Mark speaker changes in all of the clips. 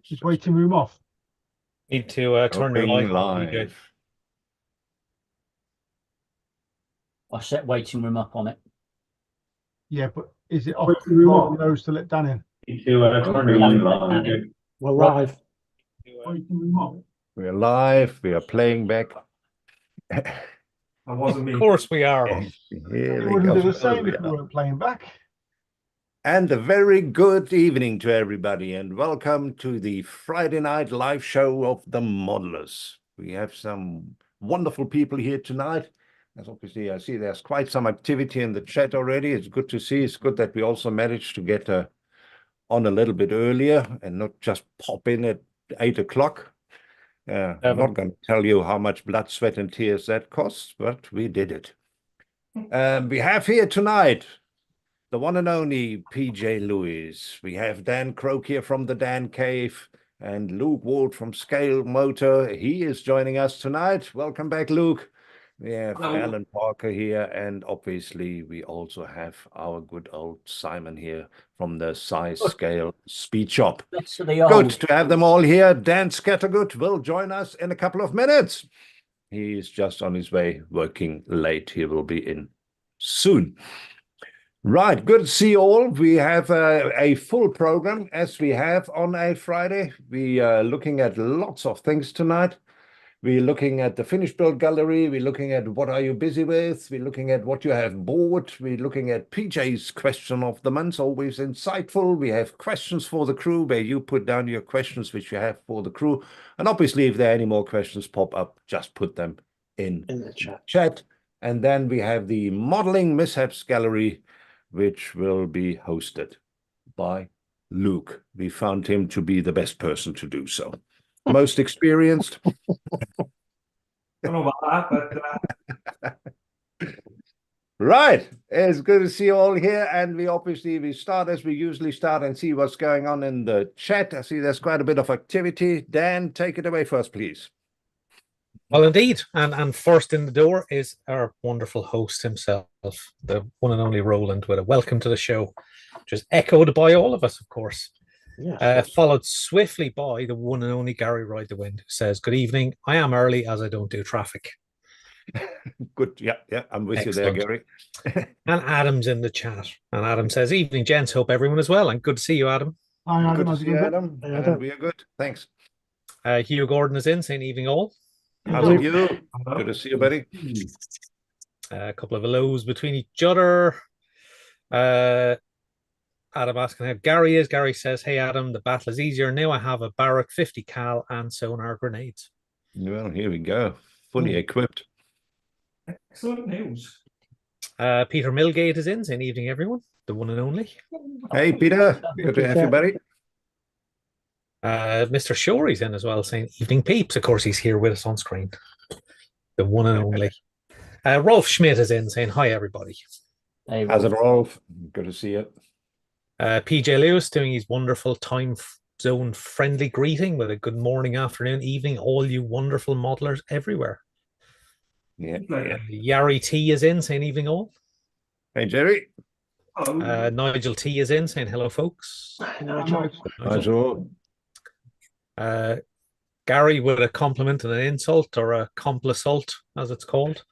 Speaker 1: Is waiting room off?
Speaker 2: Need to turn your
Speaker 3: Going
Speaker 2: light on, PJ.
Speaker 3: live.
Speaker 4: I set waiting room up on it.
Speaker 1: Yeah, but is it off? Rob knows to let Dan in.
Speaker 2: Need to turn your light on, PJ.
Speaker 5: We're live.
Speaker 1: Waiting room off.
Speaker 3: We're live. We are playing back.
Speaker 6: That wasn't me.
Speaker 2: Of course we are.
Speaker 3: Here
Speaker 1: You
Speaker 3: we
Speaker 1: wouldn't
Speaker 3: go.
Speaker 1: do the same if we weren't playing back.
Speaker 3: And a very good evening to everybody, and welcome to the Friday night live show of the Modelers. We have some wonderful people here tonight. As obviously, I see there's quite some activity in the chat already. It's good to see. It's good that we also managed to get on a little bit earlier and not just pop in at 8 o'clock. I'm not going to tell you how much blood, sweat, and tears that costs, but we did it. We have here tonight the one and only PJ Lewis. We have Dan Croak here from the Dan Cave and Luke Ward from Scale Motor. He is joining us tonight. Welcome back, Luke. We have Alan Parker here, and obviously we also have our good old Simon here from the Size Scale Speed Shop. Good to have them all here. Dan Scattergood will join us in a couple of minutes. He is just on his way, working late. He will be in soon. Right, good to see you all. We have a full program as we have on a Friday. We are looking at lots of things tonight. We're looking at the finished build gallery. We're looking at what are you busy with. We're looking at what you have bought. We're looking at PJ's question of the month, always insightful. We have questions for the crew where you put down your questions which you have for the crew. And obviously, if there are any more questions pop up, just put them in the chat. And then we have the modeling mishaps gallery, which will be hosted by Luke. We found him to be the best person to do so. Most experienced.
Speaker 6: I don't know about that, but
Speaker 3: Right. It's good to see you all here. And we start as we usually start and see what's going on in the chat. I see there's quite a bit of activity. Dan, take it away first, please.
Speaker 2: Well, indeed. And first in the door is our wonderful host himself, the one and only Roland, with a welcome to the show, just echoed by all of us, of course.
Speaker 5: Yes.
Speaker 2: Followed swiftly by the one and only Gary Ride the Wind, who says, "Good evening. I am early as I don't do traffic."
Speaker 3: Good. Yeah, I'm with
Speaker 2: Excellent.
Speaker 3: you there, Gary.
Speaker 2: And Adam's in the chat. And Adam says, "Evening, gents. Hope everyone is well." And good to see you, Adam.
Speaker 1: Hi, Adam.
Speaker 3: Good to see you, Adam.
Speaker 5: Hi, Adam.
Speaker 3: And we are good. Thanks.
Speaker 2: Hugh Gordon is in, saying evening all.
Speaker 3: How's it you? Good to see you, buddy.
Speaker 2: A couple of hellos between each other. Adam asking how Gary is. Gary says, "Hey, Adam, the battle is easier now. I have a Barrett 50 cal and sonar grenades."
Speaker 3: Well, here we go. Fully equipped.
Speaker 6: excellent news.
Speaker 2: Peter Milgate is in, saying evening, everyone. The one and only.
Speaker 3: Hey, Peter. Good to have you, buddy.
Speaker 2: Mr. Shore's in as well, saying evening, peeps. Of course, he's here with us on screen. The one and only. Rolf Schmidt is in, saying hi, everybody.
Speaker 4: Hey,
Speaker 3: How's it, Rolf? Good to see you.
Speaker 2: PJ Lewis doing his wonderful time zone friendly greeting with a good morning, afternoon, evening, all you wonderful modelers everywhere.
Speaker 3: Yeah.
Speaker 2: Yari T is in, saying evening all.
Speaker 3: Hey, Jerry.
Speaker 2: Nigel T is in, saying hello, folks.
Speaker 3: How's all?
Speaker 2: Gary with a compliment and an insult, or a complisult, as it's called.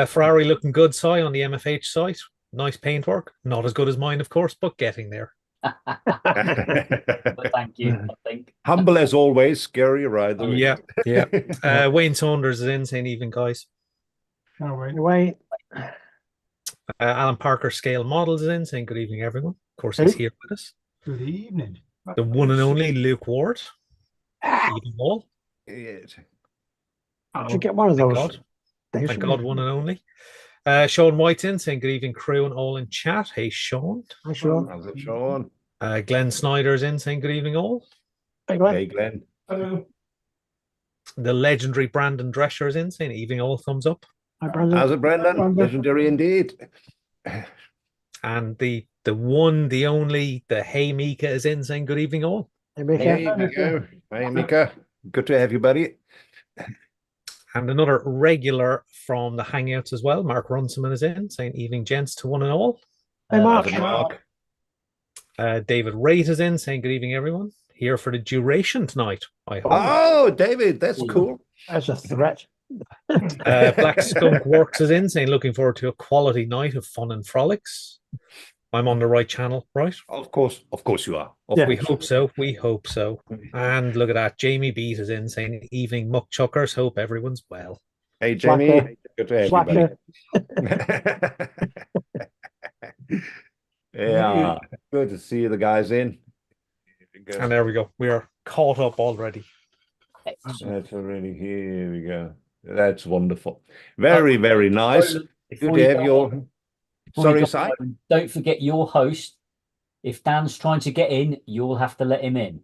Speaker 2: Ferrari looking good, Si, on the MFH site. Nice paintwork. Not as good as mine, of course, but getting there.
Speaker 4: But thank you, I think.
Speaker 3: Humble as always, Gary, right?
Speaker 2: Yeah. Wayne Saunders is in, saying evening, guys.
Speaker 1: No, wait.
Speaker 5: Wait.
Speaker 2: Alan Parker Scale Models is in, saying good evening, everyone. Of course, he's here with us.
Speaker 1: Good evening.
Speaker 2: The one and only Luke Ward. Evening all.
Speaker 3: Yes.
Speaker 5: Did you get one of
Speaker 2: Thank
Speaker 5: those?
Speaker 2: God. Thank God, one and only. Sean White's in, saying good evening, crew, and all in chat. Hey, Sean.
Speaker 5: Hi, Sean.
Speaker 3: How's it, Sean?
Speaker 2: Glenn Snyder's in, saying good evening, all.
Speaker 5: Hey, Glenn.
Speaker 3: Hey, Glenn.
Speaker 6: Hello.
Speaker 2: The legendary Brandon Drescher is in, saying evening, all, thumbs up.
Speaker 5: Hi, Brandon.
Speaker 3: How's it, Brendan?
Speaker 5: Brandon.
Speaker 3: Legendary indeed.
Speaker 2: And the one, the only, the Hey Mika is in, saying good evening, all.
Speaker 5: Hey, Mika.
Speaker 3: Hey, Mika. Hey, Mika. Good to have you, buddy.
Speaker 2: And another regular from the Hangouts as well, Mark Runciman is in, saying evening, gents, to one and all.
Speaker 5: Hey, Mark.
Speaker 3: How's it, Mark?
Speaker 2: David Raitt is in, saying good evening, everyone. here for the duration tonight, I hope.
Speaker 3: Oh, David, that's cool.
Speaker 5: As a threat.
Speaker 2: Black Skunk Works is in, saying looking forward to a quality night of fun and frolics. I'm on the right channel, right?
Speaker 3: Of course you are.
Speaker 5: Yeah.
Speaker 2: We hope so. We hope so. And look at that. Jamie Beat is in, saying evening muck chuckers. Hope everyone's well.
Speaker 3: Hey, Jamie.
Speaker 5: Slacker.
Speaker 3: Good to have you,
Speaker 5: Slacker.
Speaker 3: buddy. Yeah, good to see the guys in.
Speaker 2: And there we go. We are caught up already.
Speaker 3: That's already here. We go. That's wonderful. Very, very nice.
Speaker 4: Before
Speaker 3: Good to
Speaker 4: you
Speaker 3: have
Speaker 4: go
Speaker 3: your.
Speaker 4: on- before you
Speaker 3: Sorry,
Speaker 4: go
Speaker 3: Si.
Speaker 4: on, don't forget your host. If Dan's trying to get in, you'll have to let him in.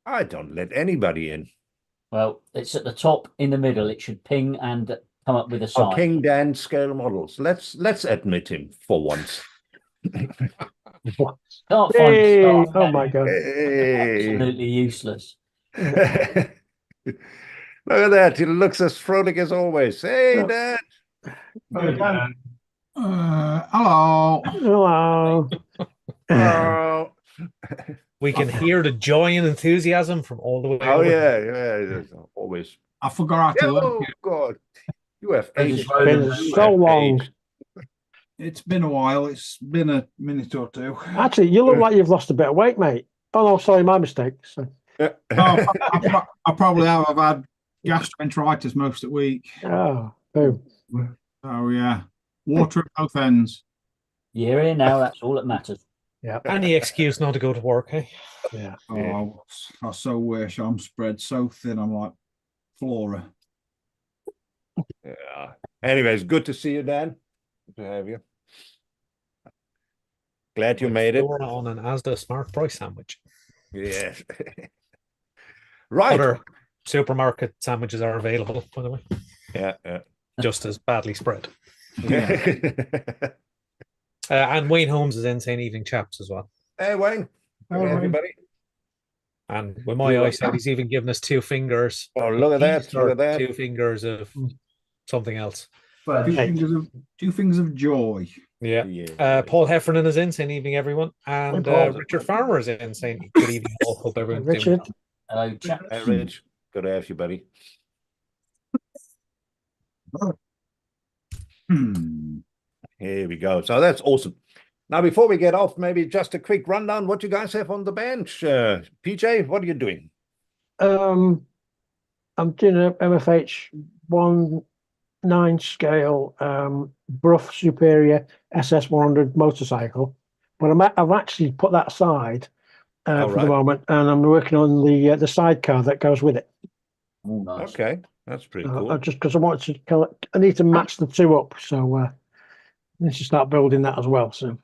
Speaker 3: I don't let anybody in.
Speaker 4: Well, it's at the top in the middle. It should ping and come up with a
Speaker 3: Oh,
Speaker 4: sign.
Speaker 3: King Dan Scale Models. Let's admit him for once.
Speaker 4: Can't find
Speaker 5: Hey,
Speaker 4: the start.
Speaker 5: oh my God.
Speaker 3: Hey.
Speaker 4: Absolutely useless.
Speaker 3: Look at that. He looks as frolic as always. Hey,
Speaker 5: Yeah.
Speaker 3: Dad.
Speaker 1: Hey, Dan.
Speaker 7: Hello.
Speaker 5: Hello.
Speaker 3: Oh,
Speaker 2: We can hear the joy and enthusiasm from all the way
Speaker 3: oh
Speaker 2: over.
Speaker 3: yeah. Always.
Speaker 7: I forgot how to
Speaker 3: Oh,
Speaker 7: look.
Speaker 3: God. You have
Speaker 4: It's
Speaker 3: aged.
Speaker 5: Been
Speaker 3: You
Speaker 5: so
Speaker 3: have
Speaker 5: long.
Speaker 3: aged.
Speaker 7: It's been a while. It's been a minute or two.
Speaker 5: Actually, you look like you've lost a bit of weight, mate. Oh no, sorry, my mistake. So,
Speaker 7: Oh, I probably have. I've had gastroenteritis most of the week.
Speaker 5: oh, boom.
Speaker 7: Oh yeah, water at both ends.
Speaker 4: You're here now. That's all that matters.
Speaker 2: Any excuse not to go to work, eh?
Speaker 5: Yeah.
Speaker 7: Oh, I so wish. I'm spread so thin. I'm like Flora.
Speaker 3: Yeah. Anyways, good to see you, Dan. Good to have you. Glad you made it.
Speaker 2: Flora on an Asda Smart Price sandwich.
Speaker 3: Yes. Right.
Speaker 2: Other supermarket sandwiches are available, by the way,
Speaker 3: Yeah.
Speaker 2: just as badly spread.
Speaker 3: Yeah.
Speaker 2: And Wayne Holmes is in, saying evening chaps as well.
Speaker 3: Hey, Wayne. Good to have you, buddy.
Speaker 2: And with my eyesight, he's even given us 2 fingers.
Speaker 3: Oh, look at that. Look at that.
Speaker 2: 2 fingers of something else.
Speaker 7: Two fingers of joy.
Speaker 2: Yeah.
Speaker 3: Yeah.
Speaker 2: Paul Heffernan is in, saying evening, everyone. And
Speaker 5: Hey, Paul.
Speaker 2: Richard Farmer is in, saying good evening, all. Hope everyone's doing
Speaker 5: Richard.
Speaker 2: well.
Speaker 4: Hello, chap.
Speaker 3: Hey, Rich. Good to have you, buddy. Here we go. So that's awesome. Now, before we get off, maybe just a quick rundown. What you guys have on the bench? PJ, what are you doing?
Speaker 5: I'm doing a MFH 1/9 scale Brough Superior SS100 motorcycle, but I've actually put that aside for the moment, and I'm working on the sidecar that goes with it.
Speaker 4: Oh, nice.
Speaker 3: Okay, that's pretty cool.
Speaker 5: Just because I want to, I need to match the two up, so I need to start building that as well. So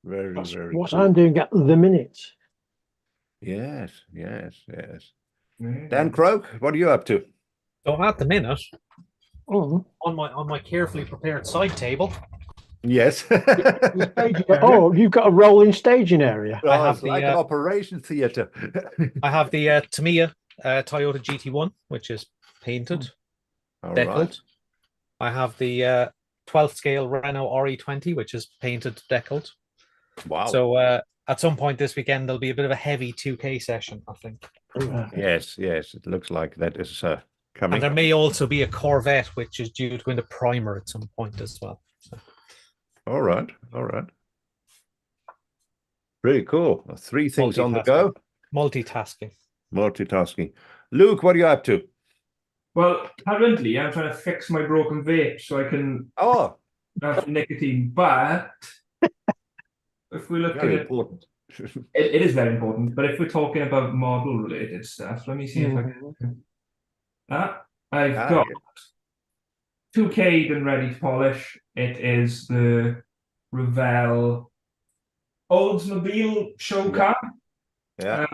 Speaker 3: Very,
Speaker 5: that's
Speaker 3: very
Speaker 5: what
Speaker 3: cool.
Speaker 5: I'm doing at the minute.
Speaker 3: Yes. Dan Croak, what are you up to?
Speaker 2: So at the minute,
Speaker 5: Oh,
Speaker 2: on my carefully prepared side table,
Speaker 3: Yes.
Speaker 5: oh, you've got a rolling staging area.
Speaker 3: Oh,
Speaker 2: I have
Speaker 3: it's
Speaker 2: the,
Speaker 3: like an operation theater.
Speaker 2: I have the Tamiya Toyota GT1, which is painted,
Speaker 3: All
Speaker 2: deckled.
Speaker 3: right.
Speaker 2: I have the 12th scale Renault RE20, which is painted, deckled.
Speaker 3: Wow.
Speaker 2: So at some point this weekend, there'll be a bit of a heavy 2K session, I think.
Speaker 3: Yes, it looks like that is
Speaker 2: And
Speaker 3: coming.
Speaker 2: there may also be a Corvette, which is due to go into primer at some point as well. So.
Speaker 3: All right. Pretty cool. 3 things on the go.
Speaker 2: Multitasking.
Speaker 3: Multitasking. Luke, what are you up to?
Speaker 6: Well, currently I'm trying to fix my broken vape so I can
Speaker 3: Oh,
Speaker 6: have nicotine. But if we look
Speaker 3: very
Speaker 6: at it,
Speaker 3: important.
Speaker 6: it is very important. But if we're talking about model related stuff, let me see if I
Speaker 5: Mm-hmm.
Speaker 6: can. I've got 2K'd and ready to polish. It is the Revell Oldsmobile show car.
Speaker 3: Yeah.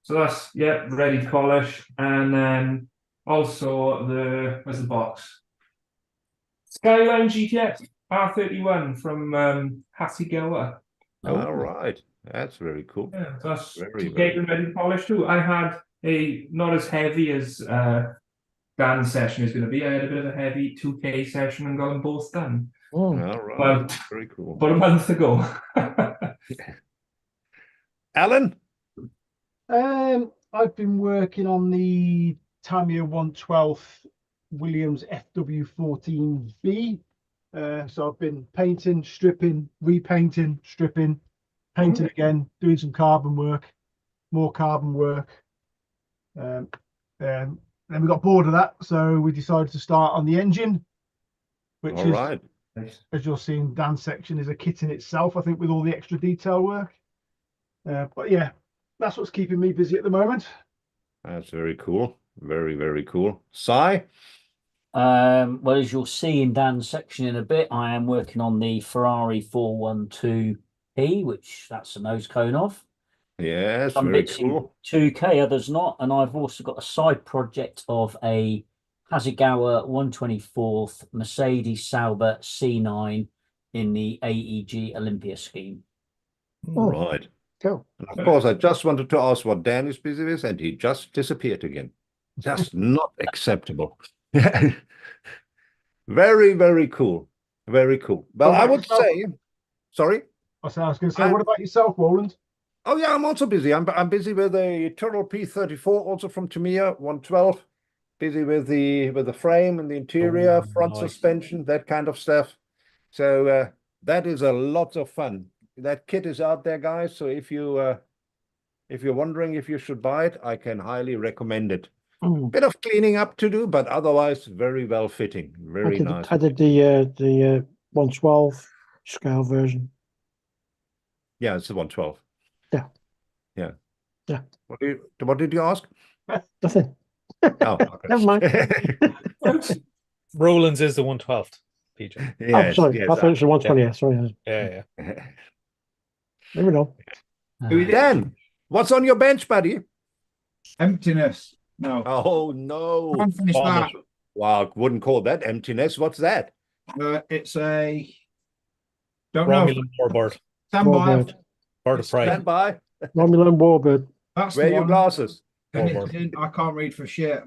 Speaker 6: So that's ready to polish, and then also where's the box? Skyline GTX R31 from Hasegawa.
Speaker 3: All right. That's very cool.
Speaker 6: Yeah, so that's
Speaker 3: Very,
Speaker 6: 2K
Speaker 3: very
Speaker 6: and ready to polish too. I had a not as heavy as Dan's session is going to be. I had a bit of a heavy 2K session and got them both done
Speaker 5: Oh,
Speaker 3: All right.
Speaker 6: Well,
Speaker 3: Very cool.
Speaker 6: about a month ago.
Speaker 3: Alan?
Speaker 1: I've been working on the Tamiya 112th Williams FW14B. So I've been painting, stripping, repainting, stripping, painting again, doing some carbon work, more carbon work. Then we got bored of that, so we decided to start on the engine, which
Speaker 3: All
Speaker 1: is,
Speaker 3: right.
Speaker 1: as you'll see in Dan's section, is a kit in itself, I think, with all the extra detail work. But yeah, that's what's keeping me busy at the moment.
Speaker 3: That's very cool. Very, very cool. Si?
Speaker 4: Well, as you'll see in Dan's section in a bit, I am working on the Ferrari 412P, which that's the nose cone of.
Speaker 3: Yes,
Speaker 4: Some
Speaker 3: very
Speaker 4: bits in
Speaker 3: cool.
Speaker 4: 2K, others not. And I've also got a side project of a Hasegawa 124th Mercedes Sauber C9 in the AEG Olympia scheme.
Speaker 5: Oh.
Speaker 3: Right.
Speaker 5: Cool.
Speaker 3: And of course, I just wanted to ask what Dan is busy with, and he just disappeared again. Just not acceptable. Very, very cool. Very cool. Well, I would say, sorry.
Speaker 1: I was going to say, what about yourself, Roland?
Speaker 3: Oh yeah, I'm also busy. I'm busy with a Turtle P34, also from Tamiya 112. Busy with the frame and the interior, front
Speaker 2: nice.
Speaker 3: suspension, that kind of stuff. So that is a lot of fun. That kit is out there, guys. So if you're wondering if you should buy it, I can highly recommend it. Bit of cleaning up to do, but otherwise very well fitting. Very nice.
Speaker 5: I did the 112 scale version.
Speaker 3: Yeah, it's the 112.
Speaker 5: Yeah.
Speaker 3: Yeah.
Speaker 5: Yeah.
Speaker 3: What did you ask?
Speaker 5: Nothing.
Speaker 3: Oh, okay.
Speaker 5: Never mind.
Speaker 2: Roland's is the 112th, PJ.
Speaker 3: Yes,
Speaker 5: sorry.
Speaker 3: yes,
Speaker 5: I thought it was the 120. Yeah. Sorry.
Speaker 2: Yeah.
Speaker 5: Never know.
Speaker 3: Dan, what's on your bench, buddy?
Speaker 7: Emptiness. No.
Speaker 3: Oh no.
Speaker 7: Can't finish that.
Speaker 3: Wow, I wouldn't call that emptiness. What's that?
Speaker 7: It's a. Don't know.
Speaker 2: Romulan warbird.
Speaker 7: Stand by.
Speaker 5: Warbird.
Speaker 2: Bird of prey.
Speaker 3: Stand by.
Speaker 5: Romulan Warbird.
Speaker 7: That's
Speaker 3: Wear
Speaker 7: the
Speaker 3: your
Speaker 7: one.
Speaker 3: glasses.
Speaker 7: And
Speaker 2: Warbird.
Speaker 7: I can't read for shit.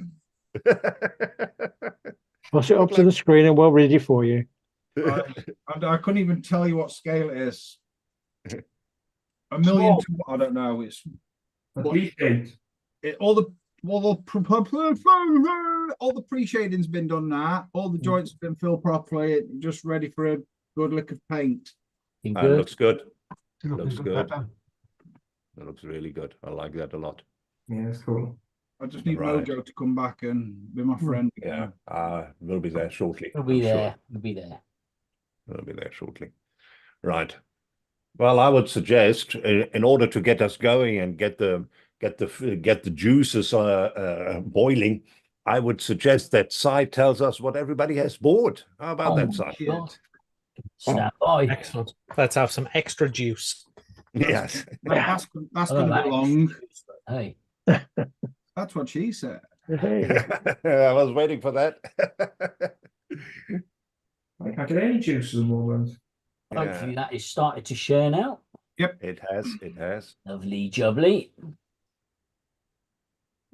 Speaker 5: I'll sit up to the screen and we'll read it for you.
Speaker 7: I couldn't even tell you what scale it is. A million to, I don't know. It's all the pre-shading's been done now. All the joints have been filled properly, just ready for a good lick of paint.
Speaker 3: That looks good.
Speaker 1: Looks
Speaker 3: good. That looks really good. I like that a lot.
Speaker 6: Yeah, it's cool.
Speaker 7: I just need
Speaker 3: Right.
Speaker 7: Mojo to come back and be my friend.
Speaker 3: Yeah, we'll be there shortly.
Speaker 4: We'll be
Speaker 3: I'm
Speaker 4: there.
Speaker 3: sure.
Speaker 4: We'll be there.
Speaker 3: We'll be there shortly. Right. Well, I would suggest, in order to get us going and get the juices boiling, I would suggest that Si tells us what everybody has bought. How about that, Si?
Speaker 4: God. Stand by.
Speaker 2: Excellent. Let's have some extra juice.
Speaker 3: Yes.
Speaker 7: That's
Speaker 4: Oh,
Speaker 7: going to
Speaker 4: that
Speaker 7: be long.
Speaker 4: is- Hey,
Speaker 7: That's what she said.
Speaker 5: Hey.
Speaker 3: I was waiting for that.
Speaker 6: I can't get any juice at the moment.
Speaker 4: hopefully that is started to share now.
Speaker 3: It has. It has.
Speaker 4: Lovely jubbly.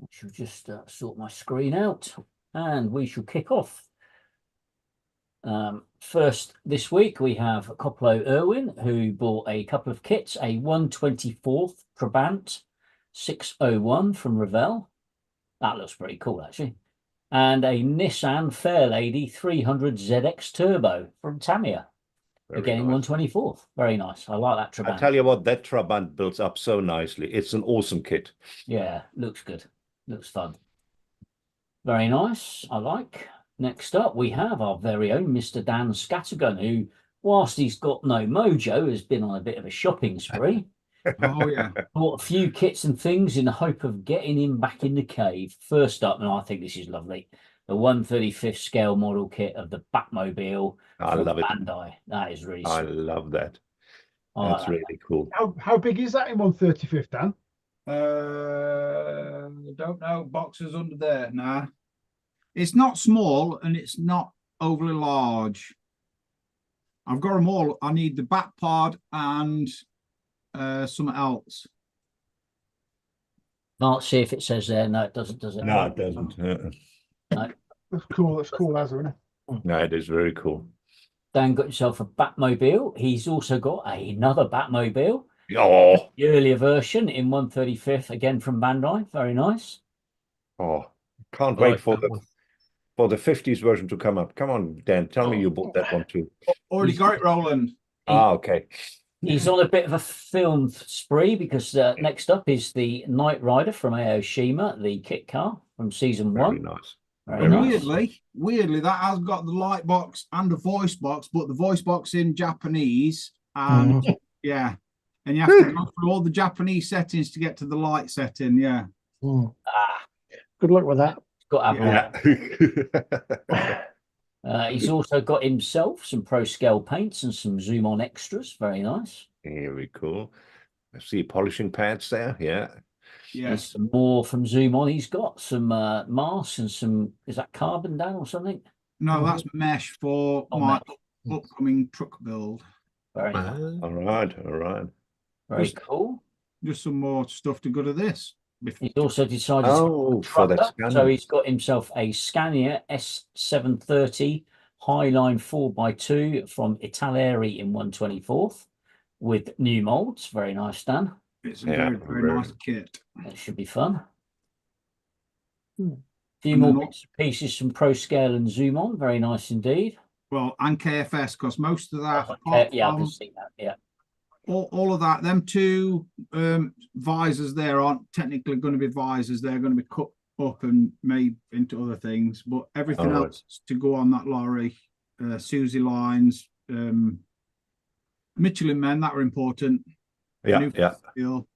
Speaker 4: I shall just sort my screen out and we shall kick off. First this week we have Coplo Irwin, who bought a couple of kits, a 124th Trabant 601 from Revell. That looks pretty cool actually. And a Nissan Fairlady 300 ZX Turbo from Tamiya.
Speaker 3: Very
Speaker 4: Again,
Speaker 3: nice.
Speaker 4: 124th. Very nice. I like that Trabant.
Speaker 3: I tell you what, that Trabant builds up so nicely. It's an awesome kit.
Speaker 4: Yeah, looks good. Looks fun. Very nice. I like. Next up, we have our very own Mr. Dan Scattergun, who, whilst he's got no mojo, has been on a bit of a shopping spree.
Speaker 7: Oh, yeah.
Speaker 4: Bought a few kits and things in the hope of getting him back in the cave. First up, and I think this is lovely, the 1/35th scale model kit of the Batmobile.
Speaker 3: I
Speaker 4: from
Speaker 3: love it.
Speaker 4: Bandai. That is really
Speaker 3: I
Speaker 4: sweet.
Speaker 3: love that.
Speaker 4: I
Speaker 3: That's
Speaker 4: like
Speaker 3: really cool.
Speaker 1: How big is that in 1/35th, Dan?
Speaker 7: Don't know. Boxes under there. Nah. It's not small and it's not overly large. I've got them all. I need the back pod and something else.
Speaker 4: Can't see if it says there. No, it doesn't, does it?
Speaker 3: No, it doesn't.
Speaker 1: That's cool. That's cool, isn't it?
Speaker 3: No, it is very cool.
Speaker 4: Dan got himself a Batmobile. He's also got another Batmobile,
Speaker 3: Oh,
Speaker 4: The earlier version in 135th, again from Bandai. Very nice.
Speaker 3: oh, can't
Speaker 2: I
Speaker 3: wait
Speaker 2: like
Speaker 3: for
Speaker 2: that one.
Speaker 3: the 50s version to come up. Come on, Dan, tell me you bought that one too.
Speaker 7: Already
Speaker 4: He's-
Speaker 7: got it, Roland.
Speaker 3: Ah, okay.
Speaker 4: He's on a bit of a film spree because next up is the Knight Rider from Aoshima, the kit car from season
Speaker 3: Very
Speaker 4: 1.
Speaker 3: nice.
Speaker 4: Very
Speaker 7: And
Speaker 4: nice.
Speaker 7: weirdly, that has got the light box and the voice box, but the voice box in Japanese. And yeah, and you have to go through all the Japanese settings to get to the light setting. Yeah.
Speaker 5: Mm.
Speaker 4: Ah,
Speaker 5: Good luck with that.
Speaker 4: got to have
Speaker 3: Yeah.
Speaker 4: He's also got himself some pro scale paints and some zoom on extras. Very nice.
Speaker 3: Very cool. I see polishing pads there. Yeah.
Speaker 4: There's
Speaker 7: Yes.
Speaker 4: some more from Zoom on. He's got some masks and some, is that carbon down or something?
Speaker 7: No, that's mesh for
Speaker 4: Oh,
Speaker 7: my
Speaker 4: mesh.
Speaker 7: upcoming truck build.
Speaker 4: Very nice.
Speaker 3: All right. All right.
Speaker 4: Very
Speaker 7: Just-
Speaker 4: cool.
Speaker 7: Just some more stuff to go to this.
Speaker 4: He's also decided to
Speaker 3: Oh, for that
Speaker 4: trucker,
Speaker 3: scanner.
Speaker 4: so he's got himself a Scania S730 Highline 4x2 from Italeri in 124th with new molds. Very nice, Dan.
Speaker 7: It's a
Speaker 3: Yeah,
Speaker 7: very
Speaker 3: very-
Speaker 7: nice kit.
Speaker 4: That should be fun.
Speaker 5: Hmm.
Speaker 4: Few
Speaker 7: And
Speaker 4: more
Speaker 7: then
Speaker 4: bits and pieces from Pro Scale and Zoom on. Very nice indeed.
Speaker 7: Well, and KFS, because most of that,
Speaker 4: Okay,
Speaker 7: apart
Speaker 4: yeah, I can
Speaker 7: from
Speaker 4: see that. Yeah.
Speaker 7: all of that, them two visors there aren't technically going to be visors. They're going to be cut up and made into other things. But everything
Speaker 3: All right.
Speaker 7: else to go on that lorry, Susie lines, Michelin men that are important.
Speaker 3: Yeah.
Speaker 7: New
Speaker 3: Yeah.
Speaker 7: steel.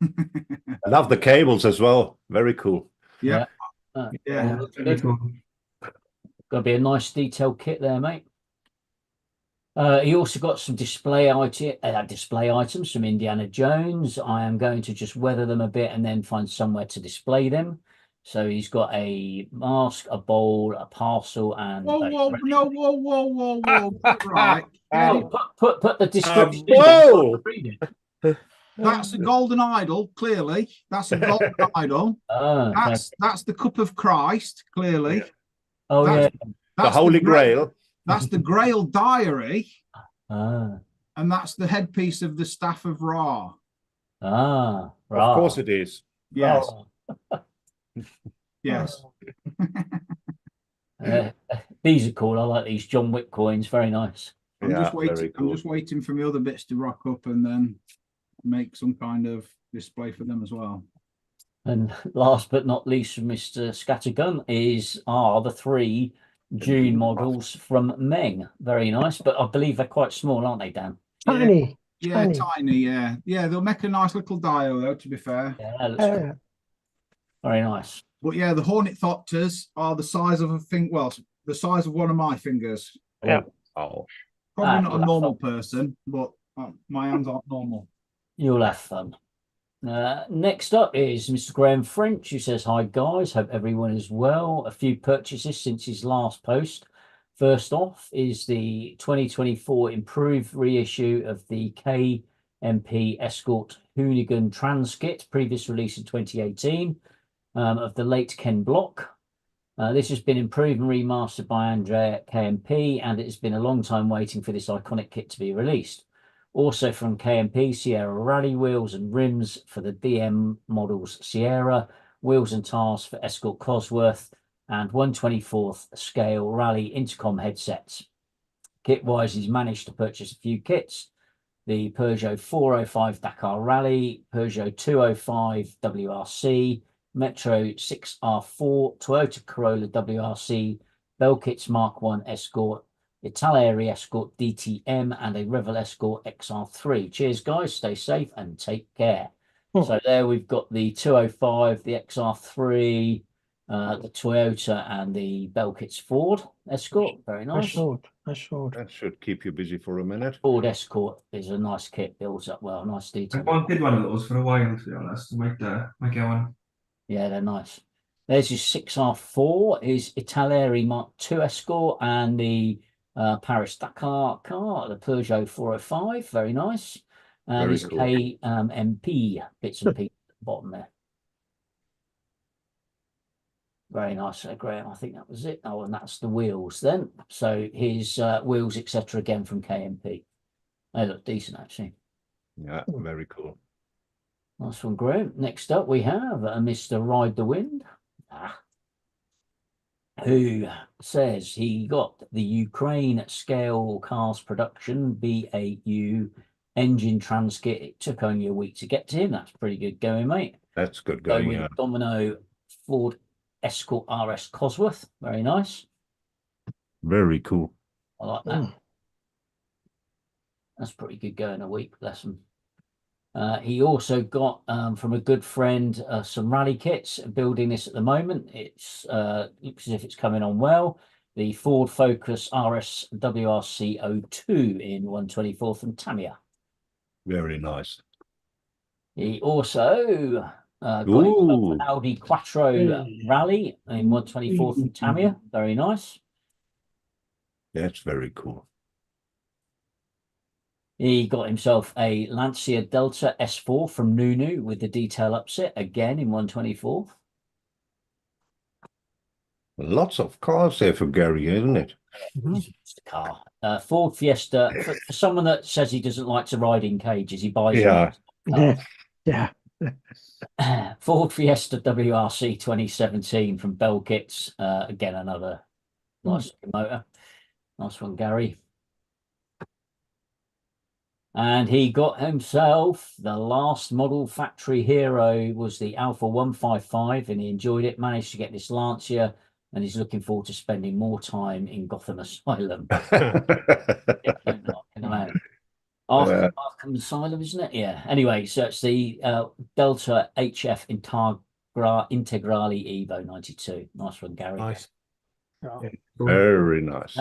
Speaker 3: I love the cables as well. Very cool.
Speaker 7: Yeah. Yeah.
Speaker 4: Looks good. Got to be a nice detailed kit there, mate. He also got some display items from Indiana Jones. I am going to just weather them a bit and then find somewhere to display them. So he's got a mask, a bowl, a parcel, and
Speaker 7: Whoa, whoa. Right.
Speaker 4: Oh, put the description.
Speaker 3: whoa!
Speaker 4: Read it.
Speaker 7: That's a golden idol, clearly. That's a golden idol.
Speaker 4: Oh, okay.
Speaker 7: That's the cup of Christ, clearly.
Speaker 3: Yeah.
Speaker 4: Oh, yeah.
Speaker 7: That's-
Speaker 3: The
Speaker 7: That's
Speaker 3: Holy Grail.
Speaker 7: That's the Grail diary,
Speaker 4: Ah,
Speaker 7: and that's the headpiece of the staff of Ra.
Speaker 4: right.
Speaker 3: Of course it is.
Speaker 7: Yes,
Speaker 4: Oh.
Speaker 7: yes.
Speaker 4: These are cool. I like these John Wick coins. Very nice.
Speaker 7: I'm
Speaker 3: Yeah,
Speaker 7: just waiting.
Speaker 3: very cool.
Speaker 7: I'm just waiting for my other bits to rock up and then make some kind of display for them as well.
Speaker 4: And last but not least from Mr. Scattergun are the 3 June models from Meng. Very nice, but I believe they're quite small, aren't they, Dan?
Speaker 5: Tiny.
Speaker 7: Yeah,
Speaker 5: Tiny.
Speaker 7: tiny. Yeah. They'll make a nice little dio though. To be fair,
Speaker 4: Yeah, that looks cool. Very nice.
Speaker 7: but yeah, the Hornet Thopters are the size of a thing. Well, the size of one of my fingers.
Speaker 5: Yeah.
Speaker 3: Oh,
Speaker 7: Probably
Speaker 4: Ah,
Speaker 7: not a
Speaker 4: you'll
Speaker 7: normal
Speaker 4: have
Speaker 7: person, but my hands aren't normal.
Speaker 4: You'll have fun. Next up is Mr. Graham French, who says, "Hi guys, hope everyone is well. A few purchases since his last post. First off is the 2024 improved reissue of the KMP Escort Hoonigan Trans Kit, previous release in 2018, of the late Ken Block. This has been improved and remastered by Andrea at KMP, and it has been a long time waiting for this iconic kit to be released. Also from KMP, Sierra Rally wheels and rims for the DM models Sierra, wheels and tires for Escort Cosworth, and 1/24th scale Rally intercom headsets. Kit-wise, he's managed to purchase a few kits. The Peugeot 405 Dakar Rally, Peugeot 205 WRC, Metro 6R4, Toyota Corolla WRC, Belkits Mark 1 Escort, Italeri Escort DTM, and a Revel Escort XR3. Cheers, guys. Stay safe and take care. So there we've got the 205, the XR3, the Toyota, and the Belkits Ford Escort. Very nice.
Speaker 5: I showed.
Speaker 3: that should keep you busy for a minute.
Speaker 4: Ford Escort is a nice kit, builds up well, nice
Speaker 6: I
Speaker 4: detail.
Speaker 6: wanted one of those for a while, to be honest. I might get one.
Speaker 4: Yeah, they're nice. There's your 6R4 is Italeri Mark II Escort, and the Paris Dakar car, the Peugeot 405, very nice. And
Speaker 3: Very
Speaker 4: his
Speaker 3: cool.
Speaker 4: KMP bits and pieces at the bottom there. Very nice, Graham. I think that was it. Oh, and that's the wheels then. So his wheels, etc., again from KMP. They look decent, actually.
Speaker 3: Yeah, very cool.
Speaker 4: Nice one, Graham. Next up, we have Mr. Ride the Wind, who says he got the Ukraine Scale Cars Production BAU engine transkit. It took only a week to get to him. That's pretty good going, mate.
Speaker 3: That's good
Speaker 4: Going
Speaker 3: going.
Speaker 4: with
Speaker 3: Yeah.
Speaker 4: Domino Ford Escort RS Cosworth. Very nice.
Speaker 3: Very cool.
Speaker 4: I like that. That's pretty good going a week. Bless him. He also got from a good friend some rally kits. Building this at the moment. It's looks as if it's coming on well. The Ford Focus RS WRC 02 in 124 from Tamiya.
Speaker 3: Very nice.
Speaker 4: He also got himself an Audi Quattro Rally in 124 from Tamiya. Very nice.
Speaker 3: That's very cool.
Speaker 4: He got himself a Lancia Delta S4 from Nunu with the detail upset again in 124.
Speaker 3: Lots of cars there for Gary, isn't it?
Speaker 4: It's the car. Ford Fiesta, for someone that says he doesn't like to ride in cages, he buys
Speaker 3: Yeah.
Speaker 5: Yeah.
Speaker 4: Ford Fiesta WRC 2017 from Bell Kits. Again, another nice motor. Nice one, Gary. And he got himself the last model factory hero was the Alpha 155, and he enjoyed it. Managed to get this Lancia, and he's looking forward to spending more time in Gotham Asylum. Arkham Asylum, isn't it? Yeah. Anyway, so it's the Delta HF Integrale Evo 92. Nice one, Gary.
Speaker 2: Nice.
Speaker 3: Very nice.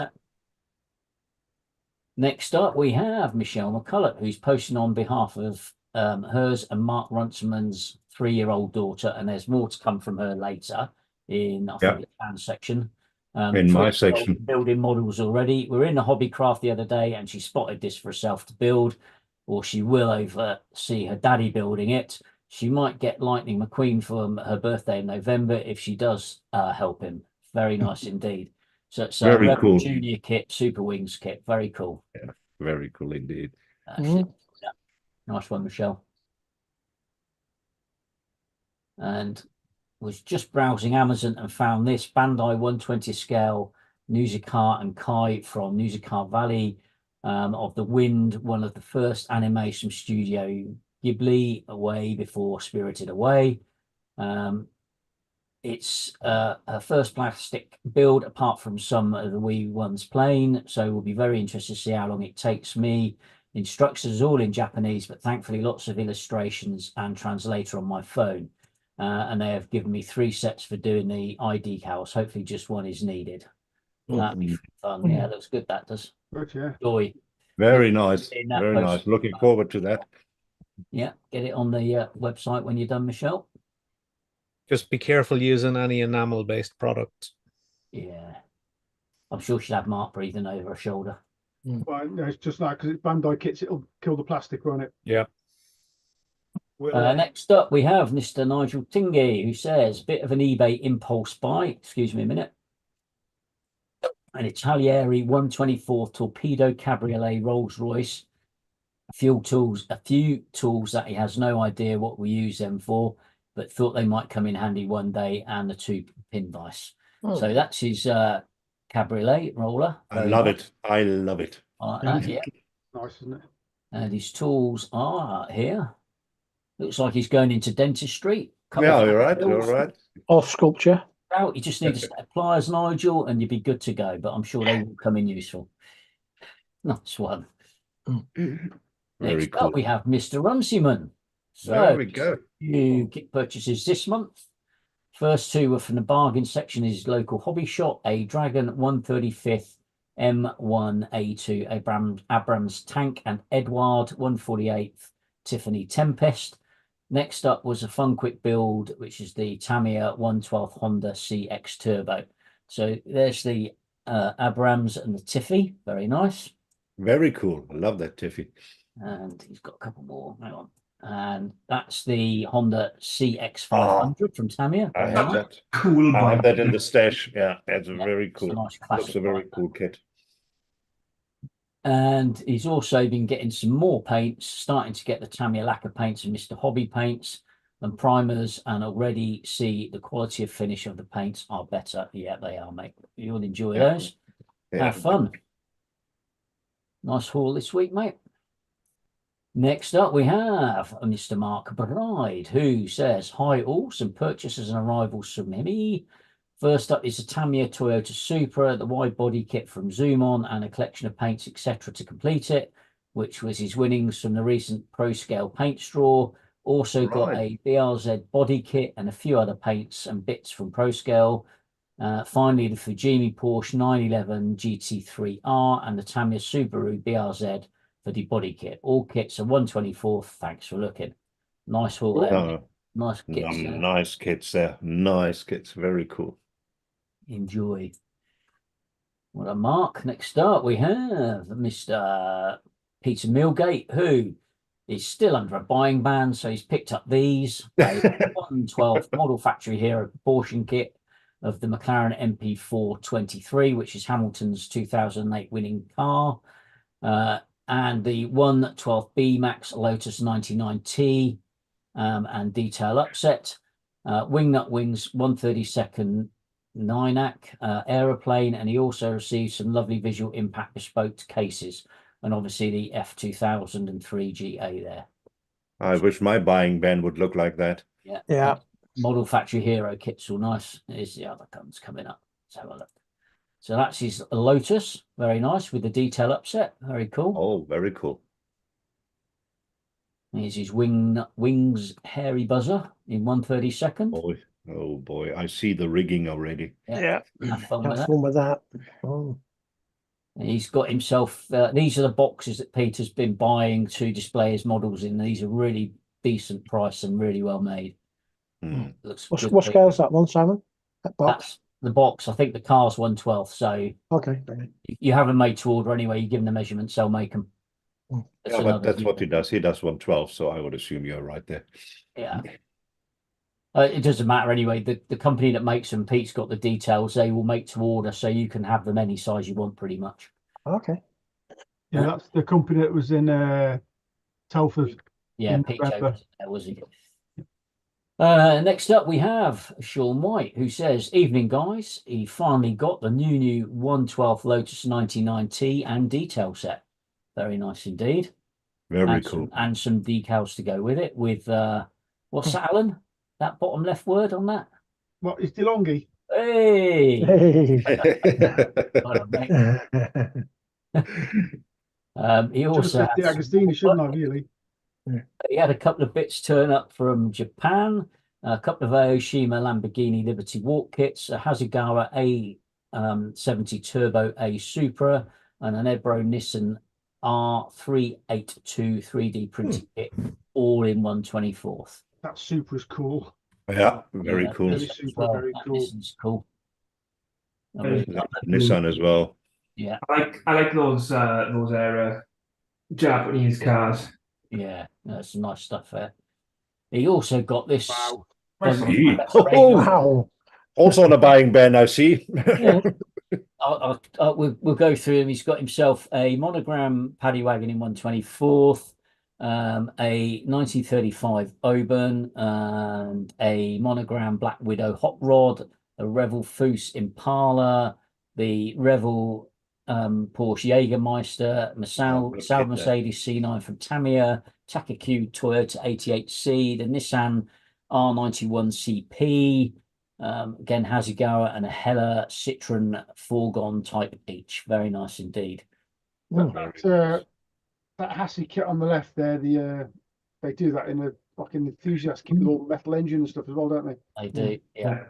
Speaker 4: Next up, we have Michelle McCulloch, who's posting on behalf of hers and Mark Runciman's 3-year-old daughter, and there's more to come from her later in, I think, the fan section.
Speaker 3: In my section.
Speaker 4: Building models already. We were in the Hobbycraft the other day, and she spotted this for herself to build, or she will oversee her daddy building it. She might get Lightning McQueen for her birthday in November if she does help him. Very nice indeed. So it's a
Speaker 3: Very cool.
Speaker 4: Junior kit, Super Wings kit. Very cool.
Speaker 3: Yeah, very cool indeed.
Speaker 4: Yeah. Nice one, Michelle. And was just browsing Amazon and found this Bandai 120 scale Nusicart and Kai from Nusicart Valley of the Wind, one of the first animes from Studio Ghibli, away before Spirited Away. It's her first plastic build apart from some of the wee ones plain, so we'll be very interested to see how long it takes me. Instructions all in Japanese, but thankfully lots of illustrations and translator on my phone. And they have given me 3 sets for doing the eye decals. Hopefully just one is needed. That'd be fun. Yeah, looks good, that does.
Speaker 1: Good, yeah.
Speaker 4: Joy.
Speaker 3: Very nice.
Speaker 4: Very
Speaker 3: nice. Looking forward to that.
Speaker 4: Yeah, get it on the website when you're done, Michelle.
Speaker 2: Just be careful using any enamel-based product.
Speaker 4: Yeah. I'm sure she'll have Mark breathing over her shoulder.
Speaker 1: Well, no, it's just like, because it's Bandai kits, it'll kill the plastic, won't it?
Speaker 2: Yeah.
Speaker 4: Next up, we have Mr. Nigel Tingey, who says, bit of an eBay impulse buy. Excuse me a minute. An Italieri 124 Torpedo Cabriolet Rolls Royce. A few tools that he has no idea what we use them for, but thought they might come in handy one day, and the 2 pin vise. So that's his Cabriolet roller.
Speaker 3: I love it. I love it.
Speaker 4: I like that, yeah.
Speaker 1: Nice, isn't it?
Speaker 4: And his tools are here. Looks like he's going into dentistry.
Speaker 3: Yeah, you're right. You're right.
Speaker 5: Off sculpture.
Speaker 4: You just need a set of pliers, Nigel, and you'd be good to go. But I'm sure they will come in useful. Nice one. Next
Speaker 3: cool.
Speaker 4: up, we have Mr. Runciman. So
Speaker 3: there we go.
Speaker 4: You kit purchases this month. First 2 were from the bargain section, his local hobby shop, a Dragon 135th M1A2 Abrams tank, and Edward 148th Tiffany Tempest. Next up was a fun quick build, which is the Tamiya 112 Honda CX Turbo. So there's the Abrams and the Tiffy. Very nice.
Speaker 3: Very cool. I love that Tiffy.
Speaker 4: And he's got a couple more. Hang on. And that's the Honda CX500 from Tamiya.
Speaker 3: I have that.
Speaker 6: Cool.
Speaker 3: I have that in the stash. Yeah, that's a very
Speaker 4: It's
Speaker 3: cool.
Speaker 4: a nice classic
Speaker 3: Looks a very
Speaker 4: bike.
Speaker 3: cool kit.
Speaker 4: And he's also been getting some more paints, starting to get the Tamiya lacquer paints and Mr. Hobby paints and primers, and already see the quality of finish of the paints are better. Yeah, they are, mate. You'll enjoy those.
Speaker 3: Yeah.
Speaker 4: Have fun. Nice haul this week, mate. Next up, we have Mr. Mark Bride, who says, "Hi all, some purchases and arrivals from me. First up is a Tamiya Toyota Supra, the wide body kit from Zoomon, and a collection of paints, etc. to complete it, which was his winnings from the recent Pro Scale paint straw. Also got a BRZ body kit and a few other paints and bits from Pro Scale. Finally, the Fujimi Porsche 911 GT3R and the Tamiya Subaru BRZ for the body kit. All kits are 124th. Thanks for looking. Nice haul there.
Speaker 3: No,
Speaker 4: Nice kits.
Speaker 3: nice kits there. Nice kits. Very cool.
Speaker 4: Enjoy. What a mark. Next up, we have Mr. Peter Millgate, who is still under a buying ban. So he's picked up these. A 112 model factory hero proportion kit of the McLaren MP423, which is Hamilton's 2008 winning car. And the 112B Max Lotus 99T and detail upset. Wingnut Wings 132nd Ninac aeroplane, and he also received some lovely visual impact bespoke cases, and obviously the F2003 GA there.
Speaker 3: I wish my buying ban would look like that.
Speaker 5: Yeah.
Speaker 4: Model factory hero kits all nice. Here's the other guns coming up. Let's have a look. So that's his Lotus, very nice with the detail upset, very cool.
Speaker 3: Oh, very cool.
Speaker 4: Here's his wings hairy buzzer in 132nd.
Speaker 3: Oh boy, I see the rigging already.
Speaker 5: Yeah.
Speaker 4: Have fun
Speaker 5: Have fun with that. Oh.
Speaker 4: And he's got himself, these are the boxes that Peter's been buying to display his models in. These are really decent price and really well made. Looks good.
Speaker 5: What scale is that one, Simon? That box?
Speaker 4: That's the box. I think the car's 1/12. So
Speaker 5: Okay.
Speaker 4: you have them made to order anyway. You give them the measurements, they'll make them.
Speaker 3: Yeah, but that's what he does. He does 112, so I would assume you're right there.
Speaker 4: Yeah. It doesn't matter anyway. The company that makes them, Pete's got the details. They will make to order, so you can have them any size you want, pretty much.
Speaker 5: Okay.
Speaker 1: Yeah, that's the company that was in Telford.
Speaker 4: Yeah,
Speaker 1: in
Speaker 4: Pete
Speaker 1: November.
Speaker 4: Jones, there was he. Next up, we have Sean White, who says, "Evening, guys. He finally got the new 112 Lotus 99T and detail set. Very nice indeed.
Speaker 3: Very cool.
Speaker 4: And some decals to go with it. With what's that, Alan? That bottom left word on that?
Speaker 1: What is DeLonghi?
Speaker 4: Hey.
Speaker 5: Hey.
Speaker 4: He also
Speaker 1: Just the
Speaker 4: had
Speaker 1: Agostini, shouldn't I, really?
Speaker 4: he had a couple of bits turn up from Japan, a couple of Aoshima Lamborghini Liberty Walk kits, a Hasegawa A70 Turbo A Supra, and an Ebro Nissan R382 3D printed kit, all in 1/24th.
Speaker 1: That Supra's cool.
Speaker 3: Yeah, very cool.
Speaker 1: Very super, very cool.
Speaker 4: Nissan's cool. I
Speaker 6: Yeah.
Speaker 4: really
Speaker 3: Yeah,
Speaker 4: like that.
Speaker 3: Nissan as well.
Speaker 4: Yeah,
Speaker 6: I like those era Japanese cars.
Speaker 4: yeah, that's some nice stuff there. He also got this.
Speaker 1: Wow.
Speaker 3: Gee.
Speaker 4: Oh,
Speaker 5: Wow.
Speaker 3: Also on a buying ban, I see.
Speaker 4: Yeah. We'll go through him. He's got himself a monogram paddy wagon in 1/24th, a 1935 Oban, and a monogram Black Widow hot rod, a Revel Foose Impala, the Revel Porsche Jägermeister, Sauber Mercedes C9 from Tamiya, Takaku Toyota 88C, the Nissan R91 CP, again Hasegawa, and a Hella Citroen Fourgon Type H. Very nice indeed.
Speaker 1: That Hassy kit on the left there, they do that in a fucking enthusiast kit with all the metal engine and stuff as well, don't they?
Speaker 4: They do, yeah.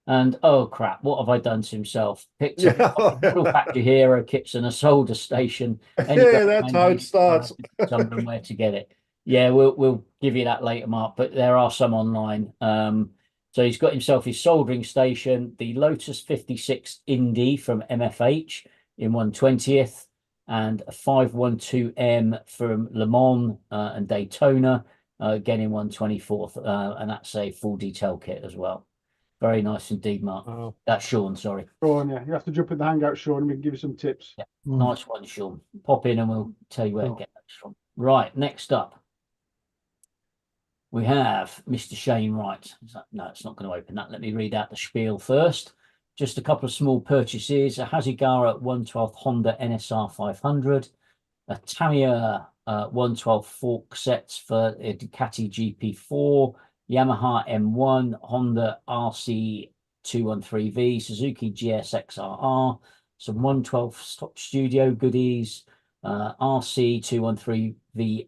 Speaker 4: And oh crap, what have I done to himself? Picked up a little factory hero kits and a solder station.
Speaker 3: Yeah, that's how it starts.
Speaker 4: Somewhere where to get it. Yeah, we'll give you that later, Mark, but there are some online. So he's got himself his soldering station, the Lotus 56 Indy from MFH in 1/20th, and a 512M from Le Mans and Daytona, again in 1/24th, and that's a full detail kit as well. Very nice indeed, Mark.
Speaker 2: Oh,
Speaker 4: That's Sean, sorry.
Speaker 1: Sean, yeah, you have to jump in the hangout, Sean, and we can give you some tips.
Speaker 4: Yeah.
Speaker 5: Mm.
Speaker 4: Nice one, Sean. Pop in and we'll tell you where to
Speaker 5: Sure.
Speaker 4: get those from. Right, next up, we have Mr. Shane Wright. No, it's not going to open that. Let me read out the spiel first. Just a couple of small purchases. A Hazigara 112 Honda NSR 500. A Tamiya 112 fork sets for a Ducati GP4. Yamaha M1, Honda RC213V, Suzuki GSX-RR, some 112 Stock Studio goodies, RC213V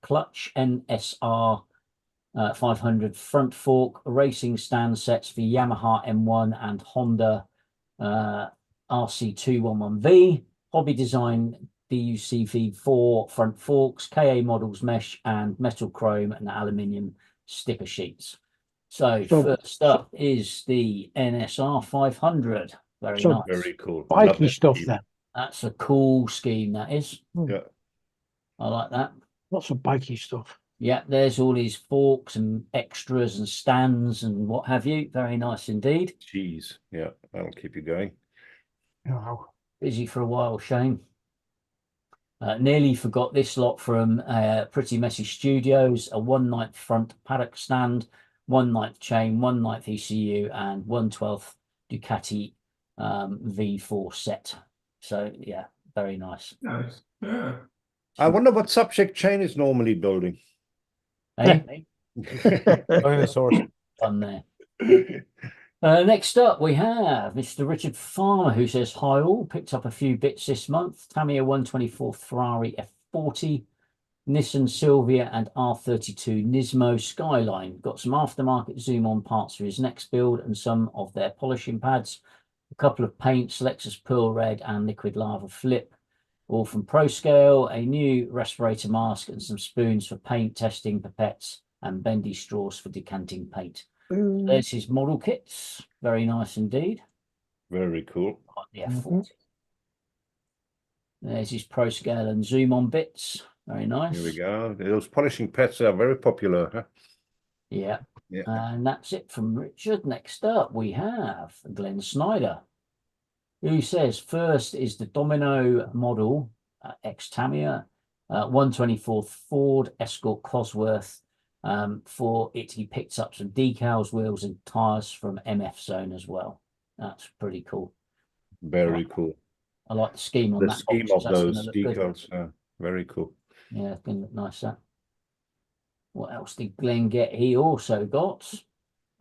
Speaker 4: clutch, NSR 500 front fork, racing stand sets for Yamaha M1 and Honda RC211V, Hobby Design DUCV4 front forks, KA models mesh and metal chrome and aluminium sticker sheets. So first up is the NSR 500. Very
Speaker 5: So
Speaker 4: nice.
Speaker 3: Very cool. Love
Speaker 5: Bikey
Speaker 3: that
Speaker 5: stuff
Speaker 3: scheme.
Speaker 5: then.
Speaker 4: That's a cool scheme, that is.
Speaker 3: Yeah.
Speaker 4: I like that.
Speaker 5: Lots of bikey stuff.
Speaker 4: Yeah, there's all these forks and extras and stands and what have you. Very nice indeed.
Speaker 3: Cheese. Yeah, that'll keep you going.
Speaker 1: Oh,
Speaker 4: Busy for a while, Shane. Nearly forgot this lot from Pretty Messy Studios, a 1/9 front paddock stand, 1/9 chain, 1/9 ECU, and 1/12 Ducati V4 set. So yeah, very nice.
Speaker 6: Nice. Yeah.
Speaker 3: I wonder what subject chain is normally building.
Speaker 4: Hey,
Speaker 2: dinosaurs.
Speaker 4: fun there. Next up, we have Mr. Richard Farmer, who says, hi all, picked up a few bits this month. Tamiya 124 Ferrari F40, Nissan Silvia and R32 Nismo Skyline. Got some aftermarket zoom-on parts for his next build and some of their polishing pads. A couple of paints, Lexus Pearl Red and Liquid Lava Flip, all from ProScale, a new respirator mask and some spoons for paint testing, pipettes and bendy straws for decanting paint. There's his model kits. Very nice indeed.
Speaker 3: Very cool.
Speaker 4: The F40. There's his ProScale and zoom on bits. Very nice.
Speaker 3: Here we go. Those polishing pads are very popular. Huh?
Speaker 4: Yeah.
Speaker 3: Yeah.
Speaker 4: And that's it from Richard. Next up, we have Glenn Snyder, who says first is the Domino model X Tamiya 124th Ford Escort Cosworth. For it, he picks up some decals, wheels, and tires from MF Zone as well. That's pretty cool.
Speaker 3: Very cool.
Speaker 4: I like the scheme on
Speaker 3: The
Speaker 4: that.
Speaker 3: scheme
Speaker 4: box.
Speaker 3: of
Speaker 4: That's gonna
Speaker 3: those
Speaker 4: look good.
Speaker 3: decals. Very cool.
Speaker 4: Yeah, it's going to look nice. That. What else did Glenn get? He also got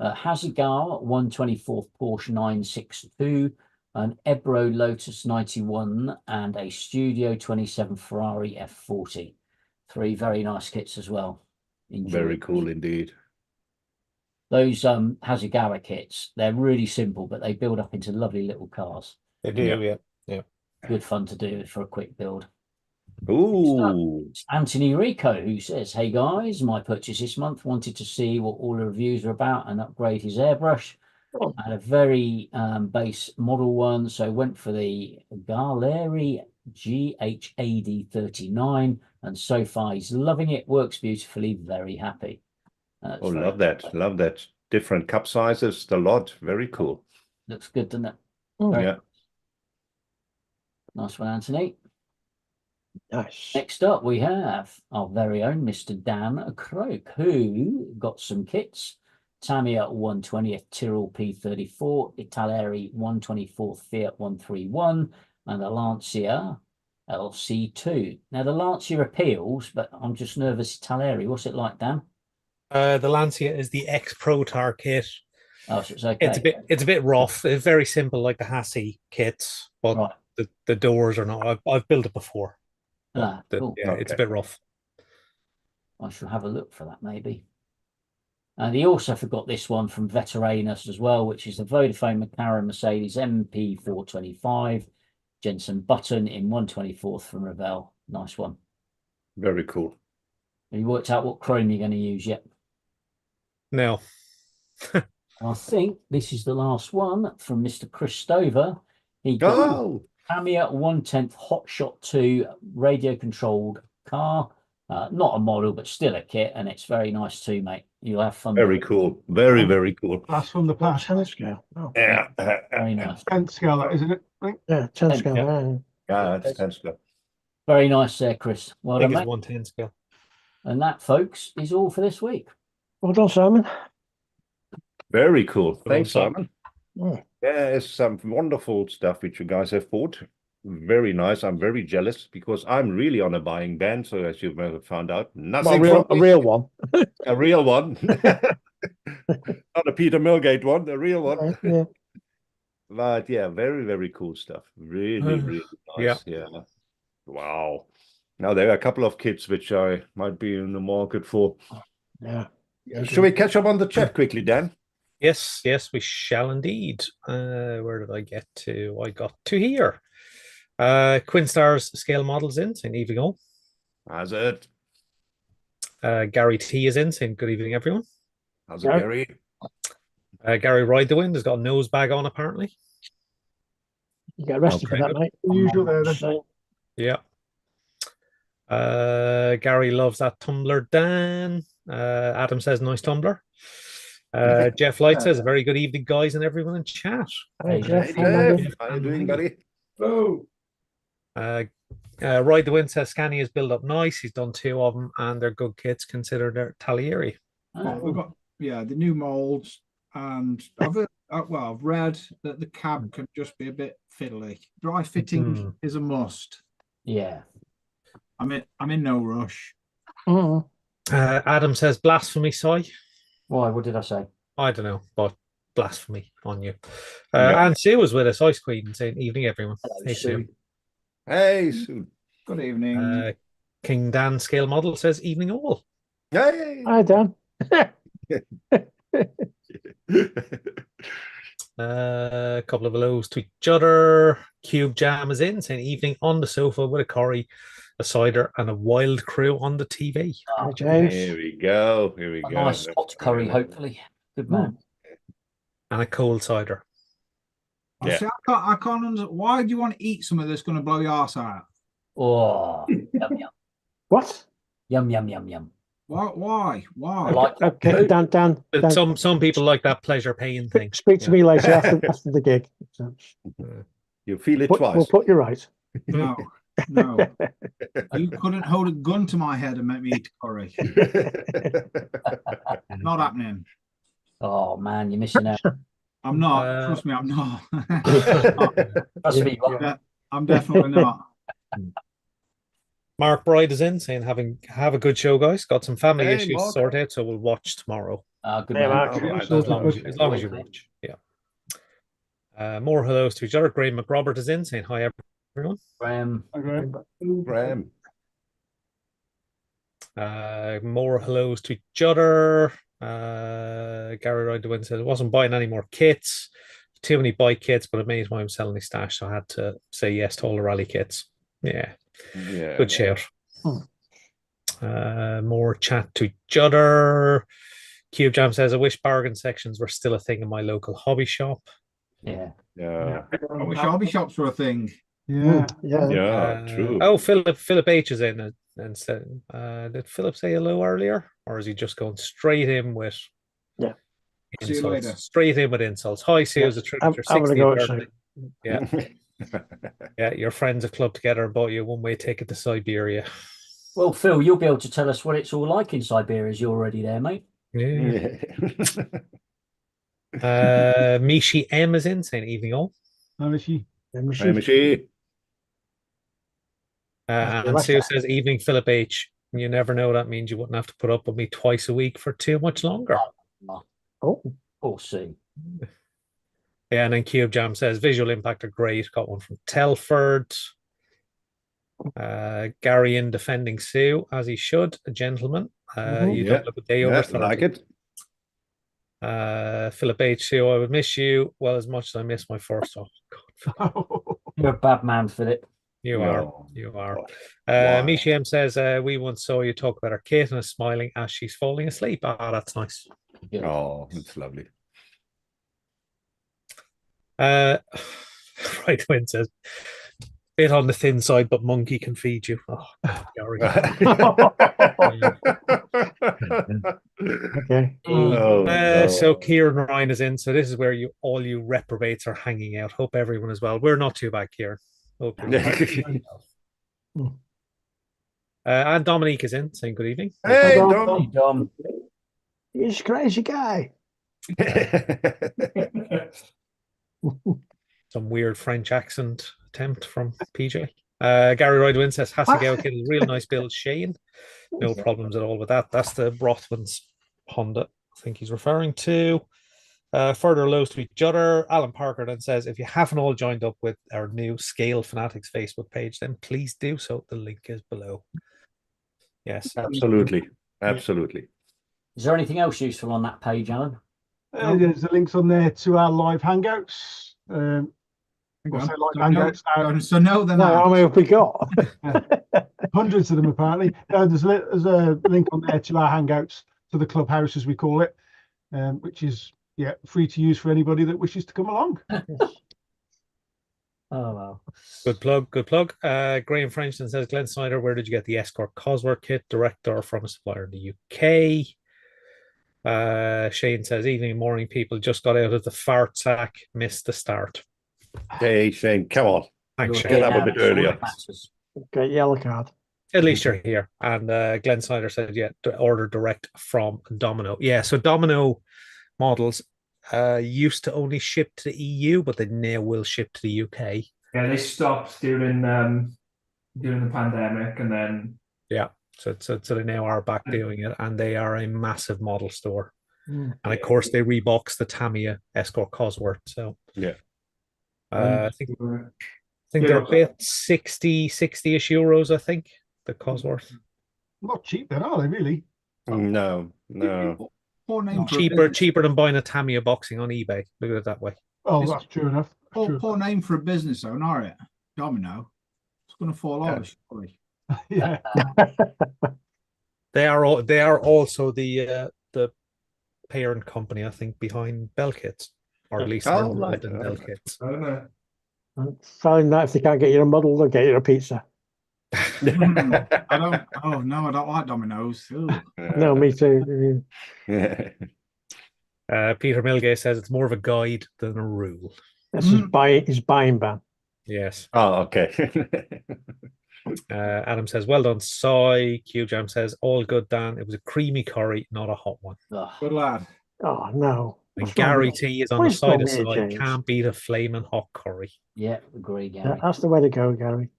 Speaker 4: Hasegawa 124th Porsche 962, an Ebro Lotus 91, and a Studio 27 Ferrari F40. Three very nice kits as well. Enjoy.
Speaker 3: Very cool indeed.
Speaker 4: Those Hasegawa kits, they're really simple, but they build up into lovely little cars.
Speaker 2: They do, yeah.
Speaker 4: Good fun to do for a quick build.
Speaker 3: Ooh.
Speaker 4: It's Anthony Rico, who says, hey guys, my purchase this month, wanted to see what all the reviews are about and upgrade his airbrush. I had a very base model one, so went for the Galeri GHAD39, and so far he's loving it, works beautifully, very happy.
Speaker 3: Oh, love that. Love that. Different cup sizes, the lot. Very cool.
Speaker 4: Looks good, doesn't it?
Speaker 3: Yeah.
Speaker 4: Nice one, Anthony.
Speaker 5: Nice.
Speaker 4: Next up, we have our very own Mr. Dan Croak, who got some kits. Tamiya 120th Tyrrell P34, Italeri 124th Fiat 131, and the Lancia LC2. Now, the Lancia appeals, but I'm just nervous. Italeri, what's it like, Dan?
Speaker 2: The Lancia is the ex-Protar kit.
Speaker 4: Oh, so it's okay.
Speaker 2: It's a bit rough. It's very simple, like the Hassie kits, but
Speaker 4: Right.
Speaker 2: the doors are not. I've built it before.
Speaker 4: Cool.
Speaker 2: Yeah, it's a bit rough.
Speaker 4: I shall have a look for that, maybe. And he also forgot this one from Veteranus as well, which is the Vodafone McLaren Mercedes MP425 Jensen Button in 124th from Revell. Nice one.
Speaker 3: Very cool.
Speaker 4: Have you worked out what chrome you're going to use yet?
Speaker 2: No.
Speaker 4: I think this is the last one from Mr. Chris Stover. He got Tamiya 1/10 Hotshot 2 radio controlled car, Not a model, but still a kit, and it's very nice too, mate. You'll have fun.
Speaker 3: Very cool. Very, very cool.
Speaker 1: That's from the past.
Speaker 5: 10 scale. Oh,
Speaker 3: Yeah.
Speaker 4: Very nice.
Speaker 1: 10th scale, that, isn't it? I think.
Speaker 5: yeah, 10
Speaker 4: 10,
Speaker 5: scale.
Speaker 2: yeah.
Speaker 5: Yeah.
Speaker 3: It's 10 scale.
Speaker 4: Very nice there, Chris.
Speaker 2: I
Speaker 4: Well
Speaker 2: think
Speaker 4: done,
Speaker 2: it's
Speaker 4: mate.
Speaker 2: 110 scale.
Speaker 4: And that, folks, is all for this week.
Speaker 5: Well done, Simon.
Speaker 3: Very cool.
Speaker 2: Well
Speaker 3: Thanks,
Speaker 2: done.
Speaker 3: Simon.
Speaker 5: Mm.
Speaker 3: Yeah, it's some wonderful stuff which you guys have bought. Very nice. I'm very jealous because I'm really on a buying ban. So as you may have found out,
Speaker 5: Well,
Speaker 3: nothing
Speaker 5: a
Speaker 3: from me.
Speaker 5: real one.
Speaker 3: A real one. Not a Peter Millgate one, a real one.
Speaker 5: Yeah.
Speaker 3: But yeah, very, very cool stuff. Really, really nice. Yeah. Wow. Now there are a couple of kits which I might be in the market for.
Speaker 5: Yeah.
Speaker 3: Should we catch up on the chat quickly, Dan?
Speaker 2: Yes, we shall indeed. Where did I get to? I got to here. Quinstars scale models in, saying evening all.
Speaker 3: How's it?
Speaker 2: Gary T is in, saying good evening, everyone.
Speaker 3: How's it,
Speaker 5: Yeah.
Speaker 3: Gary?
Speaker 2: Gary Ride the Wind has got a nose bag on, apparently.
Speaker 5: You get arrested for
Speaker 2: Okay,
Speaker 5: that,
Speaker 2: good.
Speaker 5: mate.
Speaker 1: Usual there, then.
Speaker 5: So,
Speaker 2: Yeah. Gary loves that tumbler, Dan. Adam says nice tumbler. Jeff Light says a very good evening, guys, and everyone in chat.
Speaker 5: hey,
Speaker 4: Hey,
Speaker 5: Jeff.
Speaker 3: Hey,
Speaker 5: how you doing?
Speaker 3: Jeff. How you doing, buddy?
Speaker 6: Oh,
Speaker 2: Ride the Wind says Scanny has built up nice. He's done 2 of them, and they're good kits considered they're Talieri.
Speaker 7: Well, we've got the new molds, and I've read that the cab can just be a bit fiddly. Dry fitting is a must.
Speaker 4: Yeah.
Speaker 7: I'm in no rush.
Speaker 5: Mm.
Speaker 2: Adam says blasphemy, Si.
Speaker 4: Why? What did I say?
Speaker 2: I don't know, but blasphemy on you.
Speaker 3: Yeah.
Speaker 2: And Sue was with us, Ice Queen, saying evening, everyone.
Speaker 4: Hello,
Speaker 2: Hey,
Speaker 4: Sue.
Speaker 2: Sue.
Speaker 3: Hey, Sue.
Speaker 7: Good evening.
Speaker 2: King Dan Scale Model says evening all.
Speaker 3: Hey.
Speaker 5: Hi, Dan.
Speaker 2: A couple of hellos to each other. Cube Jam is in, saying evening on the sofa with a curry, a cider, and a wild crew on the TV.
Speaker 5: Hi, James.
Speaker 3: Here we go. Here we
Speaker 4: A
Speaker 3: go.
Speaker 4: nice hot curry, hopefully. Good man.
Speaker 2: And a cold cider.
Speaker 3: Yeah.
Speaker 7: See, I can't understand. Why do you want to eat something that's going to blow your ass out?
Speaker 4: Oh, yum, yum.
Speaker 5: What?
Speaker 4: Yum, yum, yum, yum.
Speaker 7: Why?
Speaker 4: I like
Speaker 5: Okay, Dan.
Speaker 2: But some people like that pleasure pain thing.
Speaker 5: Speak to me later after the gig. So,
Speaker 3: You feel it
Speaker 5: we'll
Speaker 3: twice.
Speaker 5: put you right.
Speaker 7: No. You couldn't hold a gun to my head and make me eat curry. Not happening.
Speaker 4: Oh man, you're missing out.
Speaker 7: I'm not. Trust me, I'm not.
Speaker 4: Trust me, you are.
Speaker 7: I'm definitely not.
Speaker 2: Mark Bride is in, saying have a good show, guys. Got some family
Speaker 3: Hey,
Speaker 2: issues
Speaker 3: Mark.
Speaker 2: sorted out, so we'll watch tomorrow.
Speaker 4: Good
Speaker 5: Hey,
Speaker 4: man.
Speaker 5: Mark.
Speaker 3: All right,
Speaker 2: As
Speaker 3: that's
Speaker 2: long
Speaker 3: nice.
Speaker 2: as you watch. Yeah. More hellos to each other. Graham McRobert is in, saying hi, everyone.
Speaker 4: Graham.
Speaker 3: Graham.
Speaker 2: More hellos to each other. Gary Ride the Wind says, I wasn't buying any more kits. Too many bike kits, but it made why I'm selling the stash, so I had to say yes to all the rally kits. Yeah.
Speaker 3: Yeah.
Speaker 2: Good shout. More chat to each other. Cube Jam says, I wish bargain sections were still a thing in my local hobby shop.
Speaker 4: Yeah.
Speaker 3: Yeah.
Speaker 7: I wish hobby shops were a thing.
Speaker 1: Yeah.
Speaker 3: Yeah, true.
Speaker 2: Oh, Philip H is in and said, did Philip say hello earlier? Or is he just going straight in with
Speaker 7: See you
Speaker 2: insults?
Speaker 7: later.
Speaker 2: Straight in with insults. Hi, Sue,
Speaker 5: Yeah.
Speaker 2: it's a trip
Speaker 5: I'm
Speaker 2: to your
Speaker 5: gonna
Speaker 2: 60th
Speaker 5: go
Speaker 2: birthday.
Speaker 5: outside.
Speaker 2: Yeah, your friends have clubbed together and bought you a one-way ticket to Siberia.
Speaker 4: Well, Phil, you'll be able to tell us what it's all like in Siberia as you're already there, mate.
Speaker 2: Yeah. Mishi M is in, saying evening all.
Speaker 1: How is she?
Speaker 3: Hey, Michi.
Speaker 2: And Sue says, evening, Philip H. You never know, that means you wouldn't have to put up with me twice a week for too much longer.
Speaker 5: Oh,
Speaker 4: We'll see.
Speaker 2: Yeah, and then Cube Jam says, visual impact are great. Got one from Telford. Gary in defending Sue, as he should, a gentleman. You
Speaker 3: Yeah.
Speaker 2: don't look a day over 30.
Speaker 3: Like it.
Speaker 2: Philip H. Sue, I would miss you well as much as I miss my first. Oh, God.
Speaker 4: You're a bad man, Philip.
Speaker 2: You
Speaker 3: No.
Speaker 2: are.
Speaker 3: Wow.
Speaker 2: Mishi M says, we once saw you talk about our kit and is smiling as she's falling asleep. Ah, that's nice.
Speaker 3: Oh, it's lovely.
Speaker 2: Right, Win says, Bit on the thin side, but monkey can feed you. Oh, Gary.
Speaker 5: Okay.
Speaker 3: Oh, no.
Speaker 2: So Kieran Ryan is in. So this is where all you reprobates are hanging out. Hope everyone is well. We're not too bad, Kieran. Hope you're well. And Dominique is in, saying good evening.
Speaker 3: Hey,
Speaker 5: Dom.
Speaker 3: Dom.
Speaker 4: Hey, Dom.
Speaker 5: He's a crazy guy.
Speaker 2: Some weird French accent attempt from PJ. Gary Rydwin says Hasegawa kid, real nice build. Shane, no problems at all with that. That's the Rothmans Honda, I think he's referring to. Further lows to each other. Alan Parker then says, if you haven't all joined up with our new Scale Fanatics Facebook page, then please do so. The link is below. Yes.
Speaker 3: Absolutely. Absolutely.
Speaker 4: Is there anything else useful on that page, Alan?
Speaker 1: There's the links on there to our live hangouts.
Speaker 7: Hang
Speaker 1: Also
Speaker 7: on.
Speaker 1: like hangouts now.
Speaker 7: So no, they're
Speaker 5: Well, how
Speaker 7: not.
Speaker 5: many have we got?
Speaker 1: Hundreds of them apparently. There's a link on there to our hangouts, to the clubhouse as we call it, which is free to use for anybody that wishes to come along.
Speaker 4: Oh, well.
Speaker 2: Good plug, good plug. Graham Frenchton says, Glenn Snyder, where did you get the Escort Cosworth kit? Direct or from a supplier in the UK? Shane says, evening, morning, people just got out of the fart sack, missed the start.
Speaker 3: Hey, Shane, come on.
Speaker 2: Thanks,
Speaker 3: Get
Speaker 2: Shane.
Speaker 3: up a bit earlier.
Speaker 5: Okay, yellow card.
Speaker 2: At least you're here. And Glenn Snyder said, order direct from Domino. Yeah, so Domino models used to only ship to the EU, but they now will ship to the UK.
Speaker 6: Yeah, they stopped during the pandemic, and then
Speaker 2: So they now are back doing it, and they are a massive model store.
Speaker 5: Mm.
Speaker 2: And of course, they rebox the Tamiya Escort Cosworth. So I think they're about 60-ish euros, I think, the Cosworth.
Speaker 1: Not cheap then, are they really?
Speaker 3: No.
Speaker 7: Poor name for a
Speaker 2: Cheaper than buying a Tamiya boxing on eBay. Look at it that way.
Speaker 1: Oh, that's true enough.
Speaker 7: poor name for a business owner, isn't it? Domino. It's going to fall over, surely.
Speaker 1: Yeah.
Speaker 2: They are also the parent company, I think, behind Bell Kits, or at least they're involved in Bell Kits.
Speaker 6: I don't know.
Speaker 5: And find that if they can't get you a model, they'll get you a pizza.
Speaker 7: I don't. Oh no, I don't like Domino's.
Speaker 5: No, me too.
Speaker 2: Peter Milgate says it's more of a guide than a rule.
Speaker 5: This is buying ban.
Speaker 2: Yes.
Speaker 3: Oh, okay.
Speaker 2: Adam says, well done, Soy. QJam says, all good, Dan. It was a creamy curry, not a hot one.
Speaker 7: Good lad.
Speaker 5: Oh no.
Speaker 2: And Gary T is on the side of side. Can't beat a flaming hot curry.
Speaker 4: Yeah, agree, Gary.
Speaker 5: That's the way to go, Gary.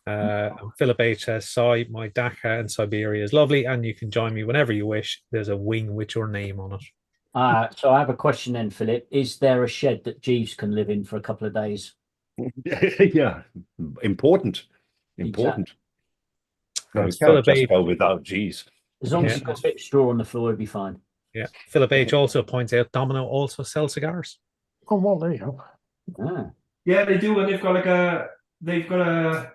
Speaker 2: And Philip H says, Soy, my Dhaka in Siberia is lovely, and you can join me whenever you wish. There's a wing with your name on it.
Speaker 4: So I have a question then, Philip. Is there a shed that Jeeves can live in for a couple of days?
Speaker 3: Yeah, important.
Speaker 4: Exactly.
Speaker 3: No, we can't just go without G's.
Speaker 4: As long as you've got a bit of straw on the floor, it'll be fine.
Speaker 2: Yeah. Philip H also points out Domino also sells cigars.
Speaker 5: Oh well, there you go.
Speaker 6: Yeah, they do, and they've got a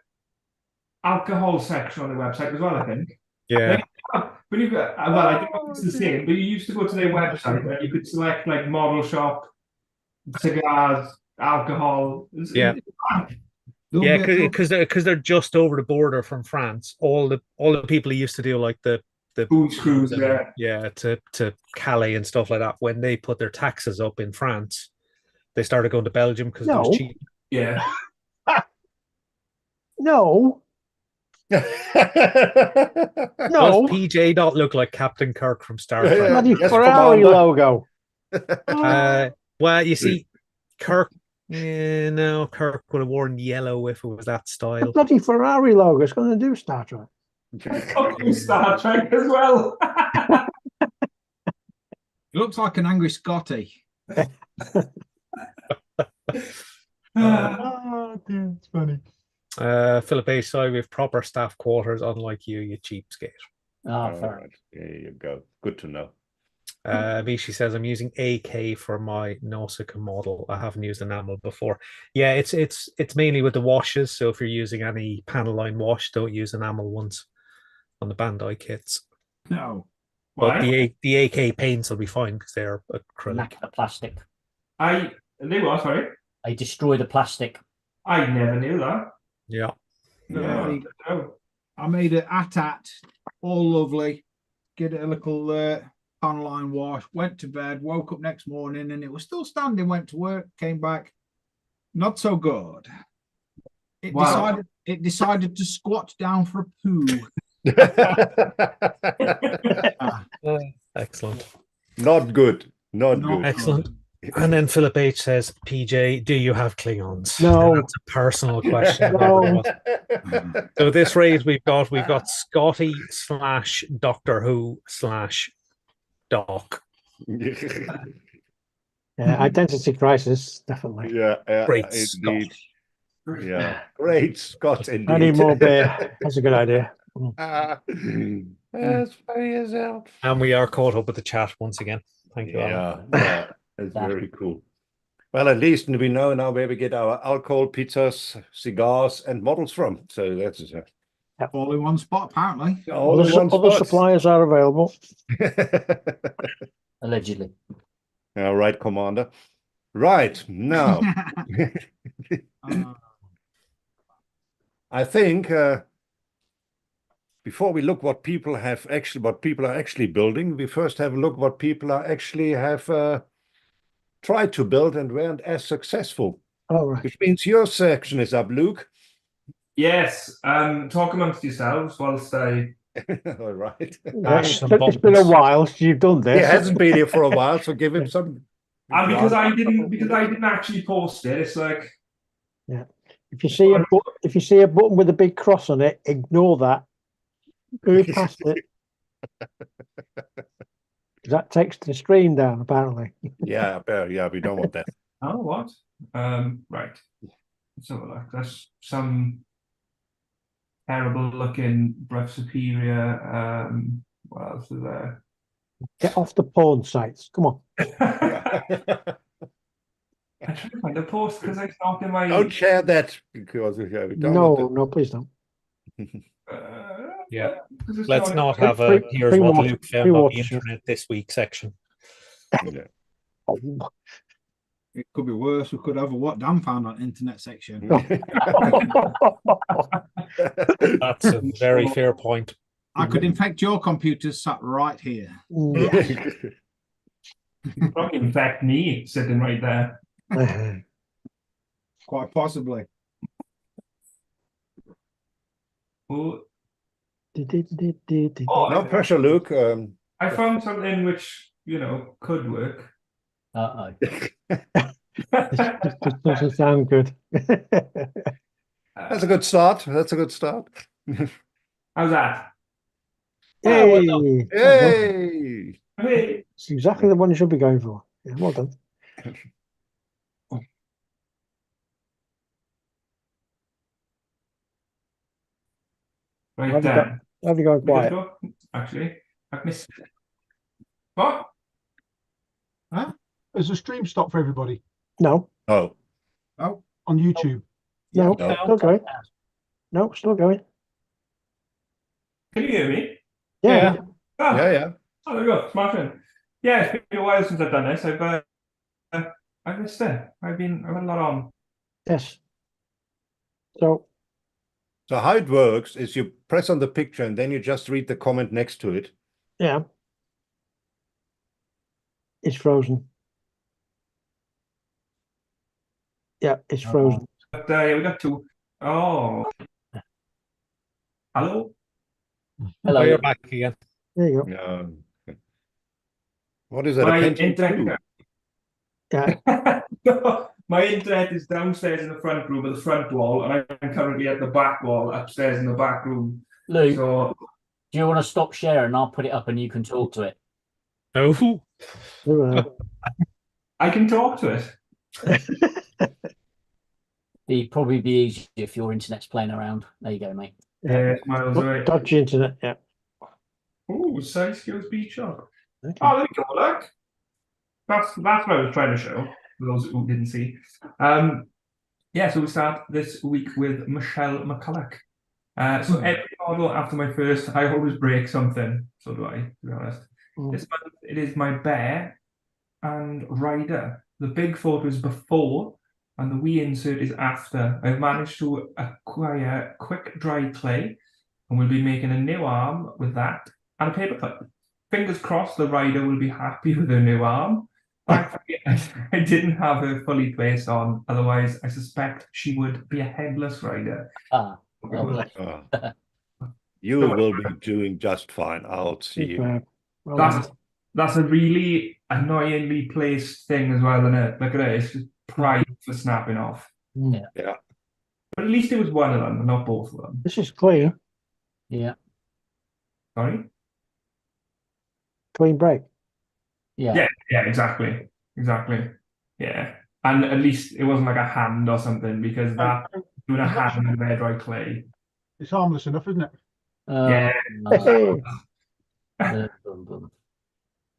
Speaker 6: alcohol section on their website as well, I think.
Speaker 2: Yeah.
Speaker 6: But you've got, I think it's the same, but you used to go to their website and you could select like model shop, cigars, alcohol.
Speaker 2: Yeah. Yeah, because they're just over the border from France. All the people who used to do like the
Speaker 6: booze cruise,
Speaker 2: to Calais and stuff like that. When they put their taxes up in France, they started going to Belgium because it was cheap.
Speaker 6: Yeah.
Speaker 5: No.
Speaker 2: No. Does PJ not look like Captain Kirk from Star Trek?
Speaker 5: Bloody Ferrari logo.
Speaker 2: Well, you see, Kirk. No, Kirk would have worn yellow if it was that style.
Speaker 5: The bloody Ferrari logo is going to do Star Trek.
Speaker 6: Fucking Star Trek as well.
Speaker 7: He looks like an angry Scotty.
Speaker 1: Oh, dear, it's funny.
Speaker 2: Philip H. Sorry, we have proper staff quarters, unlike you cheapskate.
Speaker 3: Right. There you go. Good to know.
Speaker 2: Mishi says, I'm using AK for my Nausicaa model. I haven't used enamel before. Yeah, it's mainly with the washes. So if you're using any panel line wash, don't use enamel ones on the Bandai kits.
Speaker 7: No.
Speaker 2: But the AK paints will be fine because they're acrylic.
Speaker 4: The plastic.
Speaker 6: They what, sorry?
Speaker 4: They destroy the plastic.
Speaker 6: I never knew that.
Speaker 2: Yeah.
Speaker 7: Yeah,
Speaker 6: No, no.
Speaker 7: I made it at all lovely. Get it a little pan line wash. Went to bed. Woke up next morning and it was still standing. Went to work. Came back. Not so good.
Speaker 6: Wow.
Speaker 7: It decided to squat down for a poo.
Speaker 2: Excellent.
Speaker 3: Not good. Not
Speaker 7: Not
Speaker 3: good.
Speaker 2: Excellent. And then Philip H says, PJ, do you have Klingons?
Speaker 5: No.
Speaker 2: That's a personal question.
Speaker 5: No.
Speaker 2: So this raid we've got Scotty / Doctor Who / Doc.
Speaker 5: Yeah, identity crisis, definitely.
Speaker 3: Yeah,
Speaker 2: Great
Speaker 3: indeed.
Speaker 2: Scott.
Speaker 3: Yeah, great Scott, indeed.
Speaker 5: I need more beer. That's a good idea.
Speaker 3: That's funny as hell.
Speaker 2: And we are caught up with the chat once again. Thank you, Alan.
Speaker 3: Yeah, that's very cool. Well, at least we know now where we get our alcohol, pizzas, cigars, and models from. So that's
Speaker 7: all in one spot, apparently.
Speaker 3: all in one
Speaker 5: Other
Speaker 3: spot.
Speaker 5: suppliers are available.
Speaker 4: Allegedly.
Speaker 3: All right, Commander. Right now, I think before we look what people are actually building, we first have a look what people are actually have tried to build and weren't as successful.
Speaker 5: All right.
Speaker 3: Which means your section is up, Luke.
Speaker 6: Yes. Talk amongst yourselves whilst I.
Speaker 3: All right.
Speaker 2: Bash some
Speaker 5: It's been a
Speaker 2: bumpers.
Speaker 5: while since you've done this.
Speaker 3: He hasn't been here for a while, so give him some.
Speaker 6: And because I didn't actually post it, it's like.
Speaker 5: Yeah. If you see a button with a big cross on it, ignore that. Move past it. That takes the screen down, apparently.
Speaker 3: Yeah, we don't want that.
Speaker 6: Oh, what? Right. Let's have a look. That's some terrible looking Bruff Superior. What else is there?
Speaker 5: Get off the porn sites. Come on.
Speaker 6: I try to find a post because I thought in my.
Speaker 3: Don't share that because we don't want
Speaker 5: No, please don't.
Speaker 2: Yeah.
Speaker 6: because it's
Speaker 2: Let's not have a
Speaker 5: Free-
Speaker 2: here's
Speaker 5: free
Speaker 2: what
Speaker 5: water-
Speaker 2: Luke
Speaker 5: free
Speaker 2: found on
Speaker 5: water
Speaker 2: the
Speaker 5: shit.
Speaker 2: internet this week section.
Speaker 3: that.
Speaker 5: Oh,
Speaker 7: It could be worse. We could have a what Dan found on internet section.
Speaker 2: That's a very fair point.
Speaker 7: I could infect your computer sat right here.
Speaker 5: yes.
Speaker 6: Probably in fact me sitting right there.
Speaker 7: Quite possibly.
Speaker 6: Oh,
Speaker 3: No pressure, Luke.
Speaker 6: I found something which could work.
Speaker 4: Uh-oh.
Speaker 5: This doesn't sound good.
Speaker 3: That's a good start. How's that?
Speaker 5: Hey,
Speaker 3: Hey!
Speaker 6: Hey,
Speaker 5: it's exactly the one you should be going for. Yeah, well done.
Speaker 6: right
Speaker 5: Have you
Speaker 6: then.
Speaker 5: Have you gone quiet?
Speaker 6: Actually, I've missed it. What?
Speaker 1: There's a stream stop for everybody
Speaker 5: No,
Speaker 3: Oh,
Speaker 7: Oh,
Speaker 1: on YouTube.
Speaker 5: no,
Speaker 3: No.
Speaker 5: still going. No, still going.
Speaker 6: Can you hear me?
Speaker 5: Yeah.
Speaker 6: Ah,
Speaker 3: yeah.
Speaker 6: Oh, there we go. Smashing. Yeah, it's been a while since I've done this. I've missed it. I've had a lot on.
Speaker 5: Yes. So
Speaker 3: So how it works is you press on the picture and then you just read the comment next to it.
Speaker 5: yeah, it's frozen. Yeah, it's frozen.
Speaker 6: But yeah, we got two. Oh. Hello?
Speaker 4: Hello.
Speaker 2: Oh, you're back again.
Speaker 5: There you go.
Speaker 3: What is that?
Speaker 6: My
Speaker 3: a Pentium
Speaker 6: internet.
Speaker 3: 2?
Speaker 5: Yeah.
Speaker 6: My internet is downstairs in the front room at the front wall, and I'm currently at the back wall upstairs in the back room.
Speaker 4: Luke,
Speaker 6: So
Speaker 4: do you want to stop sharing? I'll put it up and you can talk to it.
Speaker 2: Oh,
Speaker 6: I can talk to it.
Speaker 4: It'd probably be easier if your internet's playing around. There you go, mate.
Speaker 6: Yeah, miles away.
Speaker 5: Dodgy internet. Yeah.
Speaker 6: Oh, side skills beat shop.
Speaker 5: Okay.
Speaker 6: Oh, there you go, look. That's what I was trying to show, for those who didn't see. Yeah, so we start this week with Michelle McCulloch. So every model after my first, I always break something. So do I, to be honest. This month, it is my bear and rider. The big photo is before, and the wee insert is after. I've managed to acquire quick dry clay, and we'll be making a new arm with that and a paper clip. Fingers crossed the rider will be happy with her new arm. Thankfully, I didn't have her fully placed on, otherwise I suspect she would be a headless rider.
Speaker 4: Ah, lovely.
Speaker 3: You will be doing just fine. I'll see you.
Speaker 5: Superb. Well done.
Speaker 6: That's a really annoyingly placed thing as well, isn't it? Look at it, it's just pride for snapping off.
Speaker 5: Mm.
Speaker 3: Yeah.
Speaker 6: But at least it was one of them, and not both of them.
Speaker 5: This is clean.
Speaker 4: Yeah.
Speaker 6: Sorry?
Speaker 5: Clean break.
Speaker 4: Yeah.
Speaker 6: Yeah, exactly. Yeah. And at least it wasn't like a hand or something, because that doing a hand in red dry clay.
Speaker 1: It's harmless enough, isn't it?
Speaker 6: Yeah.
Speaker 5: Hey.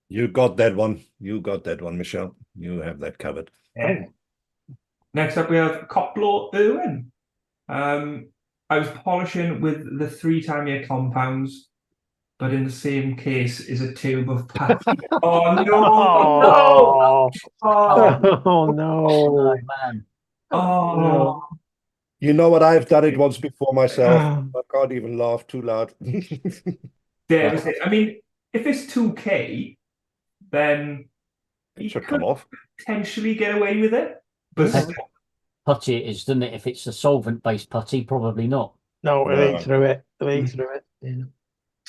Speaker 3: You got that one. You got that one, Michelle. You have that covered.
Speaker 6: Yeah. Next up, we have Coplo Irwin. I was polishing with the 3 Tamiya compounds, but in the same case is a tube of putty. Oh no!
Speaker 5: Oh,
Speaker 6: Oh,
Speaker 5: no.
Speaker 4: man.
Speaker 6: oh.
Speaker 3: You know what? I've done it once before myself. I can't even laugh too loud.
Speaker 6: Devastating. I mean, if it's 2K, then
Speaker 3: It
Speaker 6: you
Speaker 3: should
Speaker 6: could
Speaker 3: come off.
Speaker 6: potentially get away with it. But
Speaker 4: Depends what putty it is, doesn't it? If it's a solvent-based putty, probably not.
Speaker 5: No, it
Speaker 3: No.
Speaker 5: ain't through it. It ain't through it. Yeah.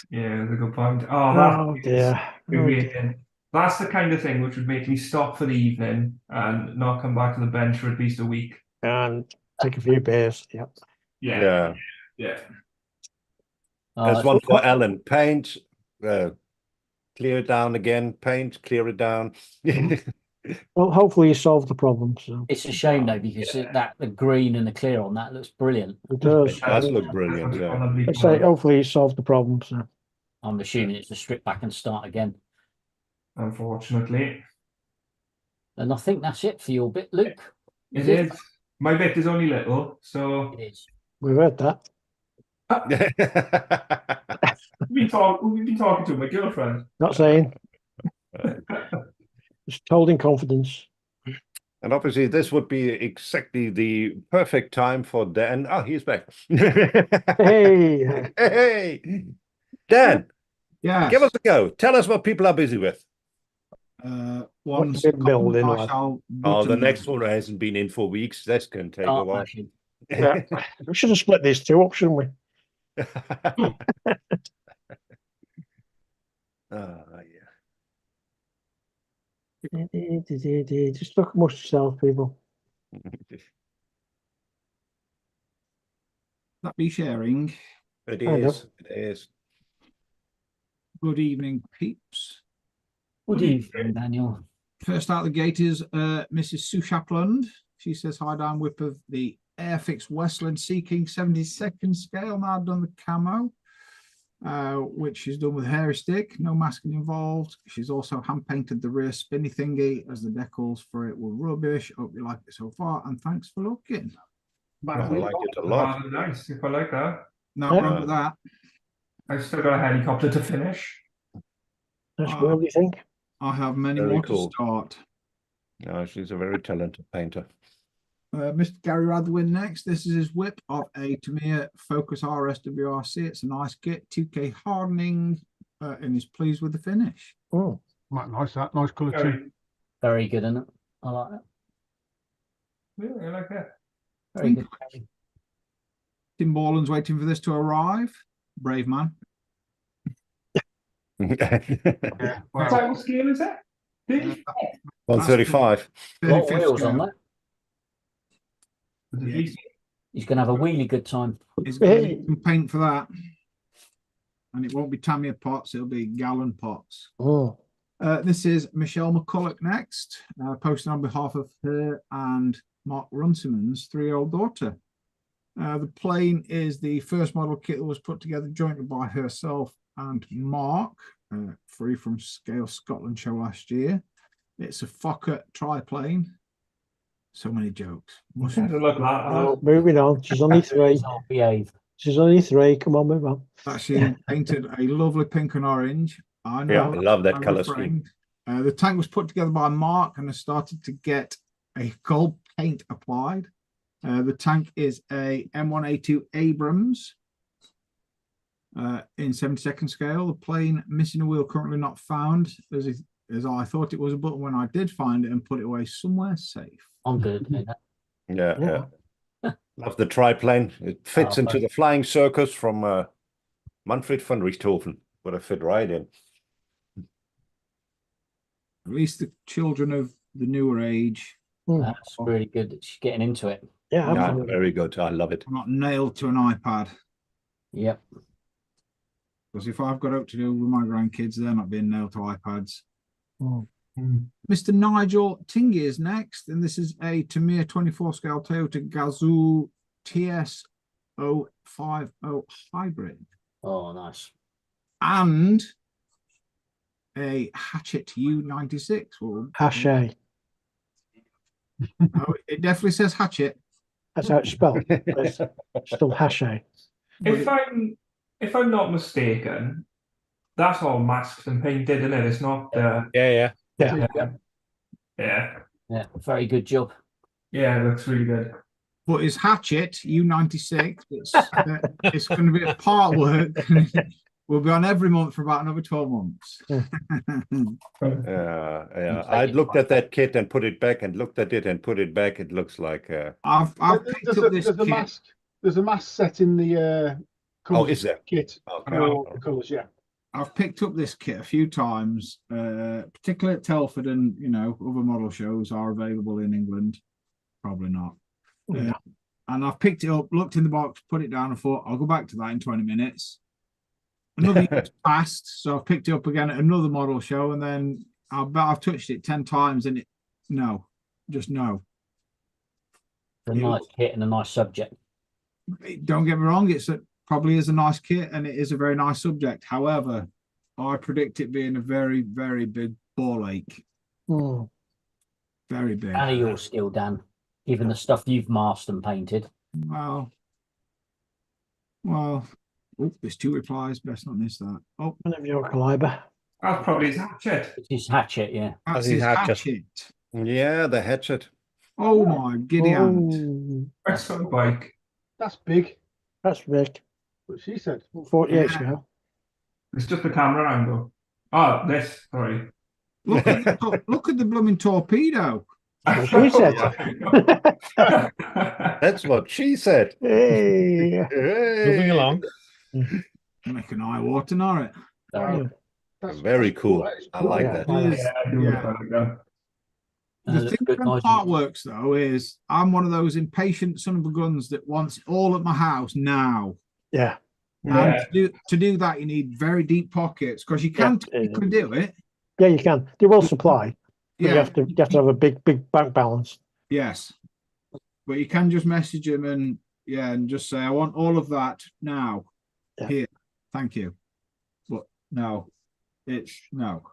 Speaker 6: yeah, that's a good point. Oh,
Speaker 5: Oh,
Speaker 6: that's
Speaker 5: dear. Oh, dear.
Speaker 6: infuriating. That's the kind of thing which would make me stop for the evening and not come back to the bench for at least a week.
Speaker 5: And take a few beers. Yep.
Speaker 3: Yeah.
Speaker 6: Yeah.
Speaker 3: There's one for Alan. Paint, clear it down again. Paint, clear it down.
Speaker 5: Well, hopefully you solved the problem. So
Speaker 4: It's a shame though, because the green and the clear on that looks brilliant.
Speaker 5: it does.
Speaker 3: It does look brilliant. Yeah.
Speaker 5: Let's say hopefully you solved the problem. So
Speaker 4: I'm assuming it's a strip back and start again.
Speaker 6: Unfortunately.
Speaker 4: And I think that's it for your bit, Luke.
Speaker 6: It is. My bit is only little, so
Speaker 4: It is.
Speaker 5: we've heard that.
Speaker 6: we've been talking to my girlfriend.
Speaker 5: Not saying. Just told in confidence.
Speaker 3: And obviously, this would be exactly the perfect time for Dan. Oh, he's back.
Speaker 5: Hey.
Speaker 3: Hey, Dan,
Speaker 7: Yes.
Speaker 3: give us a go. Tell us what people are busy with.
Speaker 7: One
Speaker 5: What's been building,
Speaker 7: I
Speaker 5: lad?
Speaker 7: shall
Speaker 3: Oh, the
Speaker 7: button
Speaker 3: next
Speaker 7: them.
Speaker 3: one hasn't been in for weeks. That's going to take a
Speaker 4: Art
Speaker 3: while.
Speaker 4: mashing.
Speaker 5: Yeah. We should have split these two up, shouldn't we?
Speaker 3: Yeah.
Speaker 5: Just look amongst yourself, people.
Speaker 7: That be sharing.
Speaker 3: It
Speaker 5: Kind of.
Speaker 3: is. It is.
Speaker 7: Good evening, peeps.
Speaker 4: Good evening, Daniel.
Speaker 7: First out the gate is Mrs. Sue Shapland. She says, hi, Dan Whip of the Airfix Westland Sea King 72nd scale. Now I've done the camo, which she's done with hairy stick, no masking involved. She's also hand painted the rear spinny thingy, as the decals for it were rubbish. Hope you like it so far, and thanks for looking.
Speaker 3: I like it a lot.
Speaker 6: Oh, nice. If I like that.
Speaker 7: Not wrong with that.
Speaker 6: I've still got a helicopter to finish.
Speaker 5: That's what do you think?
Speaker 7: I have many
Speaker 3: Very
Speaker 7: more
Speaker 3: cool.
Speaker 7: to start.
Speaker 3: No, she's a very talented painter.
Speaker 7: Mr. Gary Radwin next. This is his whip of a Tamiya Focus RS WRC. It's a nice kit, 2K hardening, and he's pleased with the finish.
Speaker 5: Oh,
Speaker 1: Nice, that nice colour too.
Speaker 4: Very good, isn't it? I like that.
Speaker 6: Yeah, I like that.
Speaker 4: Very good.
Speaker 7: Tim Borland's waiting for this to arrive. Brave man.
Speaker 1: Yeah.
Speaker 6: What type of scale is that? 35?
Speaker 3: 135.
Speaker 4: Lot of
Speaker 7: 35th
Speaker 4: wheels on
Speaker 7: scale.
Speaker 4: that.
Speaker 6: Yeah.
Speaker 4: He's going to have a really good time.
Speaker 7: He's going to need some paint for that. And it won't be Tamiya pots, it'll be gallon pots.
Speaker 5: oh.
Speaker 7: This is Michelle McCulloch next, posting on behalf of her and Mark Runciman's 3-year-old daughter. The plane is the first model kit that was put together jointly by herself and Mark, free from Scale Scotland show last year. It's a Fokker triplane. So many jokes.
Speaker 6: Doesn't look like that.
Speaker 5: Oh, moving on. She's only 3.
Speaker 4: I'll behave.
Speaker 5: She's only 3. Come on, move on.
Speaker 7: Actually painted a lovely pink and orange. I know.
Speaker 3: Yeah, I love that
Speaker 7: I'm
Speaker 3: color
Speaker 7: refrained.
Speaker 3: scheme.
Speaker 7: The tank was put together by Mark and has started to get a gold paint applied. The tank is a M1A2 Abrams in 72nd scale. The plane missing a wheel, currently not found, as I thought it was a button when I did find it and put it away somewhere safe.
Speaker 4: I'm good. You know.
Speaker 3: Yeah. Love the triplane. It fits into the flying circus from Manfred von Richthofen. Would have fit right in.
Speaker 7: At least the children of the newer age
Speaker 4: That's really good that she's getting into it.
Speaker 5: Yeah,
Speaker 3: Yeah,
Speaker 5: absolutely.
Speaker 3: very good. I love it.
Speaker 7: are not nailed to an iPad.
Speaker 4: Yep.
Speaker 7: Because if I've got out to do with my grandkids, they're not being nailed to iPads.
Speaker 5: Mm.
Speaker 7: Mr. Nigel Tingy is next, and this is a Tamiya 24 scale Toyota Gazoo TS050 hybrid
Speaker 4: Oh, nice.
Speaker 7: and a Hatchet U96. Well,
Speaker 5: Hache.
Speaker 7: oh, it definitely says Hatchet.
Speaker 5: That's how it's spelled. But it's still Hache.
Speaker 6: If I'm not mistaken, that's all masked and painted, isn't it? It's not.
Speaker 2: Yeah.
Speaker 6: Yeah.
Speaker 4: Yeah, very good job.
Speaker 6: Yeah, it looks really good.
Speaker 7: But it's Hatchet U96. It's going to be a part work. We'll be on every month for about another 12 months.
Speaker 3: Yeah. I looked at that kit and put it back, and looked at it and put it back. It looks like.
Speaker 7: I've picked up this
Speaker 1: there's a
Speaker 7: kit.
Speaker 1: mask. There's a mask set in the colours
Speaker 3: is there?
Speaker 1: kit.
Speaker 3: Okay.
Speaker 1: The colours, yeah.
Speaker 7: I've picked up this kit a few times, particularly at Telford, and other model shows are available in England. Probably not.
Speaker 5: Yeah.
Speaker 7: And I've picked it up, looked in the box, put it down, and thought I'll go back to that in 20 minutes. Another year's passed, so I've picked it up again at another model show, and then I've touched it 10 times, and just no.
Speaker 4: A nice kit and a nice subject.
Speaker 7: Don't get me wrong, probably is a nice kit, and it is a very nice subject. However, I predict it being a very, very big ball ache.
Speaker 5: Mm.
Speaker 7: Very big.
Speaker 4: Out of your skill, Dan, given the stuff you've masked and painted.
Speaker 7: Well, oh, there's 2 replies. Best not miss that. Oh,
Speaker 5: Whenever you're a caliber.
Speaker 6: That's probably his Hatchet.
Speaker 4: It's Hatchet, yeah.
Speaker 7: that's
Speaker 2: his
Speaker 7: his
Speaker 2: Hatchet.
Speaker 7: Hatchet.
Speaker 3: Yeah, the hatchet.
Speaker 7: Oh my giddy aunt.
Speaker 5: Oh,
Speaker 6: Excellent bike.
Speaker 1: That's big.
Speaker 5: that's big.
Speaker 1: What she said.
Speaker 5: 48 scale.
Speaker 6: It's just the camera angle. Oh, this. Sorry.
Speaker 7: Look at the blooming torpedo.
Speaker 5: That's what she said.
Speaker 3: That's what she said.
Speaker 5: Hey.
Speaker 2: Moving along.
Speaker 7: Make an eye water, not it?
Speaker 4: Very
Speaker 1: That's
Speaker 3: Very cool.
Speaker 1: That is
Speaker 3: I like
Speaker 5: Yeah.
Speaker 3: that.
Speaker 7: It is,
Speaker 6: Yeah, I do
Speaker 7: yeah.
Speaker 6: like that.
Speaker 7: The
Speaker 4: looks
Speaker 7: thing
Speaker 4: good,
Speaker 7: from
Speaker 4: nice.
Speaker 7: Partworks though is I'm one of those impatient son of a guns that wants it all at my house now.
Speaker 5: Yeah.
Speaker 7: And
Speaker 6: Yeah.
Speaker 7: to do that, you need very deep pockets because you can
Speaker 5: Yeah.
Speaker 7: technically do it.
Speaker 5: Yeah, you can. They will supply. But
Speaker 7: Yeah.
Speaker 5: you have to have a big bank balance.
Speaker 7: Yes. But you can just message them and just say, I want all of that now.
Speaker 5: Yeah.
Speaker 7: Here. Thank you. But no. It's no.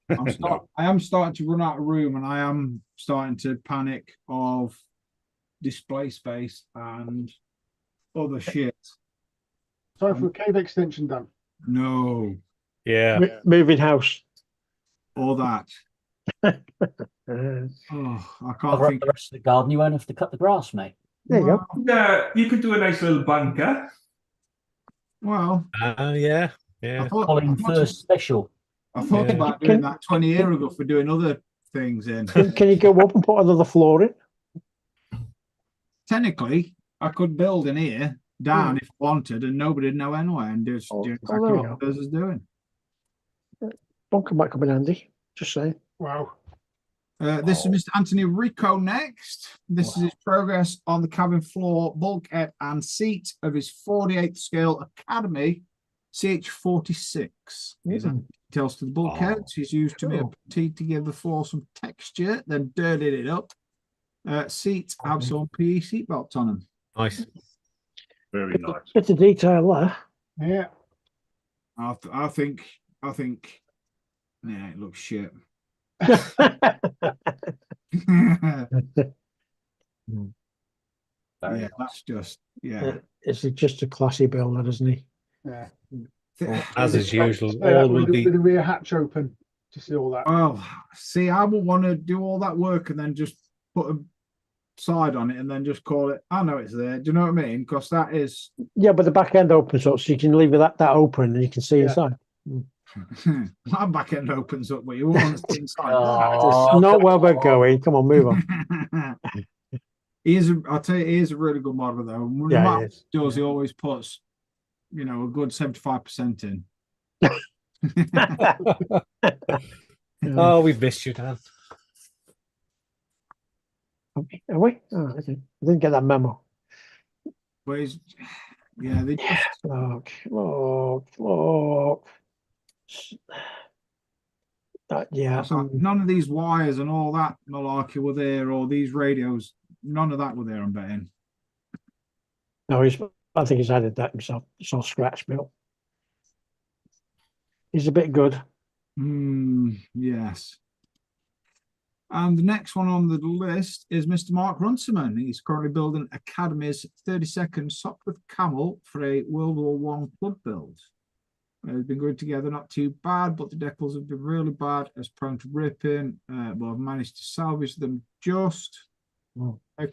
Speaker 7: I am starting to run out of room, and I am starting to panic of display space and other shit.
Speaker 1: Sorry for a cave extension, Dan.
Speaker 7: No.
Speaker 2: Yeah.
Speaker 5: Moving house.
Speaker 7: All that.
Speaker 5: Uh,
Speaker 7: Oh, I can't
Speaker 4: Cover up
Speaker 7: think.
Speaker 4: the rest of the garden. You won't have to cut the grass, mate.
Speaker 5: there you go.
Speaker 6: Yeah, you could do a nice little bunker.
Speaker 7: Well,
Speaker 2: Yeah.
Speaker 7: I
Speaker 2: Yeah.
Speaker 7: thought,
Speaker 4: Colin first special.
Speaker 7: I thought
Speaker 2: Yeah.
Speaker 7: about doing that 20 years ago for doing other things in.
Speaker 5: Can you go up and put another floor in?
Speaker 7: Technically, I could build in here down if I wanted, and nobody'd know anyway, and do
Speaker 5: Oh,
Speaker 7: exactly
Speaker 5: there you
Speaker 7: what others is doing.
Speaker 5: Bunker might come in handy. Just saying.
Speaker 1: Wow.
Speaker 7: This is Mr. Anthony Rico next. This is his progress on the cabin floor, bulkhead, and seat of his 48th scale Academy CH46. He's added details to the bulkheads. He's used Tamiya putty to give the floor some texture, then dirtied it up. Seats have some PE seatbelts on them.
Speaker 2: Nice.
Speaker 3: Very nice.
Speaker 5: Bit of detail there.
Speaker 1: Yeah.
Speaker 7: I think, yeah, it looks shit. Yeah, that's just, yeah.
Speaker 5: Is it just a classy builder, isn't he?
Speaker 1: Yeah.
Speaker 2: As is usual,
Speaker 1: Stay out
Speaker 2: all will
Speaker 1: with
Speaker 2: be.
Speaker 1: the rear hatch open to see all that.
Speaker 7: Well, see, I would want to do all that work and then just put a side on it and then just call it, I know it's there. Do you know what I mean? Because that is
Speaker 5: Yeah, but the back end opens up, so you can leave that open and you can see
Speaker 1: Yeah.
Speaker 5: inside.
Speaker 7: my back end opens up, but you won't see inside.
Speaker 4: Oh,
Speaker 5: It's not
Speaker 4: come
Speaker 5: where we're
Speaker 4: on.
Speaker 5: going. Come on, move on.
Speaker 7: I'll tell you, he is a really good model though. No
Speaker 5: Yeah,
Speaker 7: matter
Speaker 5: he
Speaker 7: what
Speaker 5: is.
Speaker 7: he does, he always puts, a good 75% in.
Speaker 2: Oh, we've missed you, Dan.
Speaker 5: Are we? Oh, okay. I didn't get that memo.
Speaker 7: But they just
Speaker 5: Look. Yeah.
Speaker 7: none of these wires and all that malarkey were there, or these radios, none of that were there, I'm betting.
Speaker 5: No, I think he's added that himself. It's all scratch built. He's a bit good.
Speaker 7: Yes. And the next one on the list is Mr. Mark Runciman. He's currently building Academy's 32nd Sopwith Camel for a World War I club build. They've been going together not too bad, but the decals have been really bad, as prone to ripping, but I've managed to salvage them just.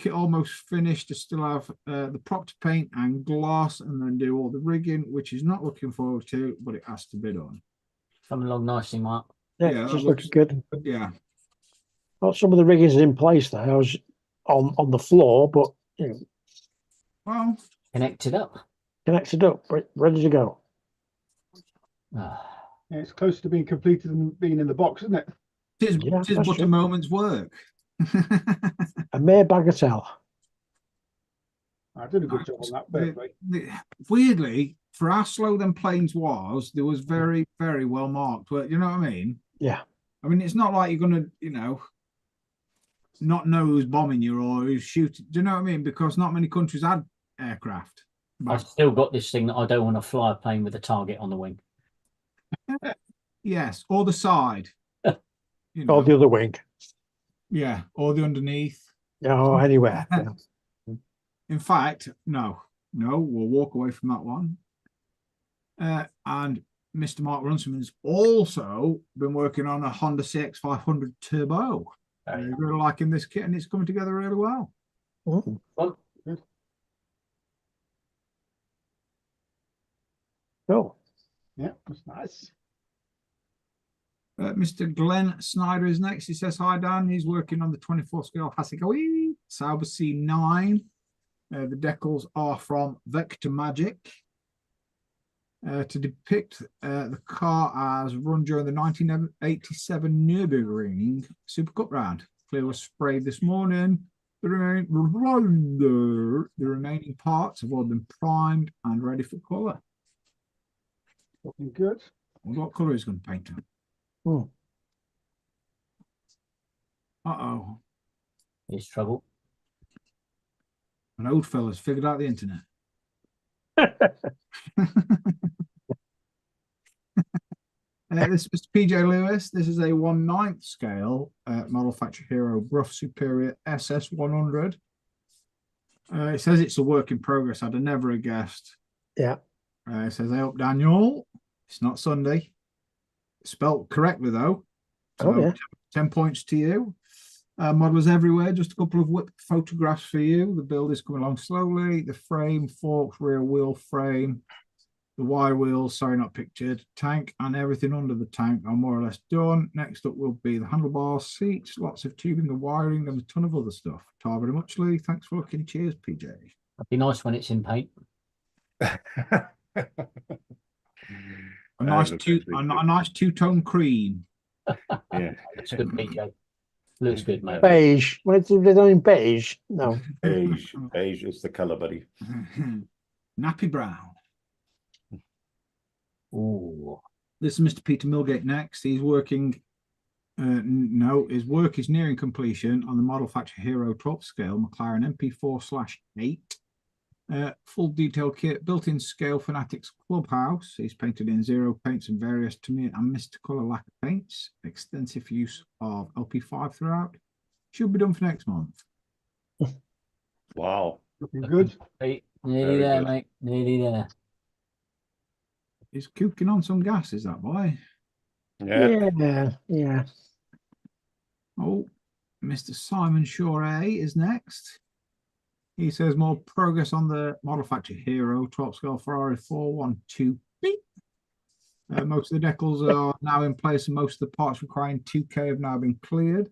Speaker 7: Kit almost finished. To still have the prop to paint and gloss and then do all the rigging, which is not looking forward to, but it has to be done.
Speaker 4: Coming along nicely, Mark.
Speaker 5: Yeah,
Speaker 7: Yeah,
Speaker 5: it
Speaker 7: that
Speaker 5: just looks good.
Speaker 7: Yeah.
Speaker 5: Well, some of the rigging is in place there. I was on the floor, but
Speaker 7: Well,
Speaker 4: Connected up.
Speaker 5: connected up, ready to go.
Speaker 4: Ah,
Speaker 1: Yeah, it's close to being completed and being in the box, isn't it?
Speaker 7: tis
Speaker 5: Yeah, that's
Speaker 7: but
Speaker 5: true.
Speaker 7: a moment's work.
Speaker 5: A mere bagatelle.
Speaker 1: I did a good job on that. Fair play.
Speaker 7: Weirdly, for how slow them planes was, there was very, very well marked. Well, you know what I mean?
Speaker 5: Yeah.
Speaker 7: I mean, it's not like you're gonna, not know who's bombing you or who's shooting. Do you know what I mean? Because not many countries had aircraft.
Speaker 4: I've still got this thing that I don't want to fly a plane with a target on the wing.
Speaker 7: Yes, or the side.
Speaker 5: Or the other wing.
Speaker 7: Yeah, or the underneath.
Speaker 5: Or anywhere. Yeah.
Speaker 7: In fact, no, we'll walk away from that one. And Mr. Mark Runciman's also been working on a Honda CX500 Turbo. He's really liking this kit, and it's coming together really well.
Speaker 4: Well,
Speaker 5: Oh,
Speaker 1: Yeah, that's nice.
Speaker 7: Mr. Glenn Snyder is next. He says, hi, Dan. He's working on the 24 scale Hasegawa Sauber C9. The decals are from Vector Magic. To depict the car as run during the 1987 Nürburgring Super Cup round. Clear was sprayed this morning. The remaining parts have all been primed and ready for colour.
Speaker 1: Looking good.
Speaker 7: What colour is going to paint it? Uh-oh.
Speaker 4: here's trouble.
Speaker 7: An old fella's figured out the internet. This is PJ Lewis. This is a 1/9 scale Model Factory Hero Bruff Superior SS 100. It says it's a work in progress. I'd have never have guessed.
Speaker 5: yeah.
Speaker 7: It says, hey up, Daniel. It's not Sunday. Spelt correctly, though. So
Speaker 5: Oh, yeah.
Speaker 7: 10 points to you. Models everywhere. Just a couple of whip photographs for you. The build is coming along slowly. The frame, forks, rear wheel frame, the Y wheels, sorry, not pictured, tank, and everything under the tank are more or less done. Next up will be the handlebar seats, lots of tubing, the wiring, and a ton of other stuff. Tar very much, Lee. Thanks for looking. Cheers, PJ.
Speaker 4: It'd be nice when it's in paint.
Speaker 7: A nice two-tone cream.
Speaker 3: Yeah.
Speaker 4: Looks good, PJ. Looks good, mate.
Speaker 5: Beige. What if they don't beige? No.
Speaker 3: Beige. Beige is the color, buddy.
Speaker 7: Nappy brown.
Speaker 4: Ooh.
Speaker 7: This is Mr. Peter Milgate next. He's working. No, his work is nearing completion on the Model Factory Hero 12 scale McLaren MP4/8. Full detail kit, built-in scale Fanatics Clubhouse. He's painted in zero paints and various Tamiya and Mysticolor lacquer paints. Extensive use of LP5 throughout. Should be done for next month.
Speaker 3: Wow.
Speaker 1: Looking good.
Speaker 4: Nearly
Speaker 3: Very
Speaker 4: there,
Speaker 3: good.
Speaker 4: mate. Nearly there.
Speaker 7: He's cooking on some gas, is that boy?
Speaker 3: Yeah.
Speaker 5: Yeah.
Speaker 7: Oh, Mr. Simon Shore is next. He says more progress on the Model Factory Hero 12 scale Ferrari 412B. Most of the decals are now in place and most of the parts requiring 2K have now been cleared.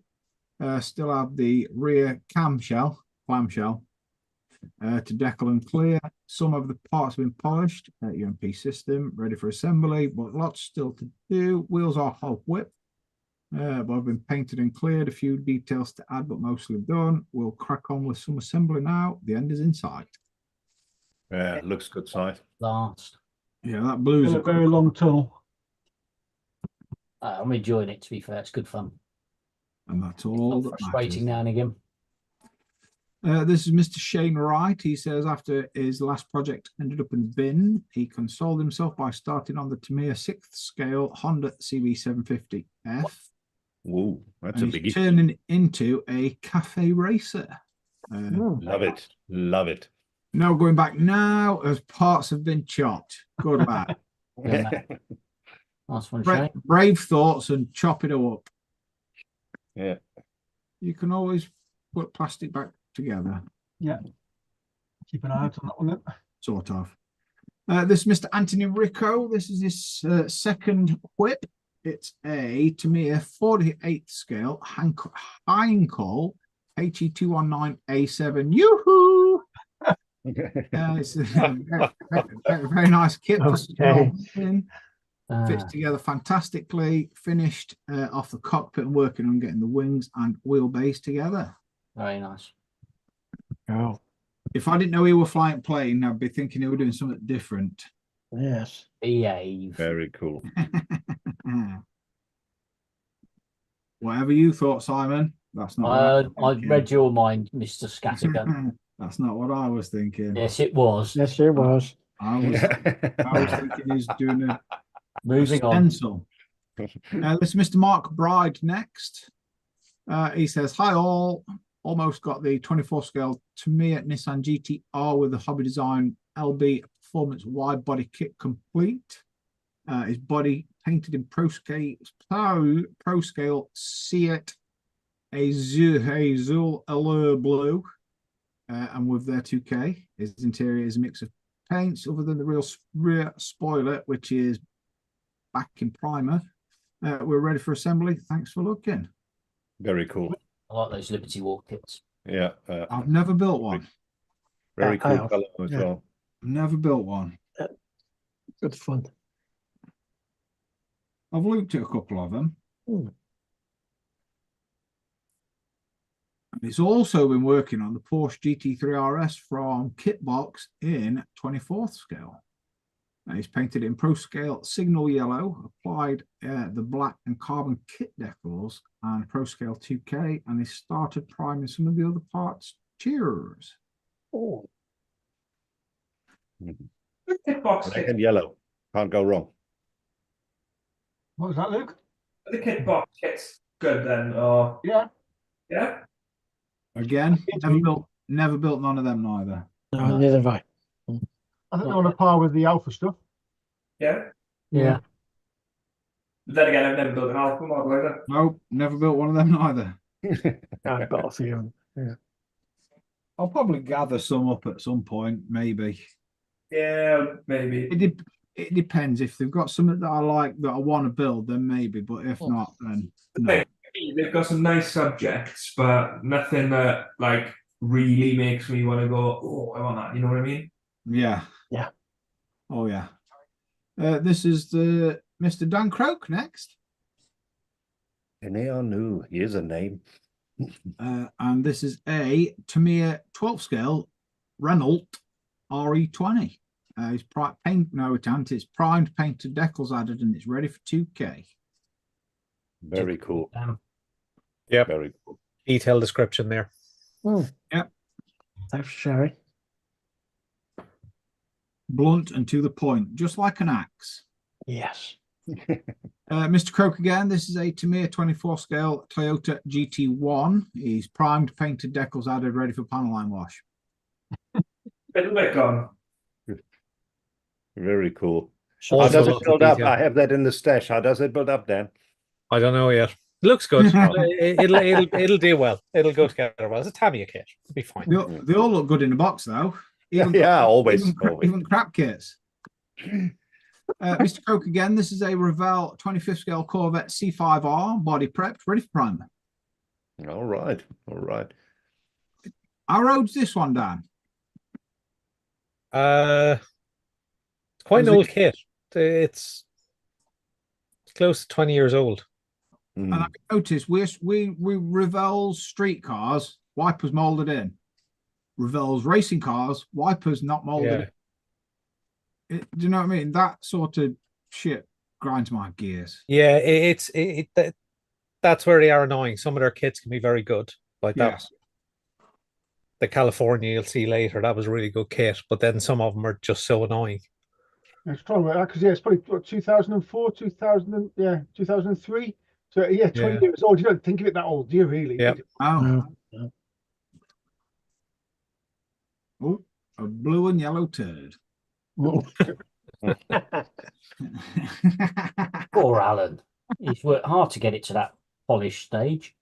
Speaker 7: Still have the rear clamshell to decal and clear. Some of the parts have been polished. UMP system ready for assembly, but lots still to do. Wheels are half whip, but have been painted and cleared. A few details to add, but mostly done. We'll crack on with some assembly now. The end is in sight.
Speaker 3: Yeah, looks good sight.
Speaker 4: Last.
Speaker 7: Yeah, that blue's
Speaker 1: Been a very long tunnel.
Speaker 4: I'm enjoying it, to be fair. It's good fun.
Speaker 7: and that's all
Speaker 4: Not
Speaker 7: that
Speaker 4: frustrating now
Speaker 7: matters.
Speaker 4: and again.
Speaker 7: This is Mr. Shane Wright. He says after his last project ended up in the bin, he consoled himself by starting on the Tamiya 6th scale Honda CB750F.
Speaker 3: Whoa, that's
Speaker 7: And
Speaker 3: a
Speaker 7: he's
Speaker 3: biggie.
Speaker 7: turning into a cafe racer.
Speaker 3: Love it. Love it.
Speaker 7: No going back now as parts have been chopped. Good lad.
Speaker 4: Nice one, Shane.
Speaker 7: Brave thoughts and chop it up.
Speaker 3: Yeah.
Speaker 7: You can always put plastic back together.
Speaker 1: Yeah. Keep an eye out on that one then.
Speaker 7: Sort of. This is Mr. Anthony Rico. This is his second whip. It's a Tamiya 48th scale Heinkel HE219A7. Yoo-hoo! It's a very nice kit. For
Speaker 5: Okay.
Speaker 7: Fits together fantastically. Finished off the cockpit and working on getting the wings and wheelbase together.
Speaker 4: Very nice.
Speaker 5: Oh,
Speaker 7: If I didn't know he were flying plane, I'd be thinking he were doing something different.
Speaker 5: yes.
Speaker 4: Behave.
Speaker 3: Very cool.
Speaker 7: Whatever you thought, Simon. That's not. What I was
Speaker 4: I
Speaker 7: thinking.
Speaker 4: read your mind, Mr. Scattergun.
Speaker 7: That's not what I was thinking.
Speaker 4: Yes, it was.
Speaker 5: Yes, it was.
Speaker 7: I was thinking he's doing a
Speaker 4: Moving on.
Speaker 7: stencil. This is Mr. Mark Bride next. He says, "Hi all. Almost got the 24 scale Tamiya Nissan GTR with the Hobby Design LB Performance wide body kit complete. His body painted in pro scale Seat Azul Allure Blue, and with their 2K. His interior is a mix of paints other than the rear spoiler, which is back in primer. We're ready for assembly. Thanks for looking."
Speaker 3: Very cool.
Speaker 4: I like those Liberty Walk kits.
Speaker 3: Yeah.
Speaker 7: I've never built one.
Speaker 3: Very
Speaker 5: I
Speaker 3: cool
Speaker 5: have.
Speaker 3: color as
Speaker 5: Yeah.
Speaker 3: well.
Speaker 7: Never built one.
Speaker 5: Good fun.
Speaker 7: I've looked at a couple of them.
Speaker 5: Hmm.
Speaker 7: And he's also been working on the Porsche GT3 RS from Kitbox in 24th scale. He's painted it in pro scale signal yellow, applied the black and carbon kit decals and pro scale 2K, and he started priming some of the other parts. Cheers.
Speaker 5: Oh,
Speaker 6: The kit box
Speaker 3: Black
Speaker 6: kit.
Speaker 3: and yellow. Can't go wrong.
Speaker 1: What was that, Luke?
Speaker 6: The kit box kit's good then, or
Speaker 1: Yeah.
Speaker 6: yeah.
Speaker 7: Again, never built none of them neither.
Speaker 5: no, neither have I.
Speaker 1: I think they're on a par with the Alpha stuff.
Speaker 6: Yeah.
Speaker 4: Yeah.
Speaker 6: But then again, I've never built an Alpha model either.
Speaker 7: Nope, never built one of them neither.
Speaker 5: I've got a few. Yeah.
Speaker 7: I'll probably gather some up at some point, maybe.
Speaker 6: Yeah, maybe.
Speaker 7: It depends. If they've got something that I like that I want to build, then maybe. But if not, then no.
Speaker 6: They've got some nice subjects, but nothing that like really makes me want to go, oh, I want that. You know what I mean?
Speaker 7: Yeah.
Speaker 5: Yeah.
Speaker 7: Oh yeah. This is the Mr. Dan Croak next.
Speaker 3: New. Here's a name.
Speaker 7: And this is a Tamiya 12 scale Renault RE20. It's it's primed, painted decals added, and it's ready for 2K.
Speaker 3: Very cool.
Speaker 2: Yeah.
Speaker 3: Very cool.
Speaker 2: Detailed description there.
Speaker 7: Yep.
Speaker 5: Thanks for sharing.
Speaker 7: Blunt and to the point, just like an axe.
Speaker 5: Yes.
Speaker 7: Mr. Croak again. This is a Tamiya 24 scale Toyota GT1. He's primed, painted decals added, ready for panel line wash.
Speaker 6: Little bit gone.
Speaker 3: Very cool.
Speaker 2: Also
Speaker 3: How does it
Speaker 2: lots of
Speaker 3: build up?
Speaker 2: detail.
Speaker 3: I have that in the stash. How does it build up, Dan?
Speaker 2: I don't know yet. Looks good. It'll do well. It'll go together well. It's a Tamiya kit. It'll be fine.
Speaker 7: They all look good in the box, though.
Speaker 3: Yeah, always.
Speaker 7: Even crap kits. Mr. Coke again. This is a Revell 25th scale Corvette C5R, body prepped, ready for primer.
Speaker 3: All right.
Speaker 7: How old's this one, Dan?
Speaker 2: It's quite an old kit. It's close to 20 years old.
Speaker 7: And I noticed we Revell's street cars, wipers molded in. Revell's racing cars, wipers not molded in. Do you know what I mean? That sort of shit grinds my gears.
Speaker 2: Yeah, that's where they are annoying. Some of their kits can be very good, like that.
Speaker 7: Yes.
Speaker 2: The California you'll see later, that was a really good kit, but then some of them are just so annoying.
Speaker 1: It's trying to work out because it's probably what, 2004, 2003. So 20 years old. You don't think of it that old, do you really?
Speaker 2: Yeah.
Speaker 7: Oh, a blue and yellow turd.
Speaker 4: Poor Alan. He's worked hard to get it to that polished stage.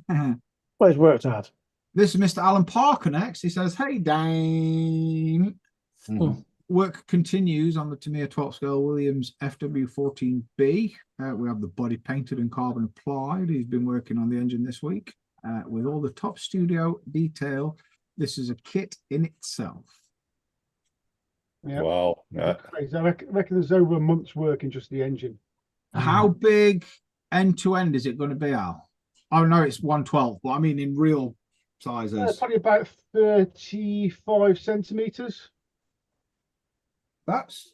Speaker 5: Well, it's worked hard.
Speaker 7: This is Mr. Alan Parker next. He says, "Hey, Dane. Work continues on the Tamiya 12 scale Williams FW14B. We have the body painted and carbon applied. He's been working on the engine this week with all the top studio detail. This is a kit in itself."
Speaker 1: Yeah.
Speaker 3: Wow.
Speaker 1: Crazy. I reckon there's over a month's work in just the engine.
Speaker 7: How big end to end is it going to be, Al? Oh no, it's 1/12, but I mean in real sizes.
Speaker 1: Probably about 35 centimeters.
Speaker 7: That's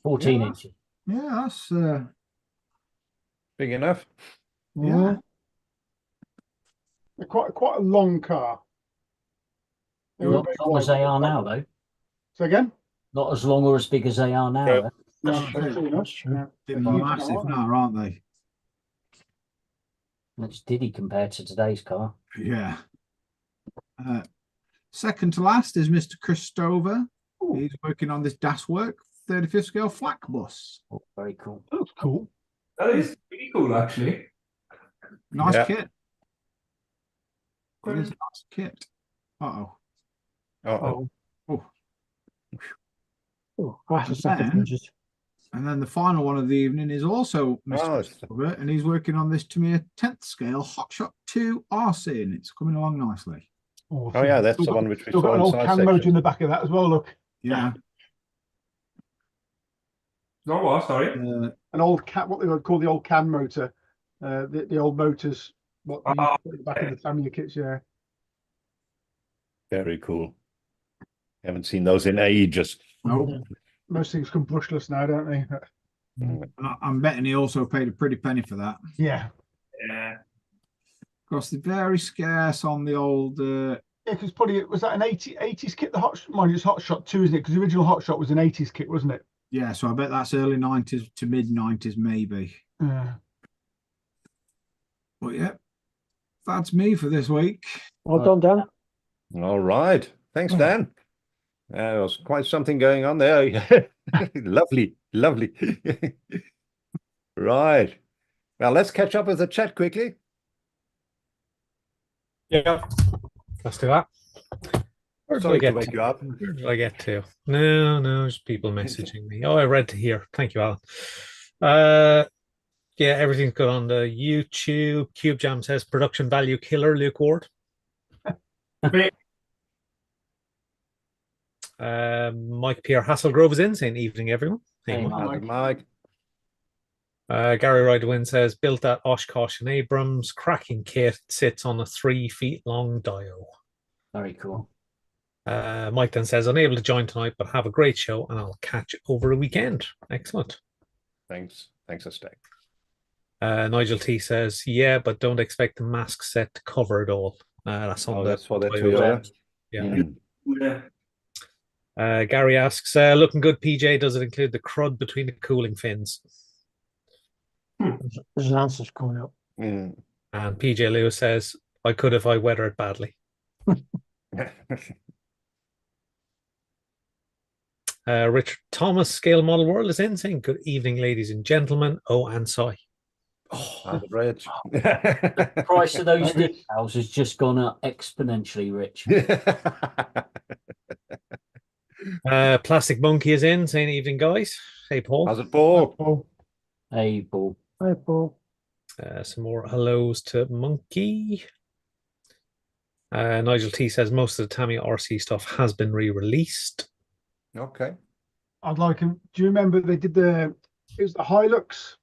Speaker 4: 14
Speaker 7: Yeah.
Speaker 4: inches.
Speaker 7: that's
Speaker 3: Big enough.
Speaker 7: yeah.
Speaker 1: They're quite a long car.
Speaker 4: Not as long as they are now, though.
Speaker 1: So again?
Speaker 4: Not as long or as big as they are now.
Speaker 3: Yeah.
Speaker 4: though.
Speaker 1: No,
Speaker 5: That's true.
Speaker 7: They're
Speaker 1: They're huge
Speaker 7: massive
Speaker 1: now, aren't
Speaker 7: now, aren't they?
Speaker 4: That's Diddy compared to today's car.
Speaker 7: Yeah. Second to last is Mr. Chris Stover.
Speaker 1: Ooh.
Speaker 7: He's working on this DAS work 35th scale flak bus.
Speaker 4: Oh, very cool.
Speaker 1: That looks cool.
Speaker 6: That is pretty cool, actually.
Speaker 7: Nice
Speaker 3: Yeah.
Speaker 7: kit. It is a nice kit. Uh-oh.
Speaker 3: Oh,
Speaker 5: Oh, that's a second
Speaker 7: Then-
Speaker 5: inches.
Speaker 7: And then the final one of the evening is also Mr.
Speaker 3: Oh,
Speaker 7: Chris Stover, and he's working on this Tamiya 10th scale Hotshot 2 RC, and it's coming along nicely.
Speaker 3: oh yeah, that's the one which we
Speaker 1: Still got
Speaker 3: saw
Speaker 1: an old
Speaker 3: inside
Speaker 1: cam motor in
Speaker 3: section.
Speaker 1: the back of that as well. Look,
Speaker 7: Yeah.
Speaker 6: No, what? Sorry.
Speaker 1: an old cat. What they would call the old cam motor. The old motors. What they
Speaker 6: Ah,
Speaker 1: put in the back of the Tamiya kits. Yeah.
Speaker 3: Very cool. Haven't seen those in ages.
Speaker 7: No.
Speaker 1: Most things come brushless now, don't they?
Speaker 7: And I'm betting he also paid a pretty penny for that.
Speaker 1: Yeah.
Speaker 6: Yeah.
Speaker 7: Because they're very scarce on the old.
Speaker 1: Yeah, because probably was that an 80s kit? The hot, mind you, it's Hot Shot 2, isn't it? Because the original Hot Shot was an 80s kit, wasn't it?
Speaker 7: Yeah, so I bet that's early 90s to mid 90s, maybe.
Speaker 1: Yeah.
Speaker 7: But yeah, that's me for this week.
Speaker 5: Well done, Dan.
Speaker 3: All right. Thanks, Dan. There was quite something going on there. Lovely. Right. Well, let's catch up with the chat quickly.
Speaker 2: Yeah, let's do that. Where did I
Speaker 3: Sorry to
Speaker 2: get
Speaker 3: wake
Speaker 2: to?
Speaker 3: you up.
Speaker 2: Where did I get to? No, just people messaging me. Oh, I read to here. Thank you, Alan. Yeah, everything's good on the YouTube. Cube Jam says production value killer, Luke Ward. Mike Pierre Hasselgrove is in, saying evening, everyone. Hey,
Speaker 4: Hey,
Speaker 2: Mike.
Speaker 4: Mike.
Speaker 3: Mike.
Speaker 2: Gary Riderwin says built at Oshkosh and Abrams. Cracking kit, sits on a 3 feet long dio.
Speaker 4: Very cool.
Speaker 2: Mike then says unable to join tonight, but have a great show and I'll catch over a weekend. Excellent.
Speaker 3: Thanks, Estek.
Speaker 2: Nigel T says, yeah, but don't expect the mask set to cover it all. That's on
Speaker 3: That's for that
Speaker 2: Toyota.
Speaker 3: Toyota.
Speaker 2: Yeah.
Speaker 6: Yeah.
Speaker 2: Gary asks, looking good, PJ. Does it include the crud between the cooling fins?
Speaker 5: There's an answer coming up.
Speaker 2: And PJ Lewis says, I could if I weather it badly. Richard Thomas, Scale Model World, is in saying, good evening, ladies and gentlemen. Oh, and Sai.
Speaker 3: How's it, Rich?
Speaker 4: The price of those
Speaker 1: Maybe.
Speaker 4: decals has just gone up exponentially, Rich.
Speaker 2: Plastic Monkey is in, saying evening, guys. Hey, Paul.
Speaker 3: How's it, Paul?
Speaker 1: Oh,
Speaker 4: Hey, Paul.
Speaker 5: Hi, Paul.
Speaker 2: Some more hellos to Monkey. Nigel T says most of the Tamiya RC stuff has been re-released.
Speaker 3: Okay.
Speaker 1: I'd like him. Do you remember they did it was the Hilux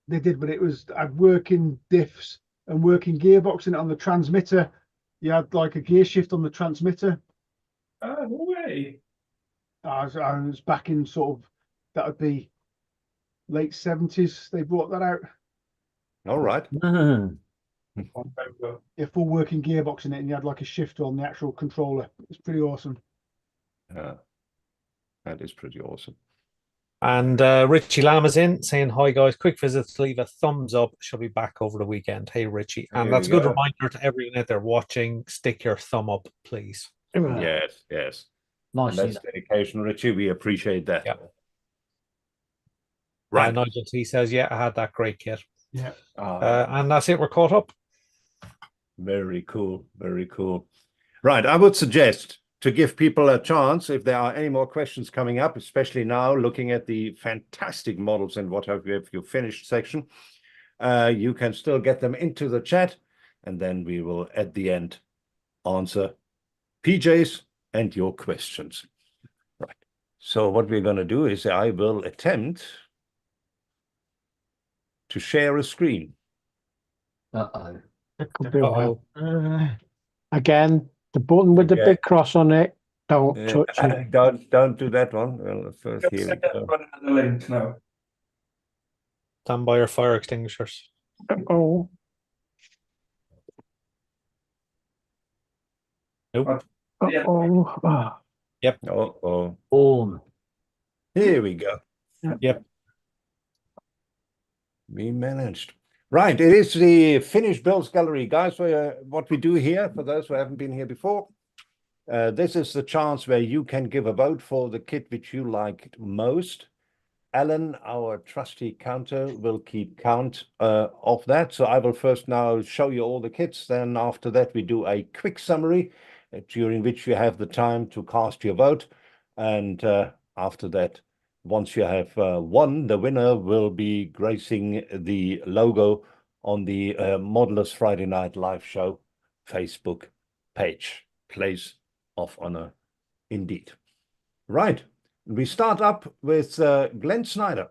Speaker 1: they did, but it was had working diffs and working gearbox in it on the transmitter. You had like a gear shift on the transmitter.
Speaker 6: Oh, no way.
Speaker 1: I was back in sort of, that would be late 70s. They brought that out.
Speaker 3: All right.
Speaker 1: A full working gearbox in it, and you had like a shifter on the actual controller. It's pretty awesome.
Speaker 3: That is pretty awesome.
Speaker 2: And Richie Lam is in, saying, hi, guys. Quick visit to leave a thumbs up. She'll be back over the weekend. Hey, Richie. And
Speaker 3: There
Speaker 2: that's a
Speaker 3: you
Speaker 2: good
Speaker 3: go.
Speaker 2: reminder to everyone out there watching. Stick your thumb up, please.
Speaker 3: Yes, yes. And
Speaker 4: Nicely
Speaker 3: that's dedication, Richie. We appreciate that.
Speaker 2: Yeah.
Speaker 3: Right.
Speaker 2: Nigel T says, yeah, I had that great kit.
Speaker 1: Yeah.
Speaker 2: And that's it. We're caught up.
Speaker 3: Very cool. Very cool. Right. I would suggest to give people a chance, if there are any more questions coming up, especially now looking at the fantastic models and what have you finished section, you can still get them into the chat, and then we will at the end answer PJ's and your questions. Right. So what we're going to do is I will attempt to share a screen.
Speaker 4: Uh-oh.
Speaker 5: It could be
Speaker 2: Uh-oh.
Speaker 5: again, the button with the
Speaker 3: Okay.
Speaker 5: big cross on it. Don't touch it.
Speaker 3: Don't do that one. Well, first here we go.
Speaker 6: The link now.
Speaker 2: Stand by your fire extinguishers.
Speaker 5: Oh,
Speaker 2: Nope.
Speaker 6: Yeah.
Speaker 5: oh.
Speaker 3: Oh,
Speaker 4: Born.
Speaker 3: here we go.
Speaker 2: Yep.
Speaker 3: We managed. Right, it is the finished builds gallery, guys. What we do here, for those who haven't been here before, this is the chance where you can give a vote for the kit which you liked most. Alan, our trusty counter, will keep count of that. So I will first now show you all the kits. Then after that, we do a quick summary during which you have the time to cast your vote. And after that, once you have won, the winner will be gracing the logo on the Modelers Friday Night Live Show Facebook page. Place of honor indeed. Right. We start up with Glenn Snyder.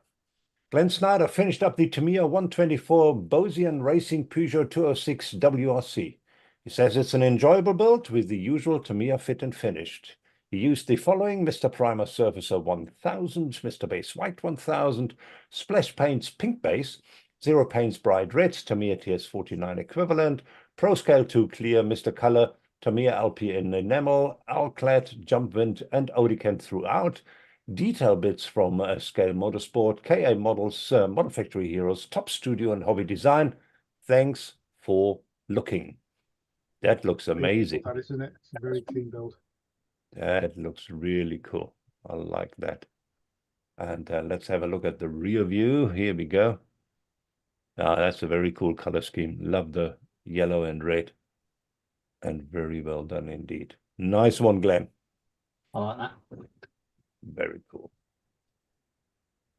Speaker 3: Glenn Snyder finished up the Tamiya 124 Bosian Racing Peugeot 206 WRC. He says it's an enjoyable build with the usual Tamiya fit and finished. He used the following: Mr. Primer Surfacer 1000, Mr. Base White 1000, Splash Paints Pink Base, Zero Paints Bright Red, Tamiya TS49 equivalent, Pro Scale 2 Clear, Mr. Color, Tamiya LPN Enamel, Alclad, Jumpwind, and Odicant throughout. Detail bits from Scale Motorsport, KA Models, Model Factory Heroes, Top Studio, and Hobby Design. Thanks for looking. That looks amazing.
Speaker 1: That isn't it? It's a very clean build.
Speaker 3: That looks really cool. I like that. And let's have a look at the rear view. Here we go. That's a very cool color scheme. Love the yellow and red. And very well done indeed. Nice one, Glenn.
Speaker 4: I like that.
Speaker 3: Very cool.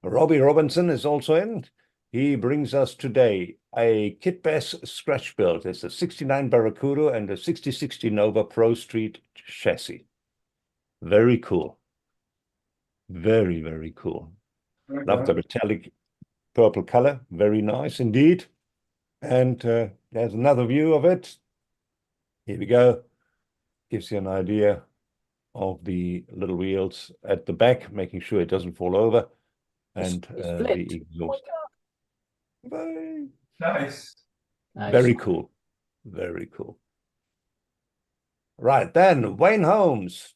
Speaker 3: Robbie Robinson is also in. He brings us today a Kit Bass scratch build. It's a 69 Barracuda and a 6060 Nova Pro Street chassis. Very cool. Very, very cool. Love the metallic purple color. Very nice indeed. And there's another view of it. Here we go. Gives you an idea of the little wheels at the back, making sure it doesn't fall over. And
Speaker 4: It's
Speaker 3: the
Speaker 4: flipped.
Speaker 3: exhaust. Bye.
Speaker 6: Nice.
Speaker 4: Nice.
Speaker 3: Very cool. Very cool. Right, then, Wayne Holmes.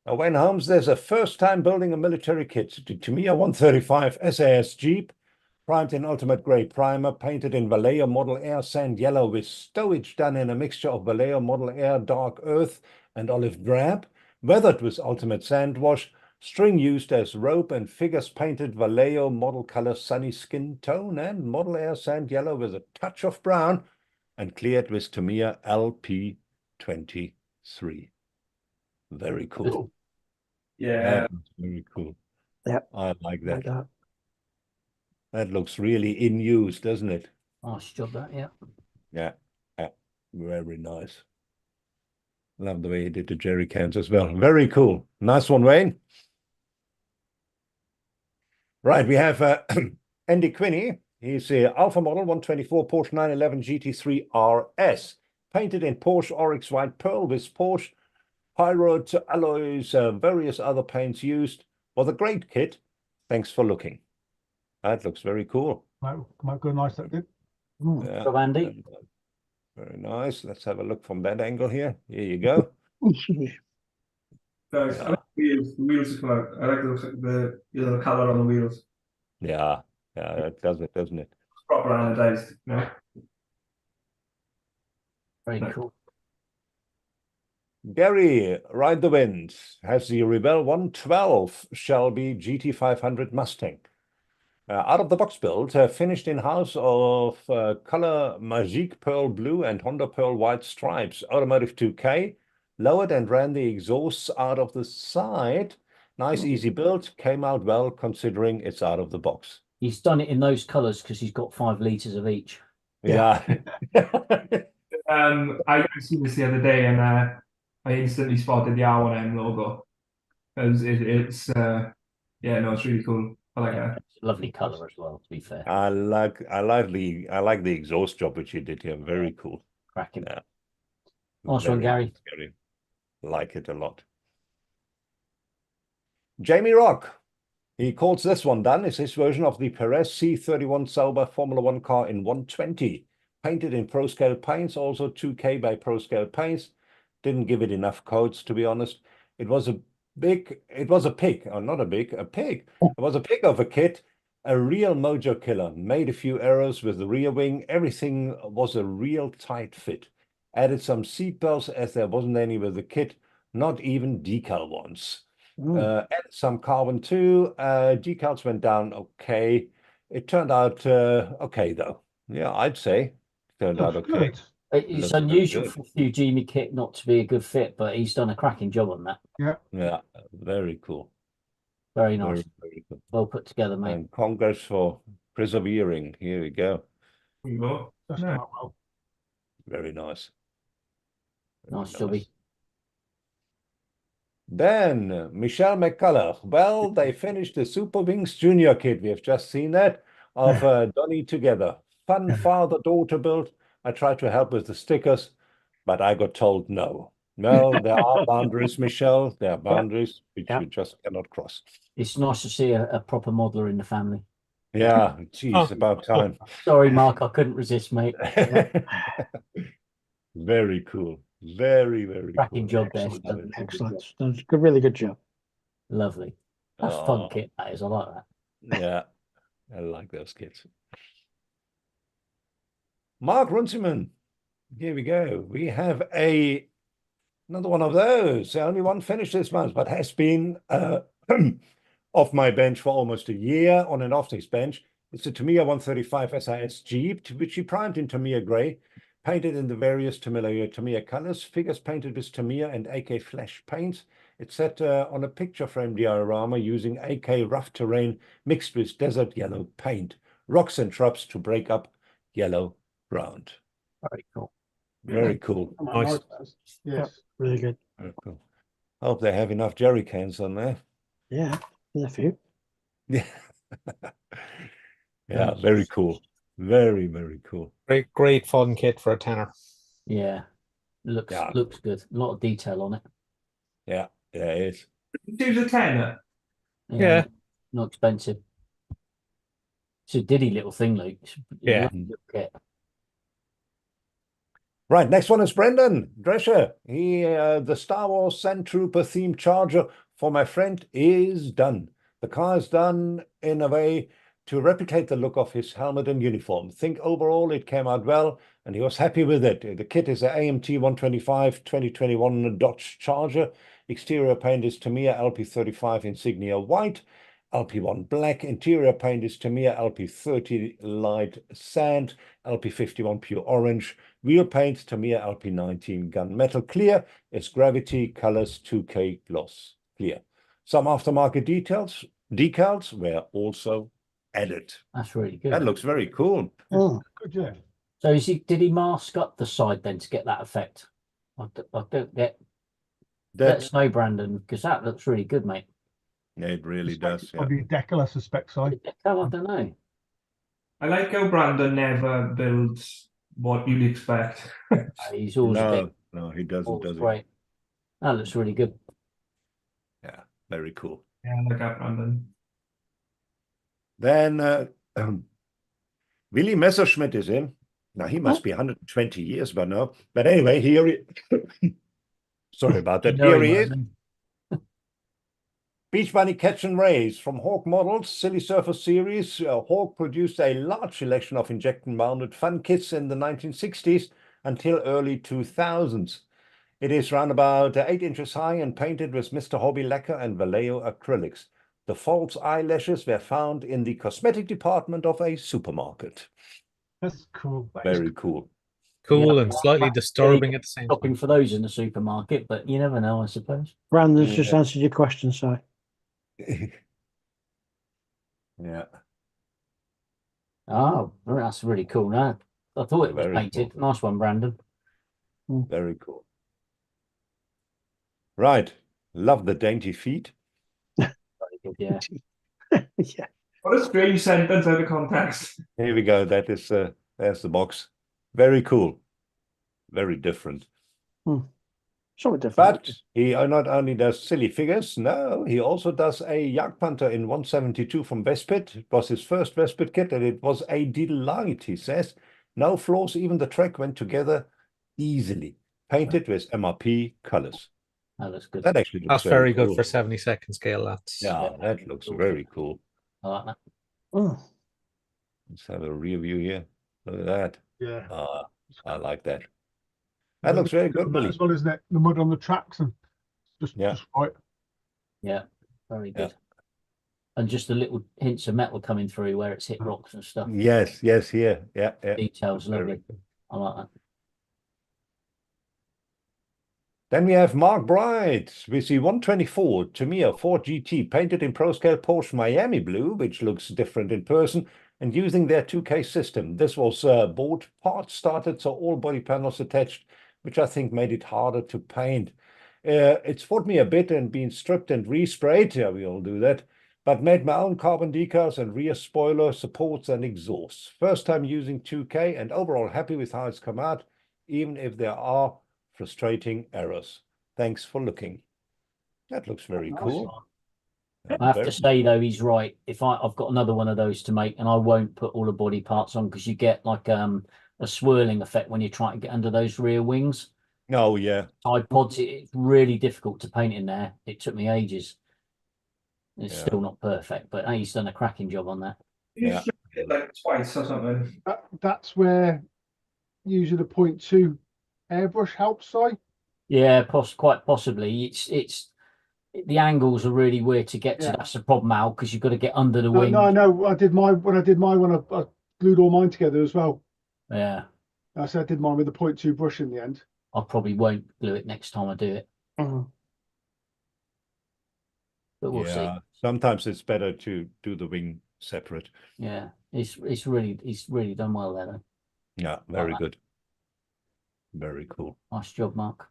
Speaker 3: Now, Wayne Holmes, there's a first time building a military kit. The Tamiya 135 SAS Jeep, primed in ultimate grey primer, painted in Vallejo Model Air sand yellow with stowage done in a mixture of Vallejo Model Air dark earth and olive drab, weathered with ultimate sand wash, String used as rope and figures painted Vallejo model color sunny skin tone and model air sand yellow with a touch of brown and cleared with Tamiya LP23. Very cool.
Speaker 6: Yeah.
Speaker 3: That was very cool.
Speaker 5: Yep.
Speaker 3: I like
Speaker 5: Like
Speaker 3: that.
Speaker 5: that.
Speaker 3: That looks really in use, doesn't it?
Speaker 4: Nice job, that. Yeah.
Speaker 3: Yeah. Yeah. Very nice. Love the way he did the jerry cans as well. Very cool. Nice one, Wayne. Right, we have Andy Quinney. He's the Alpha Model 124 Porsche 911 GT3 RS, painted in Porsche Oryx White Pearl with Porsche Pyrote alloys, various other paints used. Was a great kit. Thanks for looking. That looks very cool.
Speaker 1: Might go nice, that did.
Speaker 3: Yeah,
Speaker 4: Job, Andy.
Speaker 3: very nice. Let's have a look from that angle here. Here you go.
Speaker 6: Guys, I
Speaker 3: Yeah.
Speaker 6: like the wheels. The wheels are cool. I like the color on the wheels.
Speaker 3: Yeah, yeah, that does it, doesn't it?
Speaker 6: It's proper anodized, you know.
Speaker 4: Very
Speaker 6: No.
Speaker 4: cool.
Speaker 3: Gary, Ride the Wind, has the Rebel 112 Shelby GT500 Mustang. Out of the box build, finished in-house of color Magique Pearl Blue and Honda Pearl White stripes. Automotive 2K, lowered and ran the exhausts out of the side. Nice, easy build, came out well considering it's out of the box.
Speaker 4: He's done it in those colours because he's got 5 litres of each.
Speaker 3: Yeah.
Speaker 6: I seen this the other day and I instantly spotted the R1M logo. It's yeah, no, it's really cool. I like that.
Speaker 4: It's a lovely colour as well, to be fair.
Speaker 3: I like the exhaust job which you did here. Very cool.
Speaker 4: Cracking.
Speaker 3: Yeah.
Speaker 4: Nice one,
Speaker 3: Very
Speaker 4: Gary.
Speaker 3: nice, Gary. Like it a lot. Jamie Rock. He calls this one done. It's his version of the Perez C31 Sauber Formula One car in 120. Painted in Pro Scale paints, also 2K by Pro Scale paints. Didn't give it enough coats, to be honest. It was a pig. It was a pig of a kit. A real mojo killer. Made a few errors with the rear wing. Everything was a real tight fit. Added some seat belts as there wasn't any with the kit. Not even decal ones. Added some carbon too. Decals went down okay. It turned out okay though. Yeah, I'd say turned out
Speaker 1: Looks
Speaker 3: okay.
Speaker 1: good.
Speaker 4: It's
Speaker 3: Looks very
Speaker 4: unusual
Speaker 3: good.
Speaker 4: for a Fujimi kit not to be a good fit, but he's done a cracking job on that.
Speaker 3: Yeah, very cool.
Speaker 4: Very nice.
Speaker 3: Very cool.
Speaker 4: Well put together, mate.
Speaker 3: And congrats for persevering. Here we go.
Speaker 6: There you go.
Speaker 1: That's
Speaker 6: Yeah.
Speaker 1: quite well.
Speaker 3: Very nice. Very
Speaker 4: Nice jobby.
Speaker 3: Then Michelle McCullough. Well, they finished the Super Wings Junior kit. We have just seen that of Donny together. Fun father-daughter build. I tried to help with the stickers, but I got told no. No, there are boundaries, Michelle. There are boundaries which you just cannot cross.
Speaker 4: It's nice to see a proper modeler in the family.
Speaker 3: Yeah, geez, about time.
Speaker 4: Sorry, Mark, I couldn't resist, mate.
Speaker 3: Very cool. Very, very
Speaker 4: Cracking
Speaker 3: cool.
Speaker 4: job there.
Speaker 5: Excellent. Excellent. That's a really good job.
Speaker 4: Lovely. That's
Speaker 3: Oh.
Speaker 4: fun kit, that is. I like that.
Speaker 3: Yeah, I like those kids. Mark Runciman. Here we go. We have another one of those. Only one finished this month, but has been off my bench for almost a year, on and off this bench. It's a Tamiya 135 SIS Jeep, which he primed in Tamiya grey, painted in the various Tamiya colors, figures painted with Tamiya and AK Flash paints. It's set on a picture frame diorama using AK rough terrain mixed with desert yellow paint, rocks and shrubs to break up yellow ground.
Speaker 4: Very cool.
Speaker 3: Very cool.
Speaker 2: Nice.
Speaker 1: Yes.
Speaker 5: Really good.
Speaker 3: Very cool. Hope they have enough jerry cans on there.
Speaker 5: Yeah. There's a few.
Speaker 3: Yeah. Yeah, very cool. Very, very cool.
Speaker 2: Great fun kit for a tenner.
Speaker 4: Yeah. Looks good. A lot of detail on it.
Speaker 3: Yeah, yeah, it is.
Speaker 6: Choose a 10.
Speaker 2: Yeah.
Speaker 4: Not expensive. It's a diddy little thing, Luke. It's a
Speaker 2: Yeah.
Speaker 4: lovely little kit.
Speaker 3: Right, next one is Brendan Drescher. He, the Star Wars Sand Trooper themed charger for my friend is done. The car is done in a way to replicate the look of his helmet and uniform. Think overall it came out well, and he was happy with it. The kit is an AMT 125 2021 Dodge Charger. Exterior paint is Tamiya LP35 Insignia White. LP1 Black. Interior paint is Tamiya LP30 Light Sand. LP51 Pure Orange. Wheel paint Tamiya LP19 Gunmetal Clear. Is Gravity Colors 2K Gloss Clear. Some aftermarket decals were also added.
Speaker 4: That's really good.
Speaker 3: That looks very cool.
Speaker 5: Oh,
Speaker 1: Good, yeah.
Speaker 4: So did he mask up the side then to get that effect? I don't get let us know, Brandon, because that looks really good, mate.
Speaker 3: Yeah, it really
Speaker 1: Suspect
Speaker 3: does.
Speaker 1: it's
Speaker 3: Yeah.
Speaker 1: Probably a decal, I suspect, Si.
Speaker 4: I don't know.
Speaker 6: I like how Brandon never builds what you'd expect.
Speaker 4: He's always a bit
Speaker 3: No, he doesn't, does he?
Speaker 4: great. That looks really good.
Speaker 3: Yeah, very cool.
Speaker 6: Yeah, I like that, Brandon.
Speaker 3: Then Willy Messerschmidt is in. Now he must be 120 years by now. But anyway, here he sorry about that. Here he is. Beach Bunny Catch and Race from Hawk Models, Silly Surfer Series. Hawk produced a large selection of injection-mounted fun kits in the 1960s until early 2000s. It is round about 8 inches high and painted with Mr. Hobby lacquer and Vallejo acrylics. The false eyelashes were found in the cosmetic department of a supermarket.
Speaker 1: That's cool. That is
Speaker 3: Very cool.
Speaker 2: Cool
Speaker 4: Yeah.
Speaker 2: and slightly disturbing at the same
Speaker 4: Shopping
Speaker 2: time.
Speaker 4: for those in the supermarket, but you never know, I suppose.
Speaker 5: Brandon's just
Speaker 3: Yeah.
Speaker 5: answered your question, Si.
Speaker 3: Yeah,
Speaker 4: Oh, that's really cool. No, I thought it was
Speaker 3: Very
Speaker 4: painted.
Speaker 3: cool.
Speaker 4: Nice one, Brandon.
Speaker 3: very cool. Right. Love the dainty feet.
Speaker 4: Very good, yeah.
Speaker 5: Yeah.
Speaker 6: What a strange sentence out of context.
Speaker 3: Here we go. That is there's the box. Very cool. Very different.
Speaker 5: Something different.
Speaker 3: But he not only does silly figures, no, he also does a Jagdpanther in 172 from Vespit. It was his first Vespit kit, and it was a delight, he says. No flaws, even the track went together easily. Painted with MRP colors.
Speaker 4: That looks good.
Speaker 3: That actually looks
Speaker 2: That's very
Speaker 3: cool.
Speaker 2: good for 72nd scale. That's
Speaker 3: Yeah, that looks very cool.
Speaker 4: I like that.
Speaker 5: Oh,
Speaker 3: Let's have a rear view here. Look at that.
Speaker 1: Yeah.
Speaker 3: I like that. That looks very good, Billy.
Speaker 1: As well, isn't it? The mud on the tracks and just right.
Speaker 4: Yeah, very
Speaker 3: Yeah.
Speaker 4: good. And just the little hints of metal coming through where it's hit rocks and stuff.
Speaker 3: Yes, here. Yeah.
Speaker 4: Details,
Speaker 3: Very
Speaker 4: lovely.
Speaker 3: good.
Speaker 4: I like that.
Speaker 3: Then we have Mark Bright with the 124 Tamiya 4 GT painted in ProScale Porsche Miami blue, which looks different in person, and using their 2K system. This was board part started, so all body panels attached, which I think made it harder to paint. It's fought me a bit and been stripped and resprayed. Yeah, we all do that. But made my own carbon decals and rear spoiler, supports and exhausts. First time using 2K and overall happy with how it's come out, even if there are frustrating errors. Thanks for looking. That looks very
Speaker 4: Nice
Speaker 3: cool.
Speaker 4: one.
Speaker 3: Yeah,
Speaker 4: I have
Speaker 3: very
Speaker 4: to say though, he's right. If I've got another one of those to make, and I won't put all the body parts on because you get like a swirling effect when you try to get under those rear wings.
Speaker 3: Oh, yeah.
Speaker 4: Side pods, it's really difficult to paint in there. It took me ages. It's
Speaker 3: Yeah.
Speaker 4: still not perfect, but he's done a cracking job on that.
Speaker 6: You
Speaker 3: Yeah.
Speaker 6: should hit like twice or something.
Speaker 1: That's where using a 0.2 airbrush helps, Si.
Speaker 4: Yeah, quite possibly. It's the angles are really weird to get to.
Speaker 1: Yeah.
Speaker 4: That's the problem, Al, because you've got to get under the
Speaker 1: No,
Speaker 4: wing.
Speaker 1: no, I know. I did mine when I did mine when I glued all mine together as well.
Speaker 4: Yeah,
Speaker 1: I said I did mine with a 0.2 brush in the end.
Speaker 4: I probably won't glue it next time I do it,
Speaker 5: oh.
Speaker 4: but we'll see.
Speaker 3: Sometimes it's better to do the wing separate.
Speaker 4: Yeah, he's really done well there, though.
Speaker 3: Yeah, very
Speaker 4: that.
Speaker 3: good. Very cool.
Speaker 4: Nice job, Mark.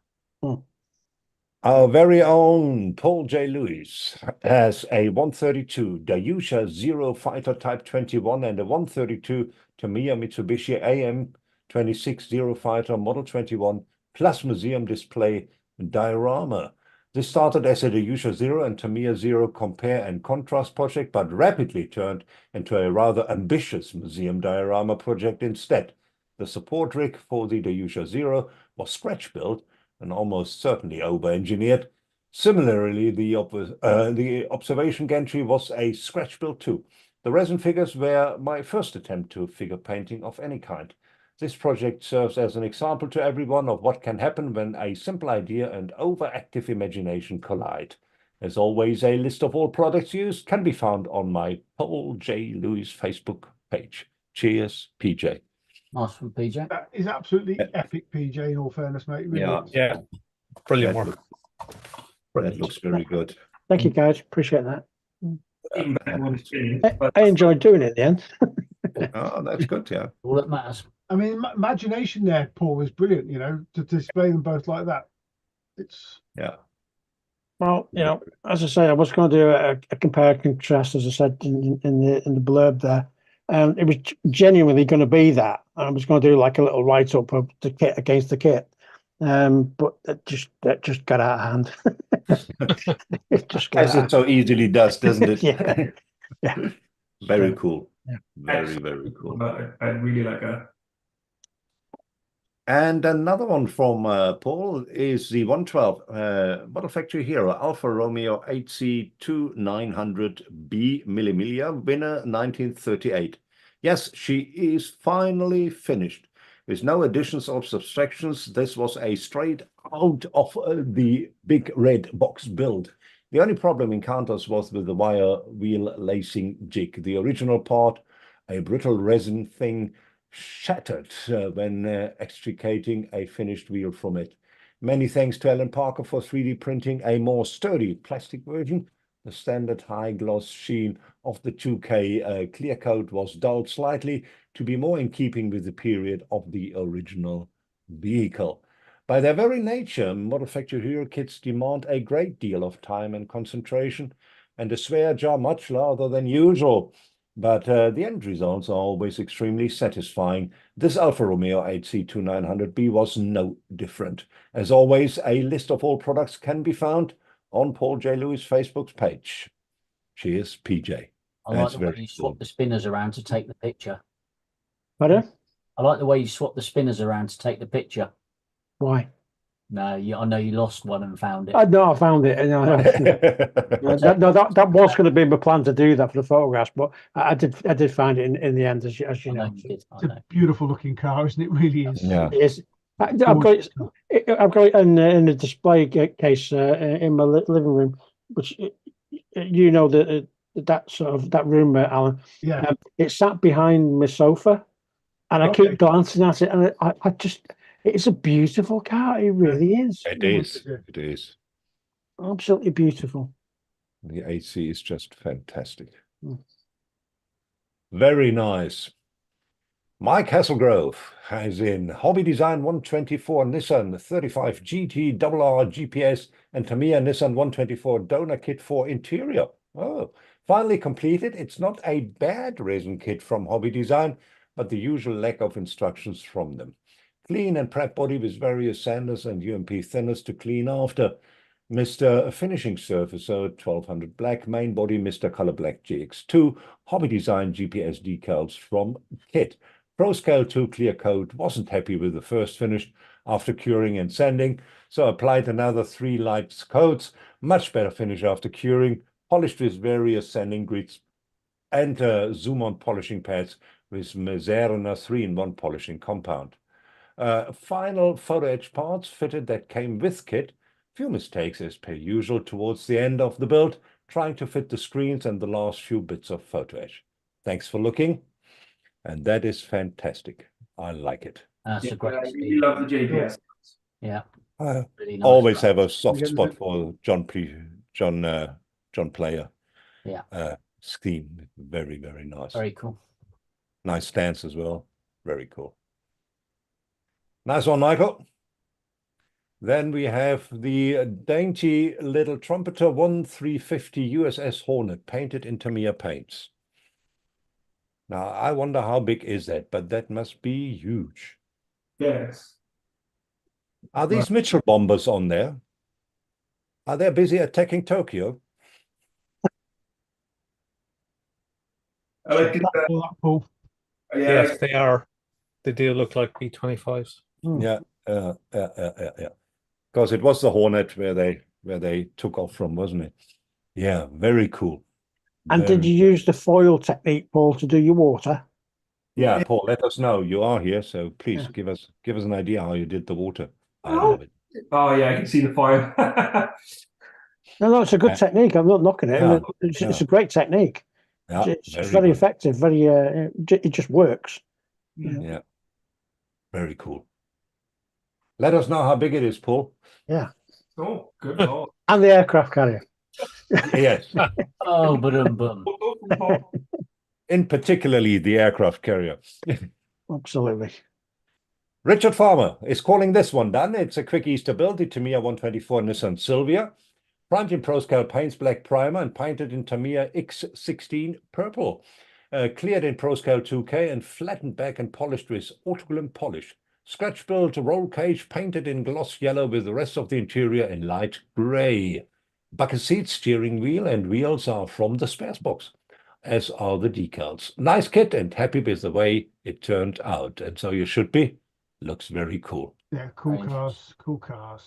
Speaker 3: Our very own Paul J. Lewis has a 132 Dayusha Zero Fighter Type 21 and a 132 Tamiya Mitsubishi AM26 Zero Fighter Model 21 plus museum display diorama. This started as a Dayusha Zero and Tamiya Zero compare and contrast project, but rapidly turned into a rather ambitious museum diorama project instead. The support rig for the Dayusha Zero was scratch built and almost certainly over-engineered. Similarly, the observation gantry was a scratch build too. The resin figures were my first attempt to figure painting of any kind. This project serves as an example to everyone of what can happen when a simple idea and overactive imagination collide. As always, a list of all products used can be found on my Paul J. Lewis Facebook page. Cheers, PJ.
Speaker 4: Nice from PJ.
Speaker 1: That is absolutely epic, PJ, in all fairness, mate. It really
Speaker 3: Yeah.
Speaker 1: is.
Speaker 2: Yeah, brilliant
Speaker 3: That
Speaker 2: work.
Speaker 3: That looks very good.
Speaker 5: Thank you, guys. Appreciate that.
Speaker 6: Even better when it's finished.
Speaker 5: I enjoyed doing it in the end.
Speaker 3: Oh, that's good, yeah.
Speaker 4: All that matters.
Speaker 1: I mean, imagination there, Paul, is brilliant. You know, to display them both like that. It's
Speaker 3: Yeah.
Speaker 5: Well, you know, as I say, I was going to do a compare and contrast, as I said in the blurb there. It was genuinely going to be that. I was going to do like a little write up of the kit against the kit, but that just got out of hand. It just got
Speaker 3: As
Speaker 5: out.
Speaker 3: it so easily does, doesn't it?
Speaker 5: Yeah. Yeah.
Speaker 3: Very cool.
Speaker 5: Yeah.
Speaker 3: Very, very cool.
Speaker 6: But I really like a
Speaker 3: And another one from Paul is the 112 Model Factory Hero Alfa Romeo 8C2900B Millimilia, winner 1938. Yes, she is finally finished. With no additions or subtractions, this was a straight out of the big red box build. The only problem encounters was with the wire wheel lacing jig. The original part, a brittle resin thing, shattered when extricating a finished wheel from it. Many thanks to Alan Parker for 3D printing a more sturdy plastic version. The standard high gloss sheen of the 2K clear coat was dulled slightly to be more in keeping with the period of the original vehicle. By their very nature, Model Factory Hero kits demand a great deal of time and concentration, and a swear jar much louder than usual. But the end results are always extremely satisfying. This Alfa Romeo 8C2900B was no different. As always, a list of all products can be found on Paul J. Lewis Facebook's page. Cheers, PJ.
Speaker 4: I like
Speaker 3: That's
Speaker 4: the way
Speaker 3: very
Speaker 4: you swap
Speaker 3: cool.
Speaker 4: the spinners around to take the picture.
Speaker 5: Pardon?
Speaker 4: I like the way you swap the spinners around to take the picture.
Speaker 5: Why?
Speaker 4: No, I know you lost one and found it.
Speaker 5: No, I found it. That was going to be my plan to do that for the photographs, but I did find it in the end, as you
Speaker 4: I
Speaker 5: know.
Speaker 4: know you did. I
Speaker 1: it's
Speaker 4: know.
Speaker 1: a beautiful looking car, isn't it? Really is.
Speaker 3: Yeah.
Speaker 5: It is. I've got it in a display case in my living room, which you know that sort of that room, Alan.
Speaker 1: Yeah.
Speaker 5: It sat behind my sofa, and I
Speaker 1: Okay.
Speaker 5: keep glancing at it, and I just, it's a beautiful car. It really is.
Speaker 3: It is. It is.
Speaker 5: Absolutely beautiful.
Speaker 3: The 8C is just fantastic.
Speaker 5: Mm.
Speaker 3: Very nice. Mike Hasselgrove has in Hobby Design 124 Nissan 35 GT RR GPS and Tamiya Nissan 124 donor kit for interior. Oh, finally completed. It's not a bad resin kit from Hobby Design, but the usual lack of instructions from them. Clean and prep body with various sanders and UMP thinners to clean after. Mr. Finishing Surface 1200 black, main body Mr. Color Black GX2, Hobby Design GPS decals from kit. Pro Scale 2 clear coat wasn't happy with the first finish after curing and sanding, so applied another 3 light coats, much better finish after curing, polished with various sanding grids, and zoom-on polishing pads with Meserna 3-in-1 polishing compound. Final photo etch parts fitted that came with kit. Few mistakes as per usual towards the end of the build, trying to fit the screens and the last few bits of photo etch. Thanks for looking. And that is fantastic. I like it.
Speaker 4: That's a
Speaker 6: I
Speaker 4: great
Speaker 6: really
Speaker 4: speed.
Speaker 6: love the JPS.
Speaker 4: Yeah.
Speaker 3: I
Speaker 4: Really nice.
Speaker 3: always have a soft
Speaker 1: get
Speaker 3: spot
Speaker 1: it.
Speaker 3: for John Player.
Speaker 4: Yeah.
Speaker 3: Scheme. Very, very nice.
Speaker 4: Very cool.
Speaker 3: Nice stance as well. Very cool. Nice one, Michael. Then we have the dainty little Trumpeter 1350 USS Hornet painted in Tamiya paints. Now, I wonder how big is that, but that must be huge.
Speaker 6: Yes.
Speaker 3: Are these Mitchell bombers on there? Are they busy attacking Tokyo?
Speaker 6: I like it.
Speaker 1: All that, Paul.
Speaker 6: Yeah,
Speaker 2: Yes, they are. They do look like B-25s.
Speaker 3: Yeah, yeah. Because it was the Hornet where they took off from, wasn't it? Yeah, very cool.
Speaker 5: And did you use the foil technique, Paul, to do your water?
Speaker 3: Yeah, Paul, let us know. You are here, so please give us an idea how you did the water. I love it.
Speaker 6: Oh yeah, I can see the fire.
Speaker 5: No, it's a good technique. I'm not knocking it.
Speaker 3: Yeah,
Speaker 5: It's a great technique.
Speaker 3: Yeah,
Speaker 5: It's very
Speaker 3: good.
Speaker 5: effective. It just works.
Speaker 3: Yeah, very cool. Let us know how big it is, Paul.
Speaker 5: Yeah.
Speaker 6: Oh, good lord.
Speaker 5: And the aircraft carrier.
Speaker 3: Yes,
Speaker 4: Oh, bum.
Speaker 3: in particularly the aircraft carrier.
Speaker 5: Absolutely.
Speaker 3: Richard Farmer is calling this one done. It's a quick Easter build, the Tamiya 124 Nissan Silvia. Primed in ProScale Paints Black Primer and painted in Tamiya X16 Purple. Cleared in ProScale 2K and flattened back and polished with autoglym polish. Scratch built roll cage painted in gloss yellow with the rest of the interior in light grey. Bucket seat, steering wheel and wheels are from the spares box, as are the decals. Nice kit and happy with the way it turned out. And so you should be. Looks very cool.
Speaker 1: Yeah, cool
Speaker 4: Very
Speaker 1: cars, cool cars.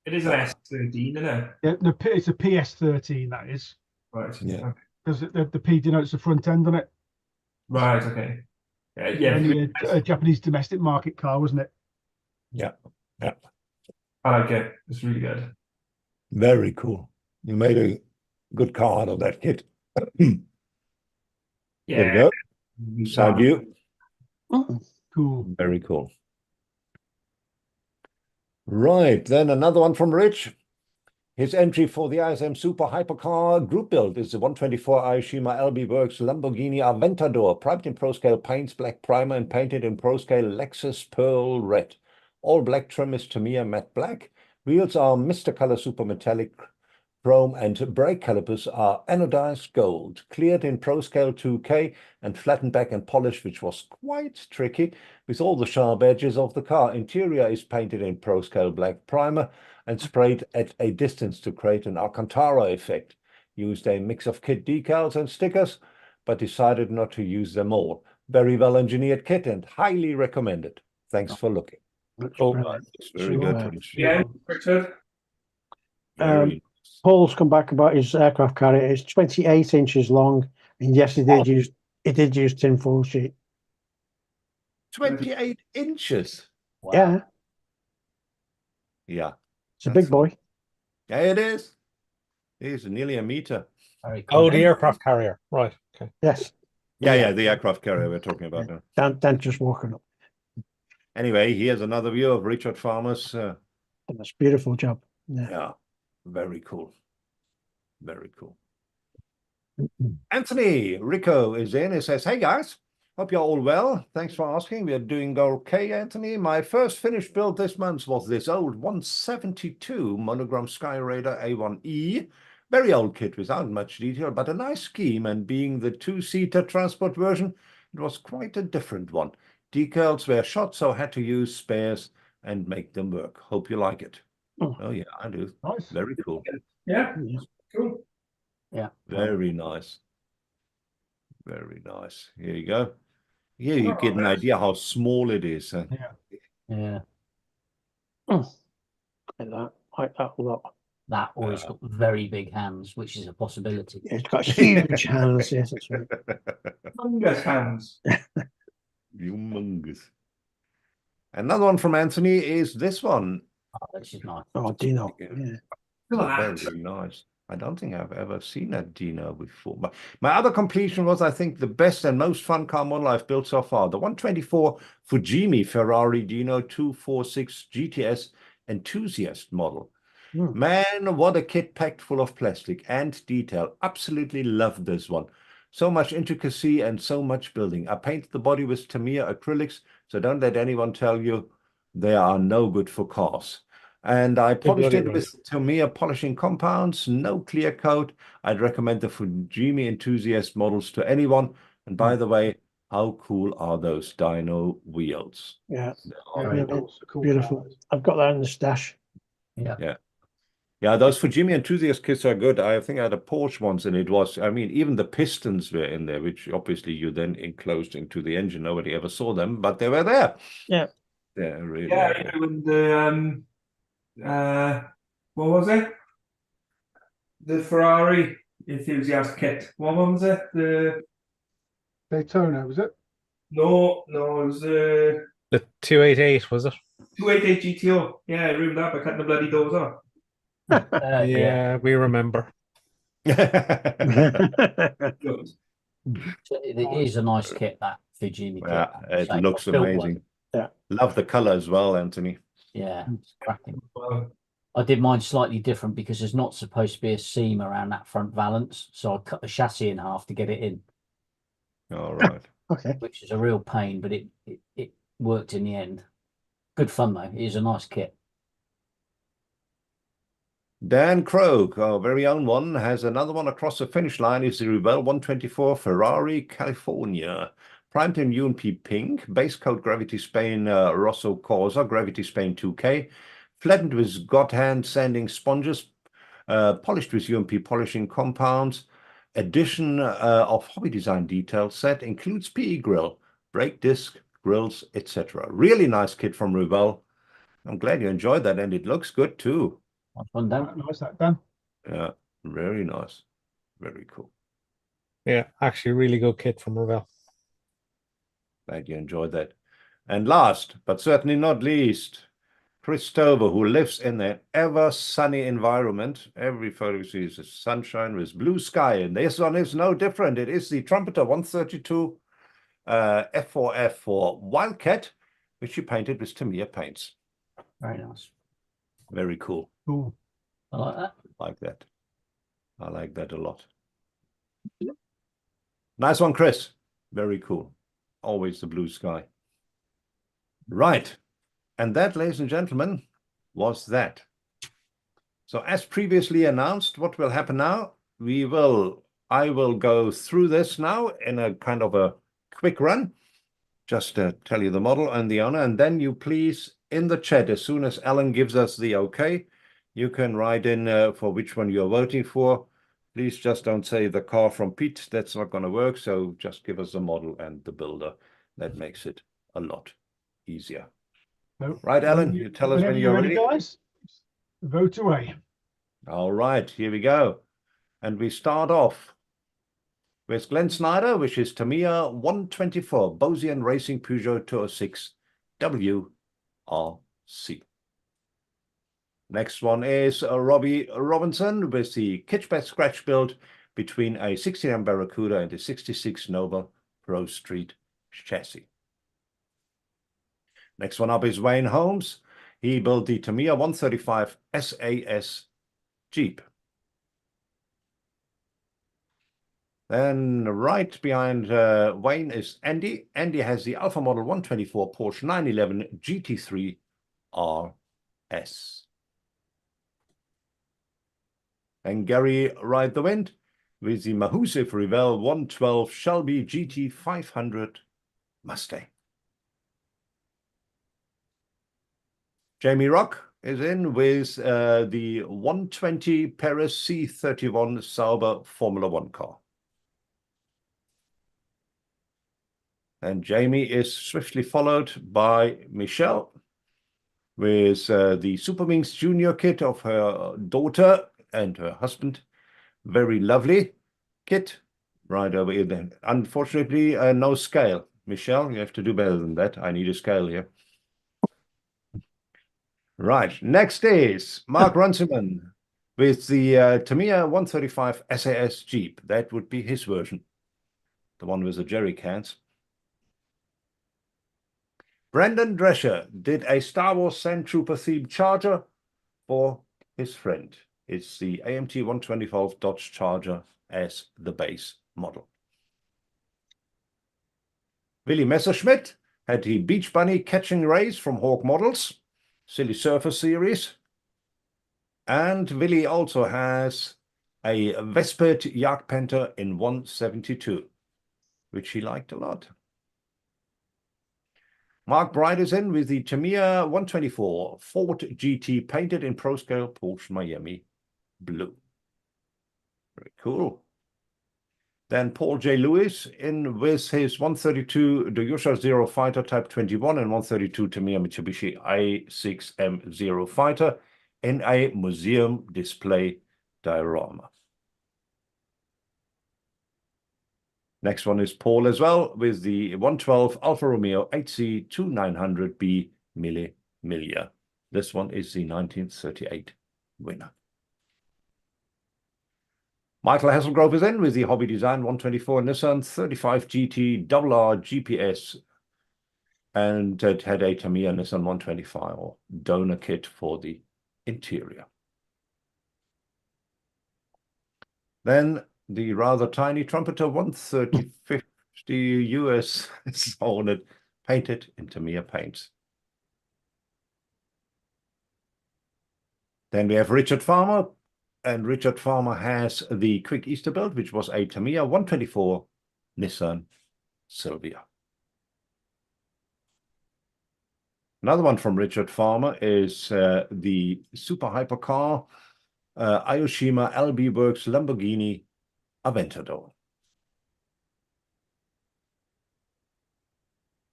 Speaker 6: It is an S13, isn't it?
Speaker 1: Yeah, it's a PS13, that is.
Speaker 6: Right.
Speaker 3: Yeah.
Speaker 1: Because the P denotes the front end on it.
Speaker 6: Right, okay. Yeah,
Speaker 1: Only a Japanese domestic market car, wasn't it?
Speaker 3: Yeah.
Speaker 6: I like it. It's really good.
Speaker 3: Very cool. You made a good car out of that kit.
Speaker 6: Yeah.
Speaker 3: There we go. Side view.
Speaker 1: Cool.
Speaker 3: Very cool. Right, then another one from Rich. His entry for the ISM Super Hypercar group build is the 124 Aoshima LB Works Lamborghini Aventador, primed in ProScale paints, black primer, and painted in ProScale Lexus Pearl Red. All black trim is Tamiya matte black. Wheels are Mr. Color Super Metallic chrome, and brake calipers are anodized gold, cleared in ProScale 2K and flattened back and polished, which was quite tricky with all the sharp edges of the car. Interior is painted in ProScale black primer and sprayed at a distance to create an Alcantara effect. Used a mix of kit decals and stickers, but decided not to use them all. Very well engineered kit and highly recommended. Thanks for looking. It's very good.
Speaker 6: Yeah, Richard.
Speaker 3: Very
Speaker 5: Paul's come back about his aircraft carrier. It's 28 inches long, and yes, he did use tin foil sheet.
Speaker 3: 28 inches.
Speaker 4: Wow.
Speaker 5: Yeah,
Speaker 3: Yeah.
Speaker 5: it's a big boy.
Speaker 3: Yeah, it is. It is nearly a meter.
Speaker 4: Very cool.
Speaker 2: Oh, the aircraft carrier. Right. Okay.
Speaker 5: Yes.
Speaker 3: Yeah, the aircraft carrier we're talking about now.
Speaker 5: Dan just walking up.
Speaker 3: Anyway, here's another view of Richard Farmer's.
Speaker 5: That's a beautiful job. Yeah.
Speaker 3: Yeah, very cool. Very cool. Anthony Rico is in. He says, "Hey guys, hope you're all well. Thanks for asking. We are doing okay, Anthony. My first finished build this month was this old 172 Monogram Skyraider A1E. Very old kit without much detail, but a nice scheme. And being the two-seater transport version, it was quite a different one. Decals were shot, so I had to use spares and make them work. Hope you like it." Oh yeah, I do.
Speaker 1: Nice.
Speaker 3: Very cool.
Speaker 6: Yeah, cool.
Speaker 4: Yeah.
Speaker 3: Very nice. Very nice. Here you go. Here you get an idea how small it is.
Speaker 4: Yeah.
Speaker 5: Like that a lot.
Speaker 4: That or it's got very big hands, which is a possibility.
Speaker 5: Yeah, it's got huge hands. Yes, that's right.
Speaker 6: Fungus hands.
Speaker 3: Humongous. Another one from Anthony is this one.
Speaker 4: Oh, this is nice.
Speaker 5: Oh, Dino. Yeah.
Speaker 6: Look at that.
Speaker 3: Very nice. I don't think I've ever seen a Dino before. But my other completion was, I think, the best and most fun car model I've built so far. The 124 Fujimi Ferrari Dino 246 GTS Enthusiast model. Man, what a kit packed full of plastic and detail. Absolutely loved this one. So much intricacy and so much building. I painted the body with Tamiya acrylics, so don't let anyone tell you they are no good for cars. And I polished it with Tamiya polishing compounds, no clear coat. I'd recommend the Fujimi Enthusiast models to anyone. And by the way, how cool are those dyno wheels?
Speaker 5: Yeah.
Speaker 1: Cool
Speaker 5: Beautiful.
Speaker 1: cars.
Speaker 5: I've got that in the stash.
Speaker 3: Yeah, those Fujimi Enthusiast kits are good. I think I had a Porsche once, and it was, I mean, even the pistons were in there, which obviously you then enclosed into the engine. Nobody ever saw them, but they were there.
Speaker 5: Yeah.
Speaker 3: They're really
Speaker 6: Yeah, when the what was it? The Ferrari enthusiast kit. What one was it? The
Speaker 1: Daytona, was it?
Speaker 6: No, it was
Speaker 2: The 288, was it?
Speaker 6: 288 GTO. Yeah, I remember that by cutting the bloody doors off.
Speaker 4: Yeah.
Speaker 2: Yeah, we remember.
Speaker 6: Good.
Speaker 4: So it is a nice kit, that Fujimi kit.
Speaker 3: Yeah, it
Speaker 4: Say,
Speaker 3: looks
Speaker 4: I've built one.
Speaker 3: amazing.
Speaker 5: Yeah.
Speaker 3: Love the color as well, Anthony.
Speaker 4: Yeah, it's cracking.
Speaker 6: Well,
Speaker 4: I did mine slightly different because there's not supposed to be a seam around that front valance, so I cut the chassis in half to get it in,
Speaker 3: All right.
Speaker 5: Okay.
Speaker 4: which is a real pain, but it worked in the end. Good fun though. It is a nice kit.
Speaker 3: Dan Krog, our very own one, has another one across the finish line. Is the Rebel 124 Ferrari, California. Primed in UNP Pink, base coat Gravity Spain Rosso Corsa, Gravity Spain 2K, flattened with God-hand sanding sponges, polished with UNP polishing compounds. Addition of hobby design detail set includes PE grill, brake disc, grills, etc. Really nice kit from Rebel. I'm glad you enjoyed that, and it looks good too.
Speaker 4: Nice one, Dan.
Speaker 1: Nice that, Dan.
Speaker 3: Yeah, very nice. Very cool.
Speaker 2: Yeah, actually, really good kit from Ravel.
Speaker 3: Glad you enjoyed that. And last, but certainly not least, Chris Stover, who lives in an ever sunny environment. Every photo you see is sunshine with blue sky, and this one is no different. It is the Trumpeter 132 F4F for Wildcat, which he painted with Tamiya paints.
Speaker 4: Very nice.
Speaker 3: Very cool.
Speaker 1: Cool.
Speaker 4: I like that.
Speaker 3: Like that. I like that a lot. Nice one, Chris. Very cool. Always the blue sky. Right. And that, ladies and gentlemen, was that. So as previously announced, what will happen now? I will go through this now in a kind of a quick run, just to tell you the model and the owner, and then you please, in the chat, as soon as Alan gives us the okay, you can write in for which one you're voting for. Please just don't say the car from Pete. That's not going to work. So just give us the model and the builder. That makes it a lot easier.
Speaker 1: No.
Speaker 3: Right, Alan, you tell us
Speaker 1: Whenever
Speaker 3: when you're ready.
Speaker 1: guys. Vote away.
Speaker 3: All right, here we go. And we start off with Glenn Snyder, which is Tamiya 124 Bosian Racing Peugeot 206 WRC. Next one is Robbie Robinson with the Kitchback scratch build between a 69 Barracuda and a 66 Nova Pro Street chassis. Next one up is Wayne Holmes. He built the Tamiya 135 SAS Jeep. Then right behind Wayne is Andy. Andy has the Alpha Model 124 Porsche 911 GT3 RS. And Gary Ride the Wind with the Mahusif Revell 112 Shelby GT 500 Mustang. Jamie Rock is in with the 120 Perez C31 Sauber Formula One car. And Jamie is swiftly followed by Michelle with the Super Wings Junior kit of her daughter and her husband. Very lovely kit right over here. Then, unfortunately, no scale. Michelle, you have to do better than that. I need a scale here. Right. Next is Mark Runciman with the Tamiya 135 SAS Jeep. That would be his version. The one with the jerry cans. Brandon Drescher did a Star Wars Sand Trooper themed Charger for his friend. It's the AMT 125 Dodge Charger as the base model. Willy Messerschmidt had the Beach Bunny Catching Rays from Hawk Models, Silly Surfer series. And Willy also has a Vespert Jagdpanther in 172, which he liked a lot. Mark Bright is in with the Tamiya 124 Ford GT painted in Pro Scale Porsche Miami blue. Very cool. Then Paul J. Lewis in with his 132 Duyusha Zero Fighter Type 21 and 132 Tamiya Mitsubishi i6M Zero Fighter in a museum display diorama. Next one is Paul as well with the 112 Alfa Romeo 8C 2900B Mille Miglia. This one is the 1938 winner. Michael Hasselgrove is in with the Hobby Design 124 Nissan 35 GT RR GPS, and it had a Tamiya Nissan 125 or donor kit for the interior. Then the rather tiny Trumpeter 13050 US Hornet painted in Tamiya paints. Then we have Richard Farmer, and Richard Farmer has the Quick Easter build, which was a Tamiya 124 Nissan Silvia. Another one from Richard Farmer is the super hypercar Ayoshima LB Works Lamborghini Aventador.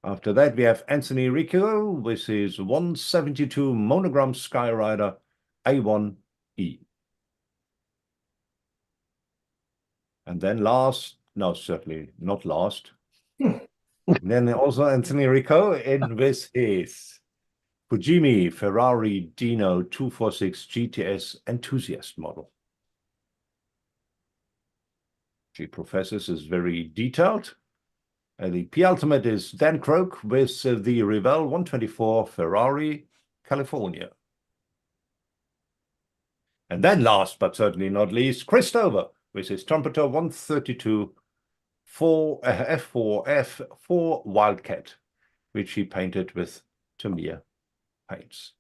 Speaker 3: After that, we have Anthony Riccio with his 172 Monogram Skyrider A1E. And then last, no, certainly not last. Then also Anthony Riccio in with his Fujimi Ferrari Dino 246 GTS Enthusiast model. The Professors is very detailed. The P Ultimate is Dan Croak with the Revell 124 Ferrari California. And then last but certainly not least, Chris Stover with his Trumpeter 132 F4 Wildcat, which he painted with Tamiya paints.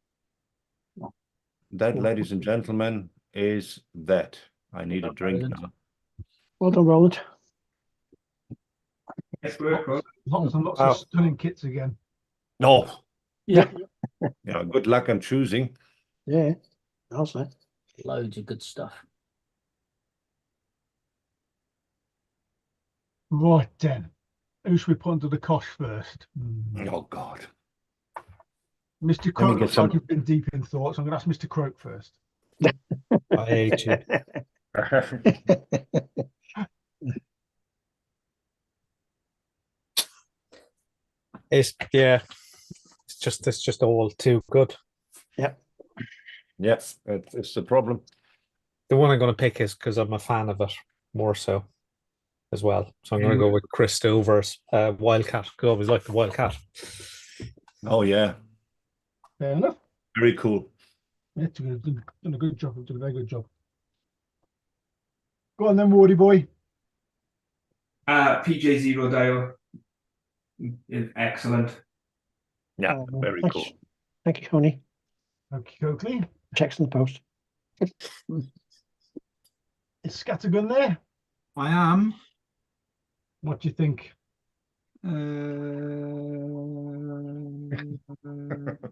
Speaker 3: That, ladies and gentlemen, is that. I need a drink now.
Speaker 5: Well done, Roland.
Speaker 6: Nice work, Roland.
Speaker 1: Lots and lots of stunning kits again.
Speaker 3: No.
Speaker 5: Yeah.
Speaker 3: Yeah, good luck on choosing.
Speaker 5: Yeah, I'll say.
Speaker 4: Loads of good stuff.
Speaker 1: Right then. Who should we put under the cosh first?
Speaker 3: Oh, God.
Speaker 1: Mr. Croak looks like you've been deep in thoughts. I'm going to ask Mr. Croak first.
Speaker 2: I hate you. It's just all too good.
Speaker 3: Yes, it's the problem.
Speaker 2: The one I'm going to pick is because I'm a fan of it more so as well. So I'm going to go with Chris Stover's Wildcat. I always like the Wildcat.
Speaker 3: Oh, yeah.
Speaker 1: Fair enough.
Speaker 3: Very cool.
Speaker 1: Yeah, done a good job. Done a very good job. Go on then, Wardy boy.
Speaker 6: PJ Zero Dial is excellent.
Speaker 3: Yeah, very
Speaker 5: thanks.
Speaker 3: cool.
Speaker 5: Thank you, honey.
Speaker 1: Okay, Oakley.
Speaker 5: Checks in the post.
Speaker 1: Is Scattergun there?
Speaker 7: I am.
Speaker 1: What do you think?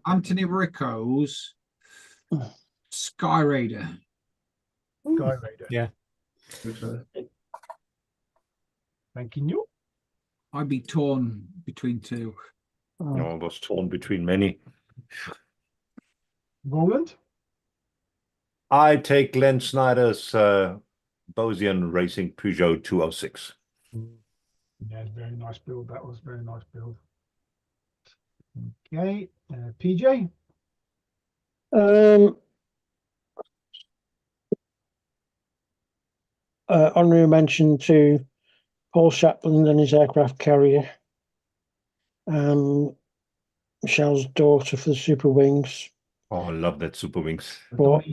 Speaker 7: Anthony Riccio's Sky Raider.
Speaker 1: Sky Raider.
Speaker 2: Yeah.
Speaker 1: Thank you.
Speaker 7: I'd be torn between two.
Speaker 3: I was torn between many.
Speaker 1: Roland?
Speaker 3: I take Glenn Snyder's Bosian Racing Peugeot 206.
Speaker 1: Yeah, very nice build. That was very nice build. Okay, PJ?
Speaker 5: Honorary mention to Paul Shapland and his aircraft carrier. Michelle's daughter for the Super Wings.
Speaker 3: Oh, I love that Super Wings.
Speaker 5: But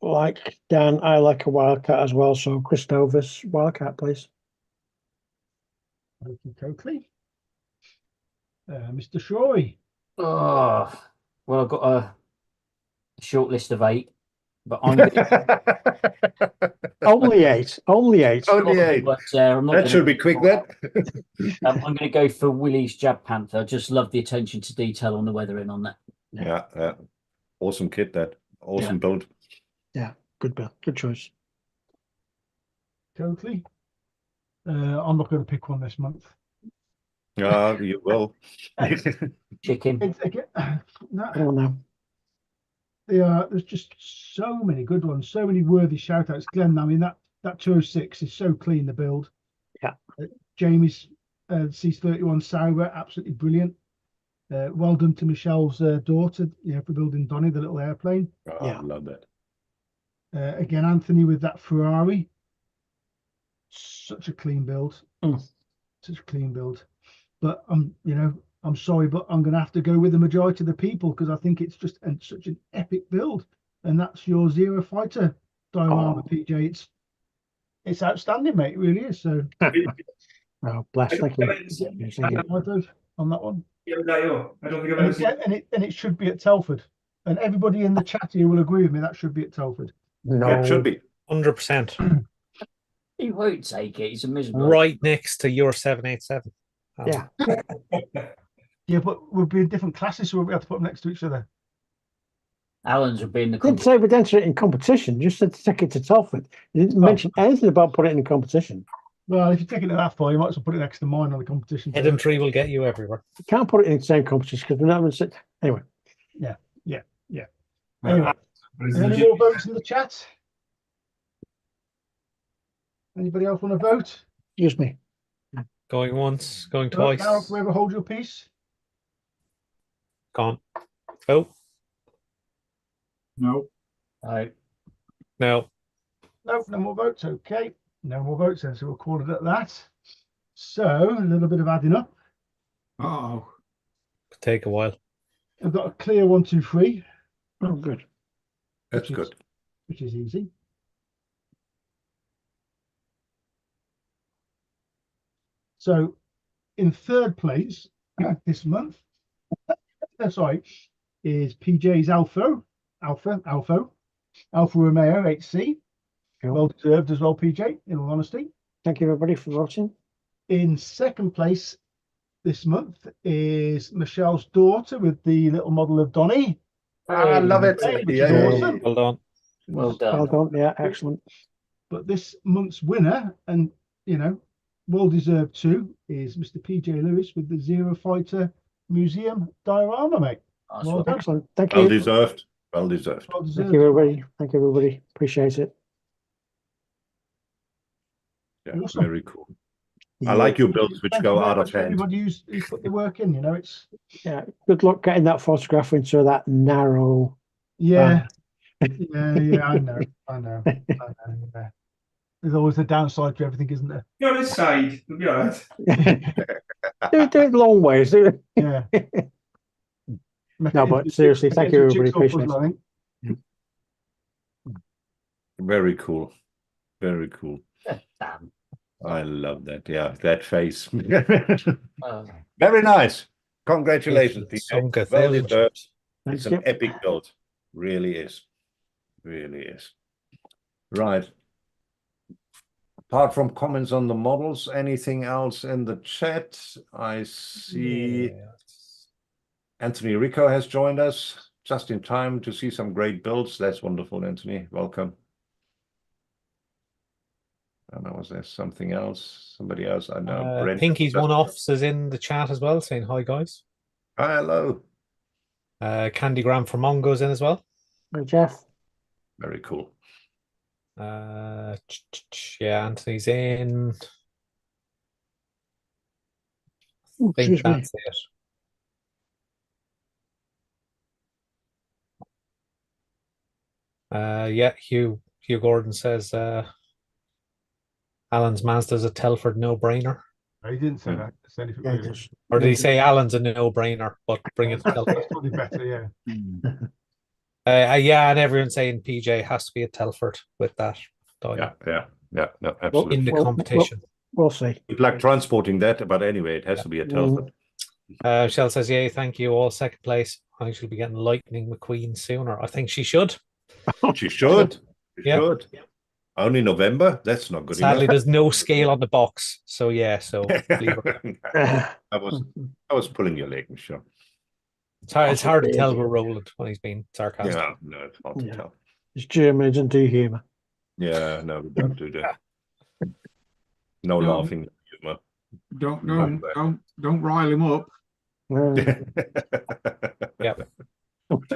Speaker 5: like Dan, I like a Wildcat as well. So Chris Stover's Wildcat, please.
Speaker 1: Oakley. Mr. Shroy.
Speaker 4: Oh, well, I've got a short list of 8, but I'm gonna,
Speaker 5: Only 8. Only 8.
Speaker 3: Only 8.
Speaker 4: but, I'm not
Speaker 3: That
Speaker 4: gonna,
Speaker 3: should be quick then.
Speaker 4: I'm going to go for Willie's Jab Panther. I just love the attention to detail on the weathering on that.
Speaker 3: Yeah. Awesome kit, that. Awesome build.
Speaker 5: Yeah, good build. Good choice.
Speaker 1: Oakley. I'm not going to pick one this month.
Speaker 3: You will.
Speaker 4: Chicken.
Speaker 1: No,
Speaker 5: Oh no.
Speaker 1: there's just so many good ones, so many worthy shout outs. Glenn, I mean, that 206 is so clean, the build.
Speaker 5: Yeah.
Speaker 1: Jamie's C31 Sauber, absolutely brilliant. Well done to Michelle's daughter, for building Donny, the little airplane.
Speaker 3: Oh,
Speaker 5: Yeah.
Speaker 3: I love that.
Speaker 1: Again, Anthony with that Ferrari. Such a clean build. Such a clean build. But I'm sorry, but I'm going to have to go with the majority of the people because I think it's just such an epic build. And that's your Zero Fighter diorama, PJ. It's outstanding, mate. It really is. So,
Speaker 5: Oh, bless. Thank you.
Speaker 1: on that one.
Speaker 6: Yeah, I don't think I've ever seen.
Speaker 1: And it should be at Telford. And everybody in the chat here will agree with me. That should be at Telford.
Speaker 5: No,
Speaker 3: That should be.
Speaker 2: 100%.
Speaker 4: He won't take it. He's a miserable.
Speaker 2: Right next to your 787.
Speaker 5: Yeah.
Speaker 1: Yeah, but we'll be in different classes, so we'll be able to put them next to each other.
Speaker 4: Alan's would be in the
Speaker 5: Didn't say we'd enter it in competition. Just said to take it to Telford. You didn't mention anything about putting it in competition.
Speaker 1: Well, if you're taking it that far, you might as well put it next to mine on the competition.
Speaker 2: Hidden Tree will get you everywhere.
Speaker 5: You can't put it in the same competition because we're not going to. Anyway.
Speaker 1: Anyway, any more votes in the chat? Anybody else want to vote?
Speaker 5: Excuse me.
Speaker 2: Going once, going twice.
Speaker 1: Gareth, whoever hold your peace.
Speaker 2: Gone. Oh,
Speaker 7: No.
Speaker 4: No.
Speaker 2: no.
Speaker 1: No, no more votes. Okay, no more votes then. So we'll call it at that. So a little bit of adding up.
Speaker 7: Oh.
Speaker 2: Could take a while.
Speaker 1: I've got a clear 1, 2, 3.
Speaker 5: Oh, good.
Speaker 3: That's
Speaker 1: Which is-
Speaker 3: good.
Speaker 1: Which is easy. So in third place this month, sorry, is PJ's Alfa Romeo HC.
Speaker 5: Cool.
Speaker 1: Well deserved as well, PJ, in all honesty.
Speaker 5: Thank you, everybody, for watching.
Speaker 1: In second place this month is Michelle's daughter with the little model of Donny.
Speaker 3: I love it.
Speaker 1: Hey, which is
Speaker 3: Yeah.
Speaker 1: awesome.
Speaker 2: Well done.
Speaker 4: Well done.
Speaker 5: Well done. Yeah, excellent.
Speaker 1: But this month's winner, and well deserved too, is Mr. PJ Lewis with the Zero Fighter Museum diorama, mate.
Speaker 4: Nice
Speaker 1: Well
Speaker 4: one.
Speaker 1: done.
Speaker 5: Excellent. Thank
Speaker 3: Well
Speaker 5: you.
Speaker 3: deserved. Well deserved.
Speaker 1: Well
Speaker 5: Thank
Speaker 1: deserved.
Speaker 5: you, everybody. Thank you, everybody. Appreciate it.
Speaker 3: Yeah,
Speaker 1: Awesome.
Speaker 3: very cool. I like your builds which
Speaker 1: Thank
Speaker 3: go
Speaker 1: you very
Speaker 3: out of
Speaker 1: much to
Speaker 3: hand.
Speaker 1: everybody who's put the work in. It's
Speaker 5: Yeah. Good luck getting that photograph into that narrow.
Speaker 1: yeah, yeah. I know. Yeah. There's always a downside to everything, isn't there?
Speaker 6: You're on his side. You'll be all right.
Speaker 5: do it long ways. Do it.
Speaker 1: Yeah.
Speaker 5: No, but seriously, thank you, everybody. Appreciate it.
Speaker 3: Very cool. Very cool.
Speaker 4: Damn.
Speaker 3: I love that. Yeah, that face.
Speaker 4: Uh,
Speaker 3: Very nice. Congratulations,
Speaker 2: Some
Speaker 3: PJ. Well
Speaker 2: Cthulhu.
Speaker 3: deserved.
Speaker 5: Thank
Speaker 3: It's
Speaker 5: you.
Speaker 3: an epic build. Really is. Really is. Right. Apart from comments on the models, anything else in the chat? I see
Speaker 2: Yeah.
Speaker 3: Anthony Rico has joined us just in time to see some great builds. That's wonderful, Anthony. Welcome. I don't know, was there something else? Somebody else? I know. Brent
Speaker 2: Pinky's
Speaker 3: just-
Speaker 2: one-offs is in the chat as well, saying hi, guys.
Speaker 3: Hi, hello.
Speaker 2: Candygram from Mongo's in as well.
Speaker 5: Hey, Jeff.
Speaker 3: Very cool.
Speaker 2: Yeah, Anthony's in. I think
Speaker 5: Excuse me.
Speaker 2: that's it. Yeah, Hugh Gordon says Alan's Mazda's a Telford no-brainer.
Speaker 1: He didn't say that. Say anything
Speaker 5: Yeah,
Speaker 1: really.
Speaker 5: just-
Speaker 2: Or did he say Alan's a no-brainer, but bring it to Telford?
Speaker 1: That's probably better, yeah.
Speaker 2: Yeah, and everyone's saying PJ has to be at Telford with that.
Speaker 3: Yeah, no, absolutely.
Speaker 2: In the
Speaker 5: Well,
Speaker 2: competition.
Speaker 5: We'll see.
Speaker 3: Good luck transporting that, but anyway, it has to be a Telford.
Speaker 2: Shell says, yay, thank you, all second place. I should be getting Lightning McQueen sooner. I think she should.
Speaker 3: She should. She
Speaker 2: Yeah.
Speaker 3: should. Only November? That's not good
Speaker 2: Sadly,
Speaker 3: enough.
Speaker 2: there's no scale on the box. So yeah, so leave her.
Speaker 3: I was pulling your leg, Michelle.
Speaker 2: It's hard to tell we're Roland when he's being sarcastic.
Speaker 3: Yeah, no, it's hard to
Speaker 5: Yeah.
Speaker 3: tell.
Speaker 5: It's German, it doesn't do humour.
Speaker 3: Yeah, no, we don't do that. No
Speaker 7: No.
Speaker 3: laughing humor.
Speaker 7: Don't rile him up.
Speaker 2: Yep.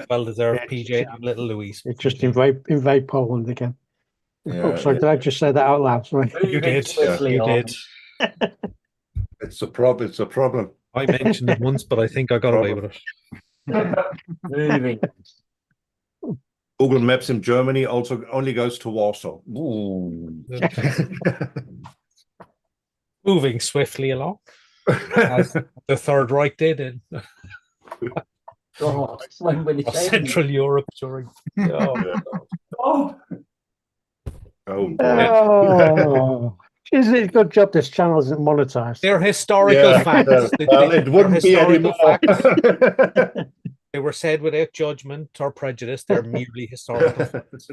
Speaker 2: Well deserved,
Speaker 5: Yeah,
Speaker 2: PJ and little Louise.
Speaker 5: It's just invade Poland again.
Speaker 3: Yeah,
Speaker 5: Oh, sorry,
Speaker 3: yeah.
Speaker 5: did I just say that out loud? Sorry.
Speaker 2: You did.
Speaker 4: Swiftly
Speaker 2: You
Speaker 4: on.
Speaker 2: did.
Speaker 3: It's a problem. It's a problem.
Speaker 2: I mentioned it once, but I think I got away with it.
Speaker 4: Moving.
Speaker 3: Google Maps in Germany also only goes to Warsaw. Ooh.
Speaker 2: Moving swiftly along, as the Third Reich did in
Speaker 4: God, when will it end?
Speaker 2: Central Europe during. Oh,
Speaker 6: Oh,
Speaker 3: Oh boy.
Speaker 5: Oh, is it a good job this channel isn't monetized?
Speaker 2: they're historical
Speaker 3: Yeah,
Speaker 2: facts.
Speaker 3: well, it wouldn't be
Speaker 2: historical
Speaker 3: anymore.
Speaker 2: facts. They were said without judgment or prejudice. They're merely historical facts.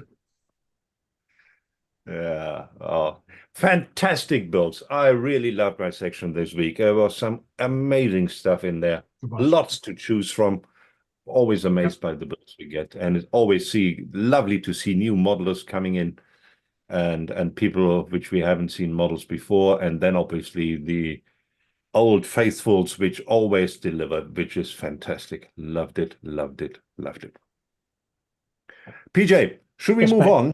Speaker 3: Yeah. Oh, fantastic builds. I really loved my section this week. There was some amazing stuff in there. Lots to choose from. Always amazed by the builds we get, and it's always lovely to see new modelers coming in, and people of which we haven't seen models before, and then obviously the old faithfuls which always delivered, which is fantastic. Loved it, loved it, loved it. PJ, should we
Speaker 5: Yes,
Speaker 3: move
Speaker 5: mate.
Speaker 3: on?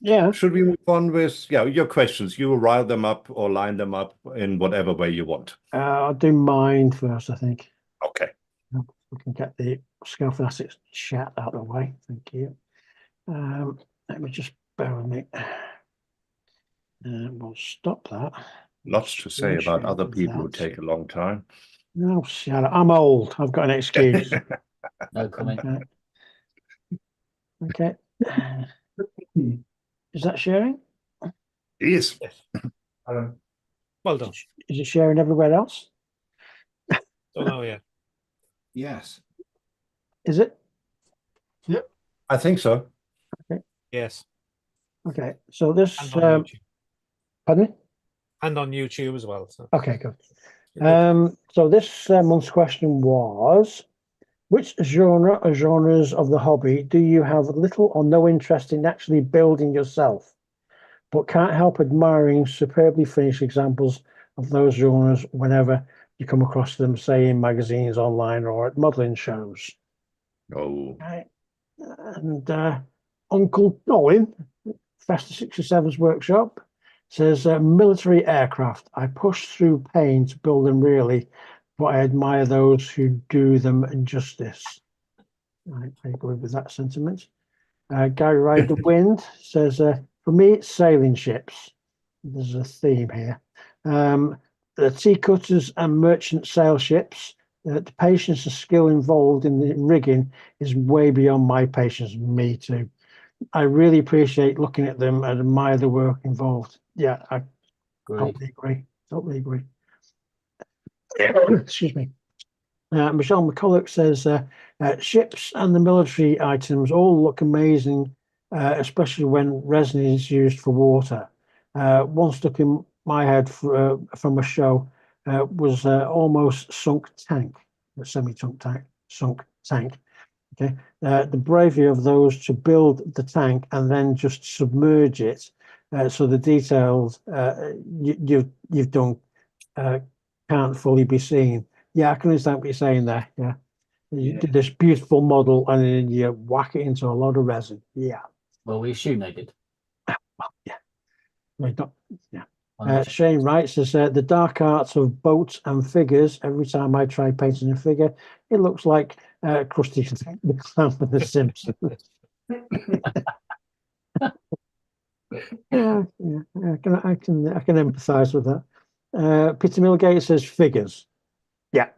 Speaker 5: Yeah.
Speaker 3: Should we move on with your questions? You rile them up or line them up in whatever way you want.
Speaker 5: I'll do mine first, I think.
Speaker 3: Okay.
Speaker 5: We can get the Scale Fanatics chat out of the way. Thank you. Let me just bear with me. We'll stop that.
Speaker 3: Lots to say about other people who
Speaker 5: That.
Speaker 3: take a long time.
Speaker 5: No, shut up. I'm old. I've got an excuse.
Speaker 4: No comment.
Speaker 5: Okay. Is that sharing?
Speaker 3: Yes.
Speaker 2: Well done.
Speaker 5: Is it sharing everywhere else?
Speaker 2: Don't know yet.
Speaker 7: Yes.
Speaker 5: Is it?
Speaker 3: I think so.
Speaker 2: Yes.
Speaker 5: Okay. So this,
Speaker 2: And on YouTube.
Speaker 5: pardon me?
Speaker 2: And on YouTube as well. So.
Speaker 5: Okay, good. So this month's question was, which genre or genres of the hobby do you have little or no interest in actually building yourself, but can't help admiring superbly finished examples of those genres whenever you come across them, say in magazines, online, or at modeling shows?
Speaker 3: Oh.
Speaker 5: Right. And Uncle Owen, Faster 67's workshop, says military aircraft. I push through pain to build them really, but I admire those who do them justice. I agree with that sentiment. Gary Ride the Wind says, for me, it's sailing ships. There's a theme here. The tea cutters and merchant sail ships. The patience and skill involved in the rigging is way beyond my patience. Me too. I really appreciate looking at them and admire the work involved. Yeah, I totally agree. Totally agree. Excuse me. Michelle McCulloch says ships and the military items all look amazing, especially when resin is used for water. One stuck in my head from a show was almost sunk tank, a semi-sunk tank. Okay, the bravery of those to build the tank and then just submerge it, so the details you've done can't fully be seen. Yeah, I can understand what you're saying there. Yeah, you did this beautiful model and then you whack it into a lot of resin. Yeah.
Speaker 4: Well, we assume they did.
Speaker 5: Well, yeah. Right, not, yeah. Shane Wright says the dark arts of boats and figures. Every time I try painting a figure, it looks like Krusty the Clown from The Simpsons. yeah, I can empathise with that. Peter Milgate says figures. Yeah,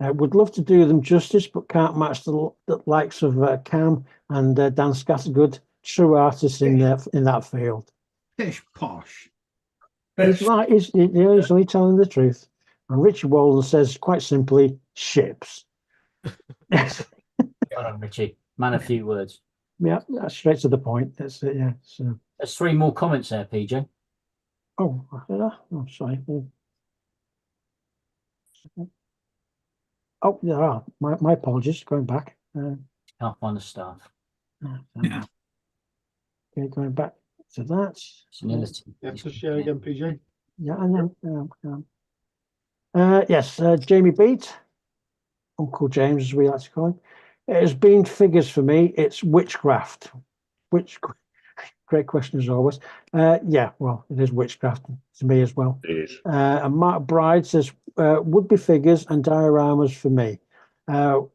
Speaker 5: would love to do them justice, but can't match the likes of Cam and Dan Scattergood, true artists in that field.
Speaker 7: Pish posh.
Speaker 5: He's right. He's only telling the truth. And Richie Walden says quite simply, ships.
Speaker 4: Well done, Richie. Man, a few words.
Speaker 5: Yeah, that's straight to the point. That's it. Yeah. So.
Speaker 4: There's 3 more comments there, PJ.
Speaker 5: Oh, sorry. Oh, there are. My apologies. Going back.
Speaker 4: Can't find the staff.
Speaker 7: Yeah.
Speaker 5: Okay, going back to that.
Speaker 4: Senility.
Speaker 1: You have to share again, PJ.
Speaker 5: Yeah, I know. Yes, Jamie Beat, Uncle James, as we like to call him. It has been figures for me. It's witchcraft. Great question as always. Yeah, well, it is witchcraft to me as well.
Speaker 3: It is.
Speaker 5: And Mark Bride says would be figures and dioramas for me. Done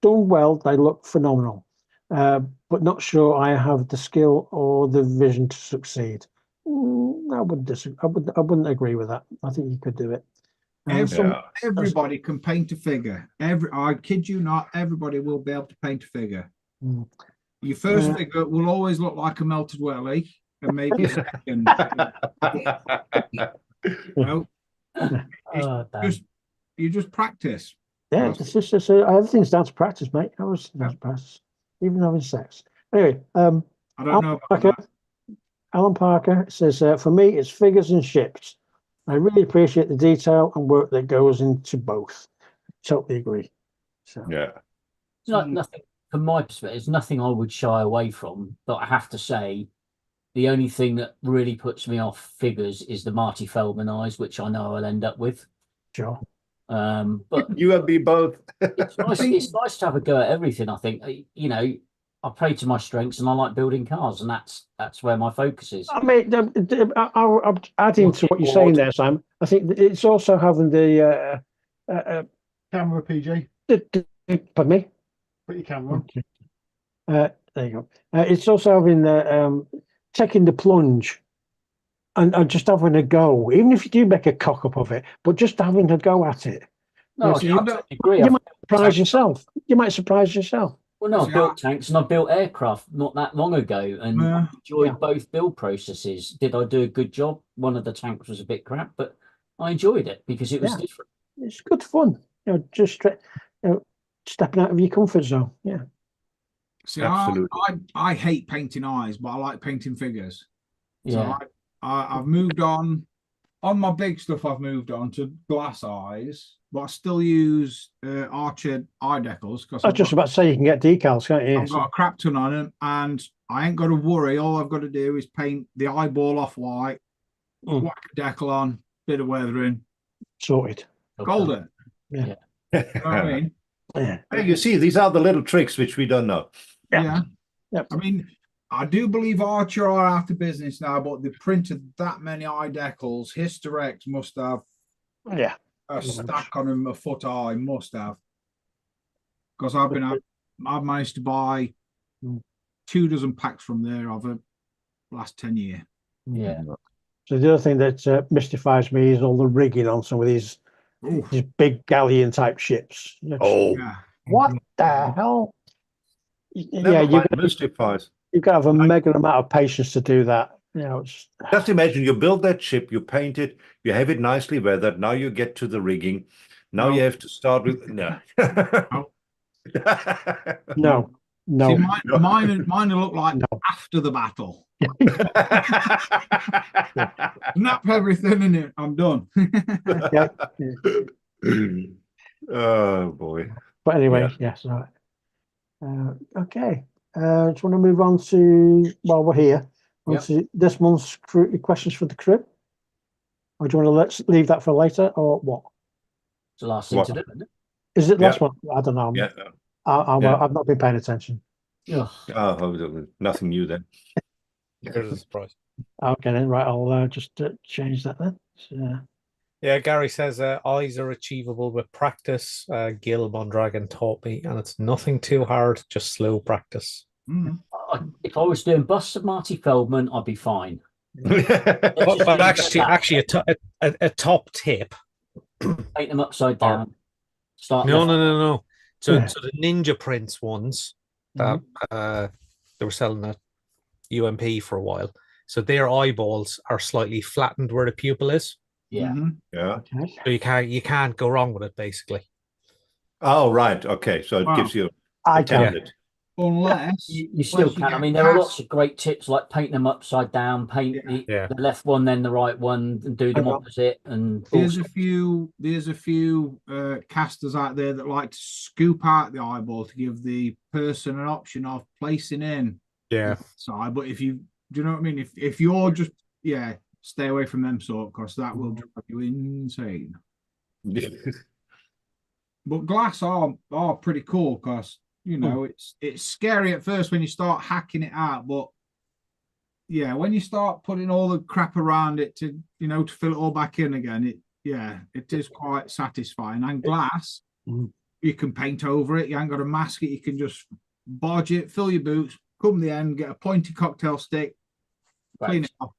Speaker 5: well, they look phenomenal, but not sure I have the skill or the vision to succeed. I wouldn't disagree. I wouldn't agree with that. I think you could do it.
Speaker 7: Everybody can paint a figure. I kid you not, everybody will be able to paint a figure.
Speaker 5: Mm.
Speaker 7: Your first figure will always look like a melted welly, and maybe a second. No, you just practice.
Speaker 5: Yeah, it's just everything's down to practice, mate. I was down to practice, even having sex. Anyway,
Speaker 7: I don't know about that.
Speaker 5: Alan Parker says, for me, it's figures and ships. I really appreciate the detail and work that goes into both. Totally agree. So
Speaker 3: Yeah.
Speaker 4: It's not nothing from my perspective. It's nothing I would shy away from. But I have to say, the only thing that really puts me off figures is the Marty Feldman eyes, which I know I'll end up with.
Speaker 5: sure.
Speaker 4: But
Speaker 3: You and me both.
Speaker 4: it's nice. It's nice to have a go at everything. I think I play to my strengths, and I like building cars, and that's where my focus is.
Speaker 5: I mean, I'll add into what you're saying there, Sam. I think it's also having the
Speaker 1: Camera, PJ.
Speaker 5: pardon me.
Speaker 1: Put your camera on.
Speaker 5: There you go. It's also having the taking the plunge and just having a go, even if you do make a cock up of it, but just having a go at it.
Speaker 4: No,
Speaker 5: You know,
Speaker 4: I don't agree.
Speaker 5: You might surprise yourself. You might surprise yourself.
Speaker 4: Well, no, I've built tanks and I've built aircraft not that long ago, and I enjoyed both build processes. Did I do a good job? One of the tanks was a bit crap, but I enjoyed it because it was different.
Speaker 5: It's good fun. Just stepping out of your comfort zone. Yeah.
Speaker 7: See,
Speaker 3: Absolutely.
Speaker 7: I hate painting eyes, but I like painting figures.
Speaker 4: Yeah.
Speaker 7: So I've moved on my big stuff. I've moved on to glass eyes, but I still use Archer eye decals because
Speaker 5: I was just about to say you can get decals, can't you?
Speaker 7: I've got a crap ton on them, and I ain't got to worry. All I've got to do is paint the eyeball off white, whack a decal on, bit of weathering,
Speaker 5: sorted.
Speaker 7: golden.
Speaker 5: Yeah.
Speaker 7: You know what I mean?
Speaker 5: Yeah.
Speaker 3: Hey, you see, these are the little tricks which we don't know.
Speaker 7: Yeah.
Speaker 5: Yep.
Speaker 7: I mean, I do believe Archer are out of business now, but they printed that many eye decals. Hysterex must have a stack on them, a foot high, must have. Because I've managed to buy 24 packs from there over the last 10 years.
Speaker 4: Yeah.
Speaker 5: So the other thing that mystifies me is all the rigging on some of these big galleon type ships.
Speaker 7: Yeah.
Speaker 5: What the hell?
Speaker 3: Mystifies.
Speaker 5: You've got to have a mega amount of patience to do that.
Speaker 3: Just imagine you build that ship, you paint it, you have it nicely weathered. Now you get to the rigging. Now you have to start with no.
Speaker 5: No.
Speaker 7: See, mine look like after the battle. Snap everything in it. I'm done.
Speaker 3: Oh boy.
Speaker 5: But anyway, yes. Okay. Do you want to move on to while we're here? To this month's questions for the crew? Or do you want to leave that for later, or what?
Speaker 4: It's the last thing to do, isn't it?
Speaker 5: Is it the last one? I don't know.
Speaker 3: Yeah.
Speaker 5: I've not been paying attention.
Speaker 3: Oh, nothing new then.
Speaker 2: Here's a surprise.
Speaker 5: Okay, then. Right, I'll just change that then. So,
Speaker 2: yeah, Gary says eyes are achievable with practice. Gil Mondragon taught me, and it's nothing too hard, just slow practice.
Speaker 4: If I was doing busts of Marty Feldman, I'd be fine.
Speaker 2: But actually, a top tip.
Speaker 4: Paint them upside down.
Speaker 2: No. So the Ninja Prince ones that they were selling at UMP for a while. So their eyeballs are slightly flattened where the pupil is.
Speaker 4: Yeah.
Speaker 3: Yeah.
Speaker 2: So you can't go wrong with it, basically.
Speaker 3: Oh, right. Okay. So it gives you
Speaker 5: I can.
Speaker 7: Unless
Speaker 4: you still can. I mean, there are lots of great tips like paint them upside down, paint the left one, then the right one, and do them opposite. And
Speaker 7: there's a few casters out there that like to scoop out the eyeball to give the person an option of placing in.
Speaker 2: Yeah.
Speaker 7: Side, but if you do you know what I mean? If you're just stay away from them sort, because that will drive you insane. But glass are pretty cool because it's scary at first when you start hacking it out, but when you start putting all the crap around it to to fill it all back in again, Yeah, it is quite satisfying. And glass,
Speaker 5: Mm.
Speaker 7: you can paint over it. You ain't got to mask it. You can just bodge it, fill your boots, come the end, get a pointy cocktail stick, clean
Speaker 4: Right.
Speaker 7: it off.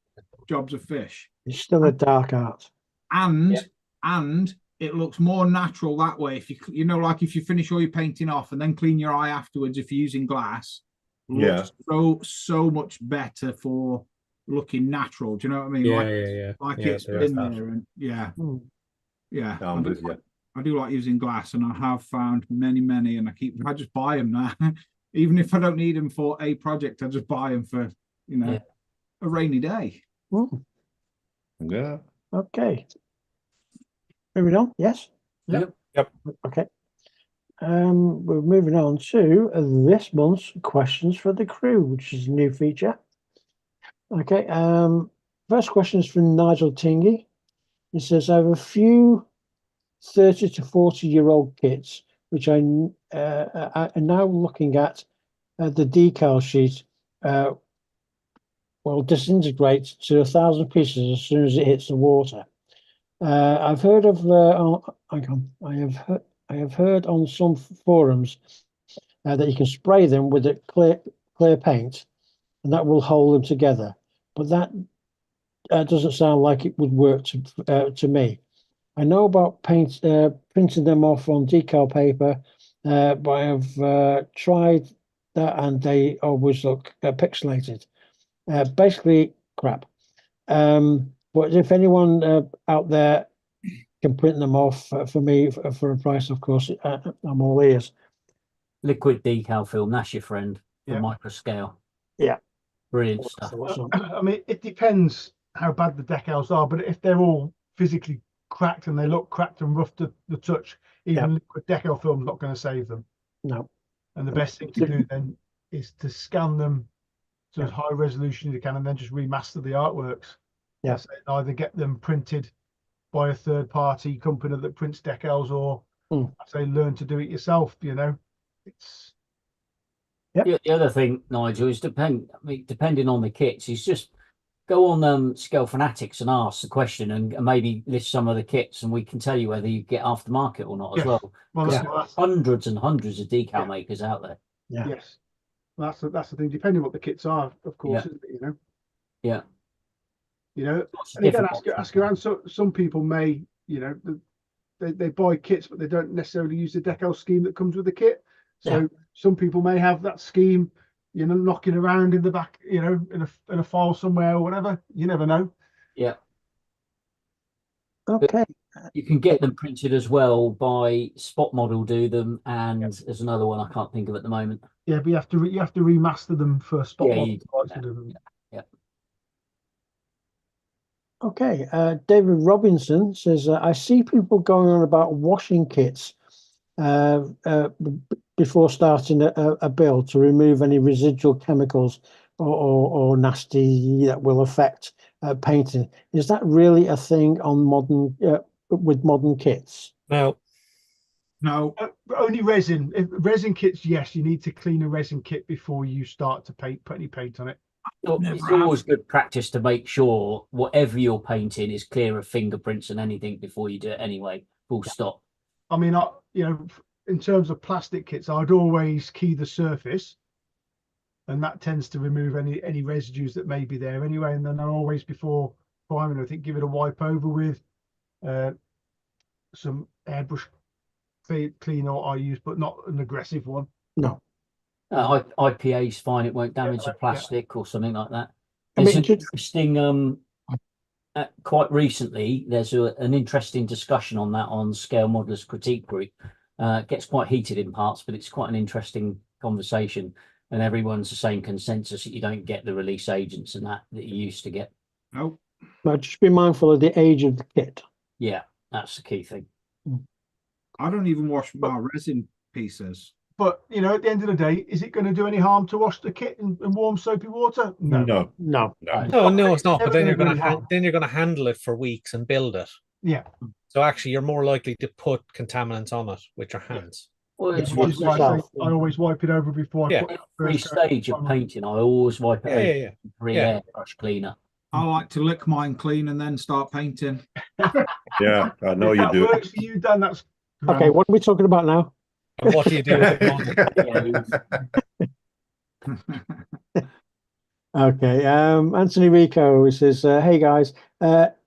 Speaker 7: Jobs of fish.
Speaker 5: It's still a dark art.
Speaker 7: And
Speaker 4: Yeah.
Speaker 7: and it looks more natural that way. If you know, like if you finish all your painting off and then clean your eye afterwards, if you're using glass, looks so much better for looking natural. Do you know what I mean? Like
Speaker 2: Yeah,
Speaker 7: it's
Speaker 2: there is
Speaker 7: been
Speaker 2: that.
Speaker 7: there, and yeah,
Speaker 5: Mm.
Speaker 7: yeah.
Speaker 3: I'm with you.
Speaker 7: I do like using glass, and I have found many, and I just buy them now. Even if I don't need them for a project, I just buy them for
Speaker 4: Yeah.
Speaker 7: a rainy day.
Speaker 5: Mm.
Speaker 3: Yeah.
Speaker 5: Okay. Moving on. Yes.
Speaker 4: Yep.
Speaker 5: Okay. We're moving on to this month's questions for the crew, which is a new feature. Okay. First question is from Nigel Tingy. He says, I have a few 30 to 40-year-old kits, which I am now looking at the decal sheet will disintegrate to 1,000 pieces as soon as it hits the water. I've heard of I have heard on some forums that you can spray them with a clear paint, and that will hold them together. But that doesn't sound like it would work to me. I know about printing them off on decal paper, but I have tried that, and they always look pixelated. Basically, crap. But if anyone out there can print them off for me for a price, of course, I'm all ears.
Speaker 4: Liquid decal film, that's your friend for
Speaker 1: Yeah.
Speaker 4: microscale.
Speaker 5: Yeah.
Speaker 4: Brilliant stuff.
Speaker 1: I mean, it depends how bad the decals are, but if they're all physically cracked and they look cracked and rough to the touch, even liquid decal film's not going to save them.
Speaker 5: No.
Speaker 1: And the best thing to do then is to scan them to as high resolution as you can, and then just remaster the artworks.
Speaker 5: Yeah.
Speaker 1: So either get them printed by a third party company that prints decals, or I say learn to do it yourself. It's
Speaker 4: The other thing, Nigel, is depending on the kits, is just go on Scale Fanatics and ask the question, and maybe list some of the kits, and we can tell you whether you get aftermarket or not as well.
Speaker 1: Well,
Speaker 4: that's hundreds and hundreds of decal makers out there.
Speaker 5: Yeah.
Speaker 1: Yes, that's the thing. Depending what the kits are, of course, isn't it,
Speaker 4: Yeah.
Speaker 1: And again, ask around. So some people may, they buy kits, but they don't necessarily use the decal scheme that comes with the kit. So some people may have that scheme, knocking around in the back, in a file somewhere or whatever. You never know.
Speaker 4: Yeah.
Speaker 5: Okay.
Speaker 4: You can get them printed as well by Spot Model do them, and there's another one I can't think of at the moment.
Speaker 1: Yeah, but you have to remaster them for Spot Model to do them.
Speaker 5: Okay. David Robinson says, I see people going on about washing kits before starting a build to remove any residual chemicals or nasty that will affect painting. Is that really a thing on with modern kits?
Speaker 1: No, only resin. Resin kits, yes, you need to clean a resin kit before you start to put any paint on it.
Speaker 4: It's always good practice to make sure whatever you're painting is clear of fingerprints and anything before you do it anyway. Full stop.
Speaker 1: I mean, in terms of plastic kits, I'd always key the surface, and that tends to remove any residues that may be there anyway. And then I always, before priming, I think, give it a wipe over with some airbrush cleaner I use, but not an aggressive one.
Speaker 5: No.
Speaker 4: IPA is fine. It won't damage the plastic or something like that.
Speaker 5: I
Speaker 4: There's
Speaker 5: mean,
Speaker 4: an interesting. Quite recently, there's an interesting discussion on that on Scale Modelers Critique Group. It gets quite heated in parts, but it's quite an interesting conversation, and everyone's the same consensus that you don't get the release agents and that you used to get.
Speaker 7: No.
Speaker 5: But just be mindful of the age of the kit.
Speaker 4: Yeah, that's the key thing.
Speaker 7: I don't even wash my resin pieces.
Speaker 1: But at the end of the day, is it going to do any harm to wash the kit in warm soapy water?
Speaker 3: No.
Speaker 5: No.
Speaker 2: No, it's not. But then you're
Speaker 1: Never
Speaker 2: going
Speaker 1: gonna
Speaker 2: to then handle it for weeks and build it.
Speaker 1: Yeah.
Speaker 2: So actually, you're more likely to put contaminants on it with your hands.
Speaker 4: Well,
Speaker 1: Which
Speaker 4: it's
Speaker 1: is why I always wipe it over before I put it.
Speaker 4: every stage of painting. I always wipe it over with airbrush cleaner.
Speaker 7: I like to lick mine clean and then start painting.
Speaker 3: Yeah, I know
Speaker 1: If
Speaker 3: you
Speaker 1: that
Speaker 3: do.
Speaker 1: works for you, Dan, that's
Speaker 5: Okay,
Speaker 1: grand.
Speaker 5: what are we talking about now?
Speaker 2: And what do you do with the model?
Speaker 5: Okay, Anthony Rico says, "Hey guys,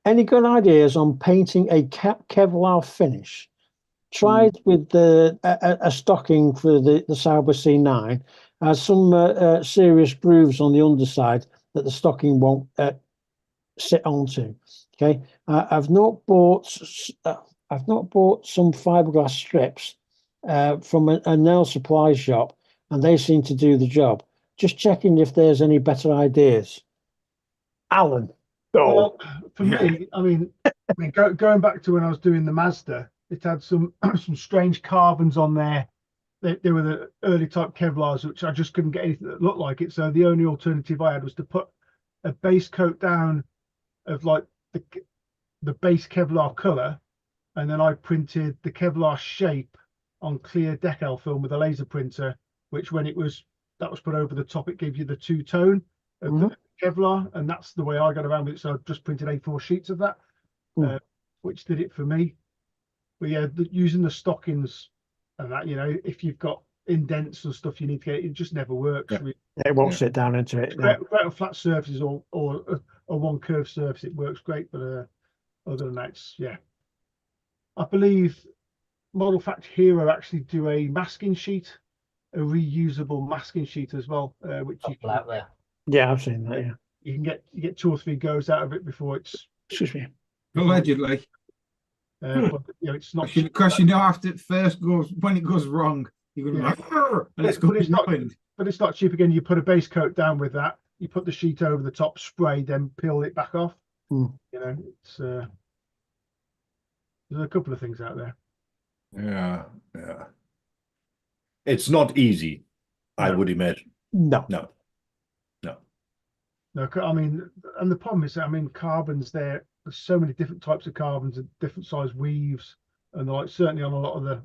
Speaker 5: any good ideas on painting a Kevlar finish? Tried with a stocking for the Sauber C9, has some serious grooves on the underside that the stocking won't sit onto. Okay, I've not bought some fiberglass strips from a nail supply shop, and they seem to do the job. Just checking if there's any better ideas." Alan, go.
Speaker 1: Well, for me, I mean, going back to when I was doing the Mazda, it had some some strange carbons on there. They were the early type Kevlars, which I just couldn't get anything that looked like it. So the only alternative I had was to put a base coat down of like the base Kevlar color, and then I printed the Kevlar shape on clear decal film with a laser printer, which when that was put over the top, it gave you the two-tone of the Kevlar, and that's the way I got around with it. So I've just printed A4 sheets of that, which did it for me. But yeah, using the stockings and that, if you've got indents and stuff, you need to get it just never works.
Speaker 3: Yeah.
Speaker 1: Really.
Speaker 5: It won't sit down into it.
Speaker 1: Great on flat surfaces or one curved surface, it works great. But other than that, I believe Model Factory Hero actually do a masking sheet, a reusable masking sheet as well, which you can,
Speaker 4: out there.
Speaker 5: Yeah, I've seen that. Yeah.
Speaker 1: you can get 2 or 3 goes out of it before it's.
Speaker 5: Excuse me.
Speaker 7: Allegedly.
Speaker 1: But it's not.
Speaker 7: Because after it first goes, when it goes wrong, you're going to be like, "Arr!" and it's
Speaker 1: But
Speaker 7: going
Speaker 1: it's not.
Speaker 7: to
Speaker 1: But it's not cheap again. You put a base coat down with that. You put the sheet over the top, spray, then peel it back off. It's there's a couple of things out there.
Speaker 3: Yeah. It's not easy, I would imagine.
Speaker 5: No.
Speaker 3: No.
Speaker 1: No, I mean, and the problem is, carbons there's so many different types of carbons and different size weaves, and like certainly on a lot of the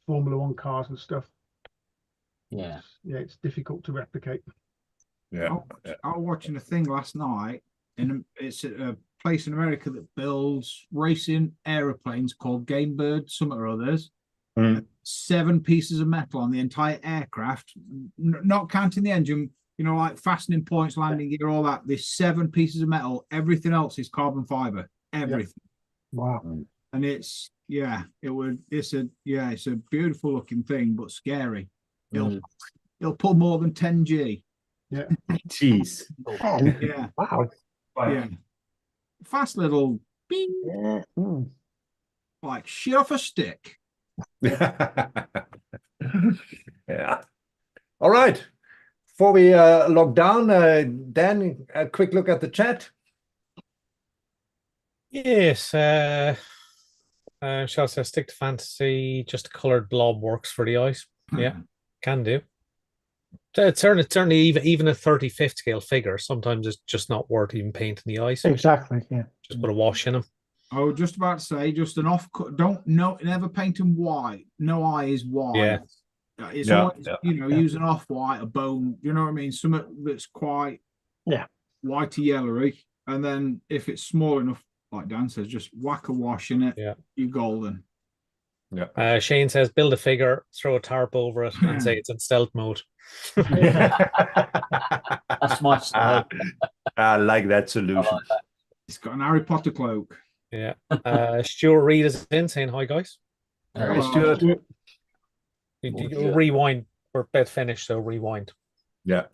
Speaker 1: Formula One cars and stuff.
Speaker 4: Yeah.
Speaker 1: It's difficult to replicate.
Speaker 3: Yeah.
Speaker 7: I was watching a thing last night, and it's a place in America that builds racing aeroplanes called Game Bird, some or others. 7 pieces of metal on the entire aircraft, not counting the engine, like fastening points, landing gear, all that. There's 7 pieces of metal. Everything else is carbon fiber. Everything.
Speaker 5: Wow.
Speaker 7: And it's a beautiful looking thing, but scary. It'll pull more than 10G.
Speaker 1: Yeah.
Speaker 3: Jeez.
Speaker 7: Yeah.
Speaker 5: Wow.
Speaker 7: Yeah. Fast little bing.
Speaker 5: Yeah.
Speaker 7: Like shit off a stick.
Speaker 3: Yeah. All right. Before we log down, Dan, a quick look at the chat.
Speaker 2: Yes. Shall I stick to fantasy? Just a coloured blob works for the eyes. Yeah, can do. Certainly, even a 35th scale figure, sometimes it's just not worth even painting the eyes.
Speaker 5: Exactly. Yeah.
Speaker 2: Just put a wash in them.
Speaker 7: I was just about to say, just an off. Never paint them white. No eye is white.
Speaker 2: Yeah.
Speaker 7: It's always, use an off white, a bone. You know what I mean? Something that's quite whitey yellowy, and then if it's small enough, like Dan says, just whack a wash in it.
Speaker 2: Yeah,
Speaker 7: you're golden.
Speaker 3: Yeah.
Speaker 2: Shane says, build a figure, throw a tarp over it, and say it's in stealth mode.
Speaker 4: That's my style.
Speaker 3: I like that solution.
Speaker 7: It's got an Harry Potter cloak.
Speaker 2: Yeah. Stuart Reed is in saying hi, guys.
Speaker 3: Hey, Stuart.
Speaker 2: You rewind. We're about finished, so rewind.
Speaker 3: Yeah.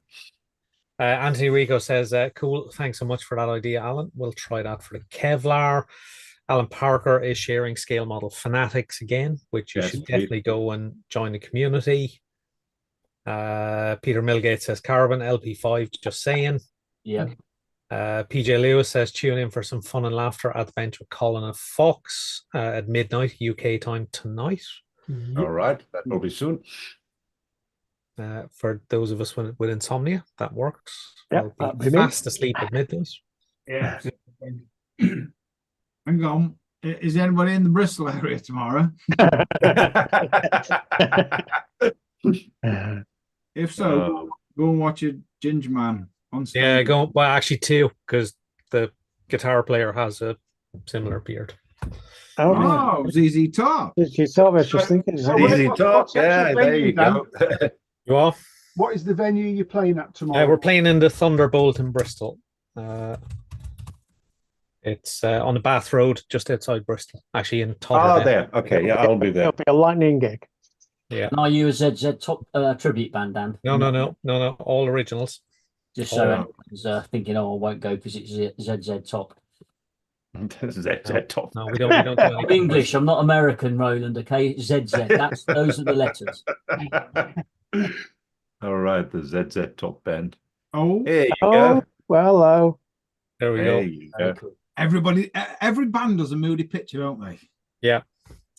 Speaker 2: Anthony Rico says, cool. Thanks so much for that idea, Alan. We'll try that for the Kevlar. Alan Parker is sharing scale model fanatics again, which you should definitely go and join the community. Peter Milgate says carbon LP5, just saying.
Speaker 4: Yeah.
Speaker 2: PJ Lewis says tune in for some fun and laughter at the bench with Colin and Fox at midnight UK time tonight.
Speaker 3: All right, that will be soon.
Speaker 2: For those of us with insomnia, that works.
Speaker 5: Yeah,
Speaker 2: we'll be fast asleep at midnight.
Speaker 7: Yeah. Hang on. Is anybody in the Bristol area tomorrow? If so, go and watch a Ginger Man on stage.
Speaker 2: Yeah, go well. Actually, two, because the guitar player has a similar beard.
Speaker 5: Okay.
Speaker 7: Oh, ZZ Top.
Speaker 5: You thought I was just thinking.
Speaker 1: So
Speaker 5: that.
Speaker 1: what-
Speaker 3: Easy
Speaker 1: what-
Speaker 3: top.
Speaker 1: what's the actual
Speaker 3: Yeah, there
Speaker 1: venue,
Speaker 3: you
Speaker 1: Dan?
Speaker 3: go.
Speaker 2: You are?
Speaker 1: What is the venue you're playing at tomorrow?
Speaker 2: Yeah, we're playing in the Thunderbolt in Bristol. It's on the Bath Road, just outside Bristol. Actually, in
Speaker 3: Oh,
Speaker 2: Totterden.
Speaker 3: there. Okay, yeah, I'll be there.
Speaker 5: It'll be a lightning gig.
Speaker 2: Yeah.
Speaker 4: And are you a ZZ Top tribute band, Dan?
Speaker 2: No. All originals.
Speaker 4: Just
Speaker 2: Oh,
Speaker 4: so
Speaker 3: wow.
Speaker 4: anyone's thinking, oh, I won't go because it's ZZ Top.
Speaker 3: ZZ top.
Speaker 2: No, we don't do
Speaker 4: I'm
Speaker 2: anything.
Speaker 4: English. I'm not American, Roland. Okay, ZZ. Those are the letters.
Speaker 3: All right, the ZZ top band.
Speaker 7: Oh,
Speaker 3: Here you
Speaker 5: Oh,
Speaker 3: go.
Speaker 5: well, hello.
Speaker 2: There we
Speaker 3: There
Speaker 2: go.
Speaker 3: you
Speaker 4: Very
Speaker 3: go.
Speaker 4: cool.
Speaker 7: every band does a moody picture, don't they?
Speaker 2: Yeah.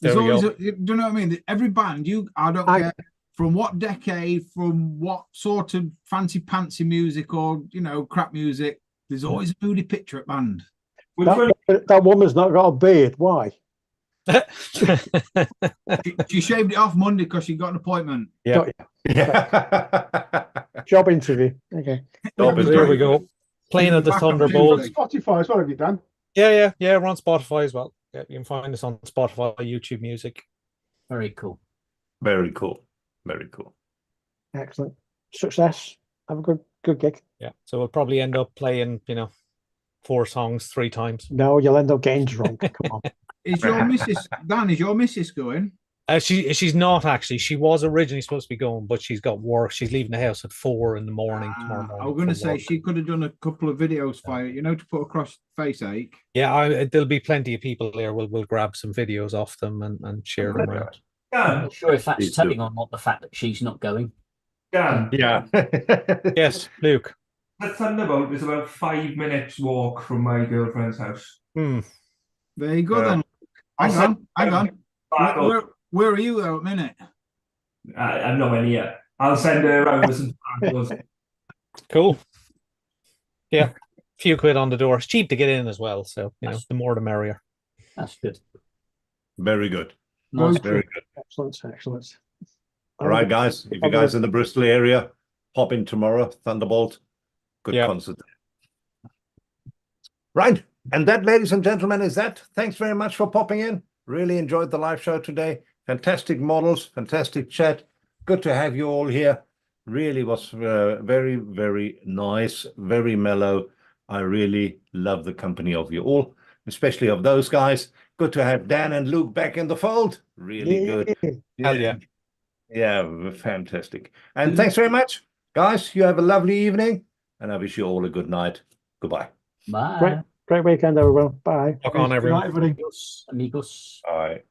Speaker 7: There's
Speaker 2: There we
Speaker 7: always
Speaker 2: go.
Speaker 7: do you know what I mean? Every band, I don't care from what decade, from what sort of fancy pantsy music or crap music. There's always a moody picture at band.
Speaker 6: Which one?
Speaker 5: That woman's not got a beard. Why?
Speaker 7: She shaved it off Monday because she got an appointment.
Speaker 2: Yeah.
Speaker 3: Yeah.
Speaker 5: Job interview. Okay.
Speaker 3: Top is
Speaker 2: There we
Speaker 3: great.
Speaker 2: go. Playing at the
Speaker 7: Back up
Speaker 2: Thunderbolt.
Speaker 7: Tuesday.
Speaker 1: Spotify as well, have you done?
Speaker 2: Yeah. We're on Spotify as well. Yeah, you can find us on Spotify, YouTube Music.
Speaker 4: Very cool.
Speaker 3: Very cool. Very cool.
Speaker 5: Excellent. Success. Have a good gig.
Speaker 2: Yeah. So we'll probably end up playing, 4 songs 3 times.
Speaker 5: No, you'll end up getting drunk. Come on.
Speaker 7: Is your missus Dan? Is your missus going?
Speaker 2: She's not actually. She was originally supposed to be going, but she's got work. She's leaving the house at 4 in the morning tomorrow morning.
Speaker 7: I was going to
Speaker 2: for
Speaker 7: say
Speaker 2: work.
Speaker 7: she could have done a couple of videos for you, to put across face ache.
Speaker 2: Yeah, there'll be plenty of people there. We'll grab some videos off them and share them around.
Speaker 4: I'm
Speaker 6: Dan,
Speaker 4: not sure if that's
Speaker 3: Please do.
Speaker 4: telling or not the fact that she's not going.
Speaker 6: Dan,
Speaker 3: Yeah.
Speaker 2: Yes, Luke.
Speaker 6: the Thunderbolt is about 5 minutes walk from my girlfriend's house.
Speaker 2: Hmm.
Speaker 7: There you go
Speaker 3: Yeah.
Speaker 7: then. Hang on.
Speaker 6: Back up.
Speaker 7: Where are you though at minute?
Speaker 6: I'm nowhere near. I'll send her around with some samples.
Speaker 2: Cool. Yeah, few quid on the door. It's cheap to get in as well, so the more the merrier.
Speaker 4: That's good.
Speaker 3: Very good.
Speaker 4: Nice.
Speaker 3: Very good.
Speaker 5: Excellent.
Speaker 3: All right, guys. If you guys in the Bristol area, pop in tomorrow. Thunderbolt. Good
Speaker 2: Yeah.
Speaker 3: concert. Right. And that, ladies and gentlemen, is that. Thanks very much for popping in. Really enjoyed the live show today. Fantastic models, fantastic chat. Good to have you all here. Really was very, very nice, very mellow. I really love the company of you all, especially of those guys. Good to have Dan and Luke back in the fold. Really good.
Speaker 2: Hell yeah.
Speaker 3: Yeah, fantastic. And thanks very much, guys. You have a lovely evening, and I wish you all a good night. Goodbye.
Speaker 4: Bye.
Speaker 5: Great weekend, everyone. Bye.
Speaker 2: Rock on, everyone.
Speaker 1: Good night, everybody.
Speaker 4: Amigos.
Speaker 3: Bye.